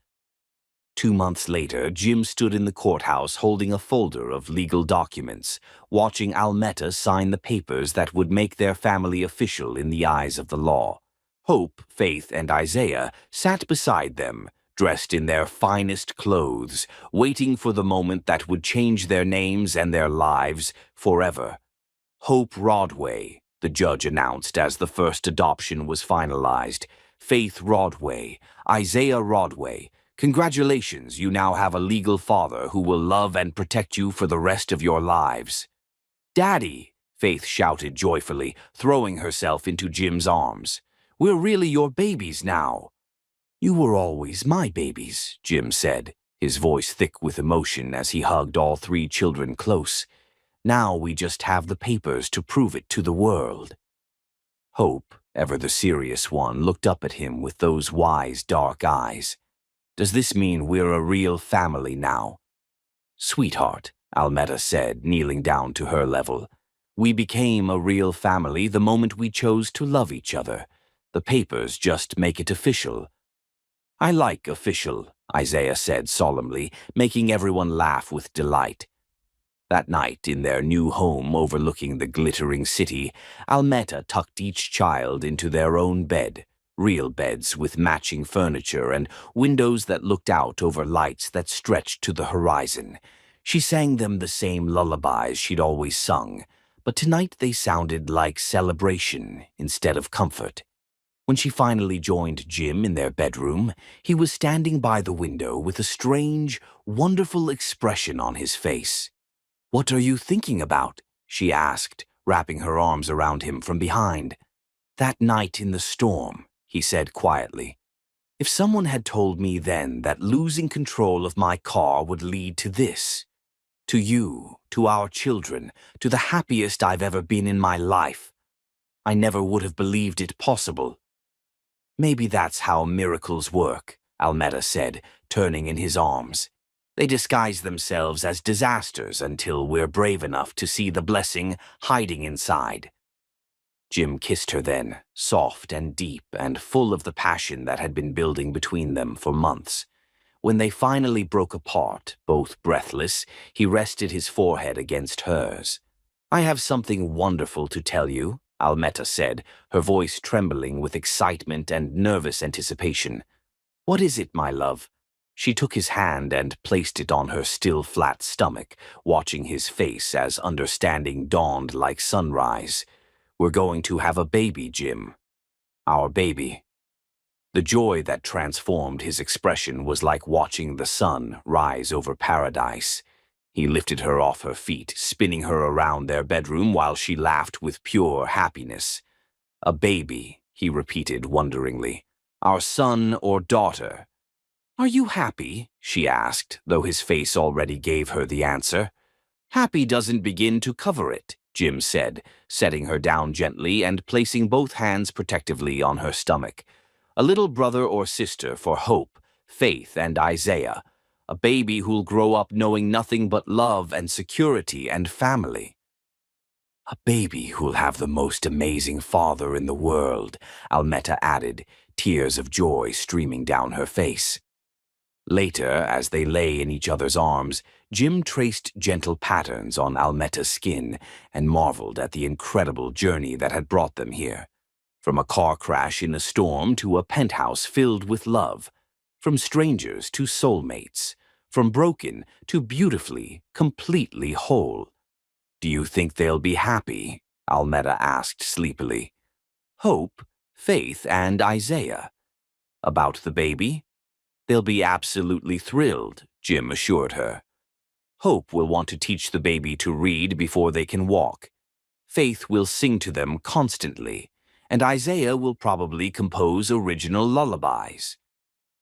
2 months later, Jim stood in the courthouse holding a folder of legal documents, watching Almetta sign the papers that would make their family official in the eyes of the law. Hope, Faith, and Isaiah sat beside them, dressed in their finest clothes, waiting for the moment that would change their names and their lives forever. "Hope Rodway," the judge announced as the first adoption was finalized. "Faith Rodway, Isaiah Rodway, congratulations, you now have a legal father who will love and protect you for the rest of your lives." "Daddy," Faith shouted joyfully, throwing herself into Jim's arms. "We're really your babies now." "You were always my babies," Jim said, his voice thick with emotion as he hugged all 3 children close. "Now we just have the papers to prove it to the world." Hope, ever the serious one, looked up at him with those wise, dark eyes. "Does this mean we're a real family now?" "Sweetheart," Almetta said, kneeling down to her level, "we became a real family the moment we chose to love each other. The papers just make it official." "I like official," Isaiah said solemnly, making everyone laugh with delight. That night, in their new home overlooking the glittering city, Almetta tucked each child into their own bed. Real beds with matching furniture and windows that looked out over lights that stretched to the horizon. She sang them the same lullabies she'd always sung, but tonight they sounded like celebration instead of comfort. When she finally joined Jim in their bedroom, he was standing by the window with a strange, wonderful expression on his face. "What are you thinking about?" she asked, wrapping her arms around him from behind. "That night in the storm," he said quietly. "If someone had told me then that losing control of my car would lead to this, to you, to our children, to the happiest I've ever been in my life, I never would have believed it possible." "Maybe that's how miracles work," Almeta said, turning in his arms. "They disguise themselves as disasters until we're brave enough to see the blessing hiding inside." Jim kissed her then, soft and deep and full of the passion that had been building between them for months. When they finally broke apart, both breathless, he rested his forehead against hers. "I have something wonderful to tell you," Almeta said, her voice trembling with excitement and nervous anticipation. "What is it, my love?" She took his hand and placed it on her still flat stomach, watching his face as understanding dawned like sunrise. "We're going to have a baby, Jim. Our baby." The joy that transformed his expression was like watching the sun rise over paradise. He lifted her off her feet, spinning her around their bedroom while she laughed with pure happiness. "A baby," he repeated wonderingly. "Our son or daughter." "Are you happy?" she asked, though his face already gave her the answer. "Happy doesn't begin to cover it," Jim said, setting her down gently and placing both hands protectively on her stomach. "A little brother or sister for Hope, Faith, and Isaiah. A baby who'll grow up knowing nothing but love and security and family." "A baby who'll have the most amazing father in the world," Almeta added, tears of joy streaming down her face. Later, as they lay in each other's arms, Jim traced gentle patterns on Almeta's skin and marveled at the incredible journey that had brought them here. From a car crash in a storm to a penthouse filled with love. From strangers to soulmates. From broken to beautifully, completely whole. "Do you think they'll be happy?" Almeta asked sleepily. "Hope, Faith, and Isaiah." "About the baby?" "They'll be absolutely thrilled," Jim assured her. "Hope will want to teach the baby to read before they can walk. Faith will sing to them constantly, and Isaiah will probably compose original lullabies."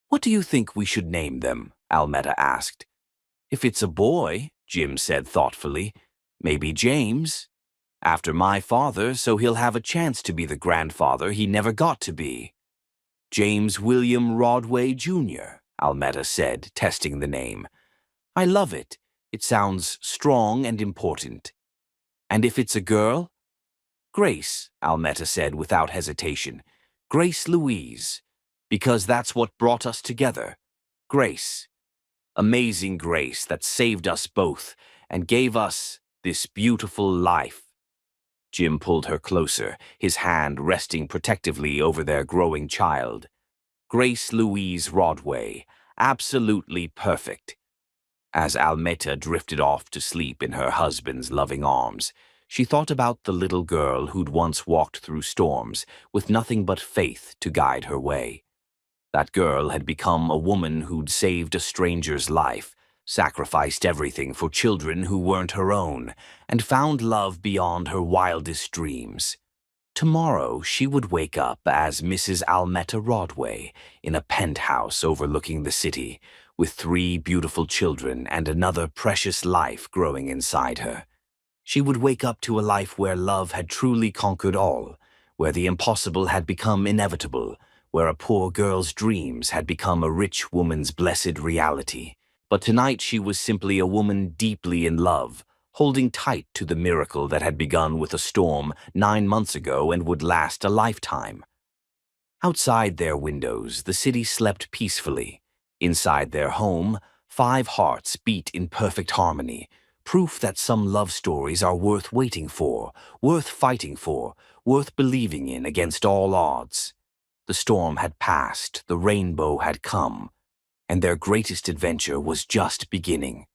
"What do you think we should name them?" Almeta asked. "If it's a boy," Jim said thoughtfully, "maybe James. After my father, so he'll have a chance to be the grandfather he never got to be." "James William Rodway, Jr., Almeta said, testing the name. "I love it. It sounds strong and important." "And if it's a girl?" "Grace," Almeta said without hesitation. "Grace Louise. Because that's what brought us together. Grace. Amazing grace that saved us both and gave us this beautiful life." Jim pulled her closer, his hand resting protectively over their growing child. Grace Louise Rodway, absolutely perfect. As Almeta drifted off to sleep in her husband's loving arms, she thought about the little girl who'd once walked through storms with nothing but faith to guide her way. That girl had become a woman who'd saved a stranger's life, sacrificed everything for children who weren't her own, and found love beyond her wildest dreams. Tomorrow she would wake up as Mrs. Almeta Rodway in a penthouse overlooking the city, with 3 beautiful children and another precious life growing inside her. She would wake up to a life where love had truly conquered all, where the impossible had become inevitable, where a poor girl's dreams had become a rich woman's blessed reality. But tonight she was simply a woman deeply in love, holding tight to the miracle that had begun with a storm 9 months ago and would last a lifetime. Outside their windows, the city slept peacefully. Inside their home, 5 hearts beat in perfect harmony, proof that some love stories are worth waiting for, worth fighting for, worth believing in against all odds. The storm had passed, the rainbow had come, and their greatest adventure was just beginning.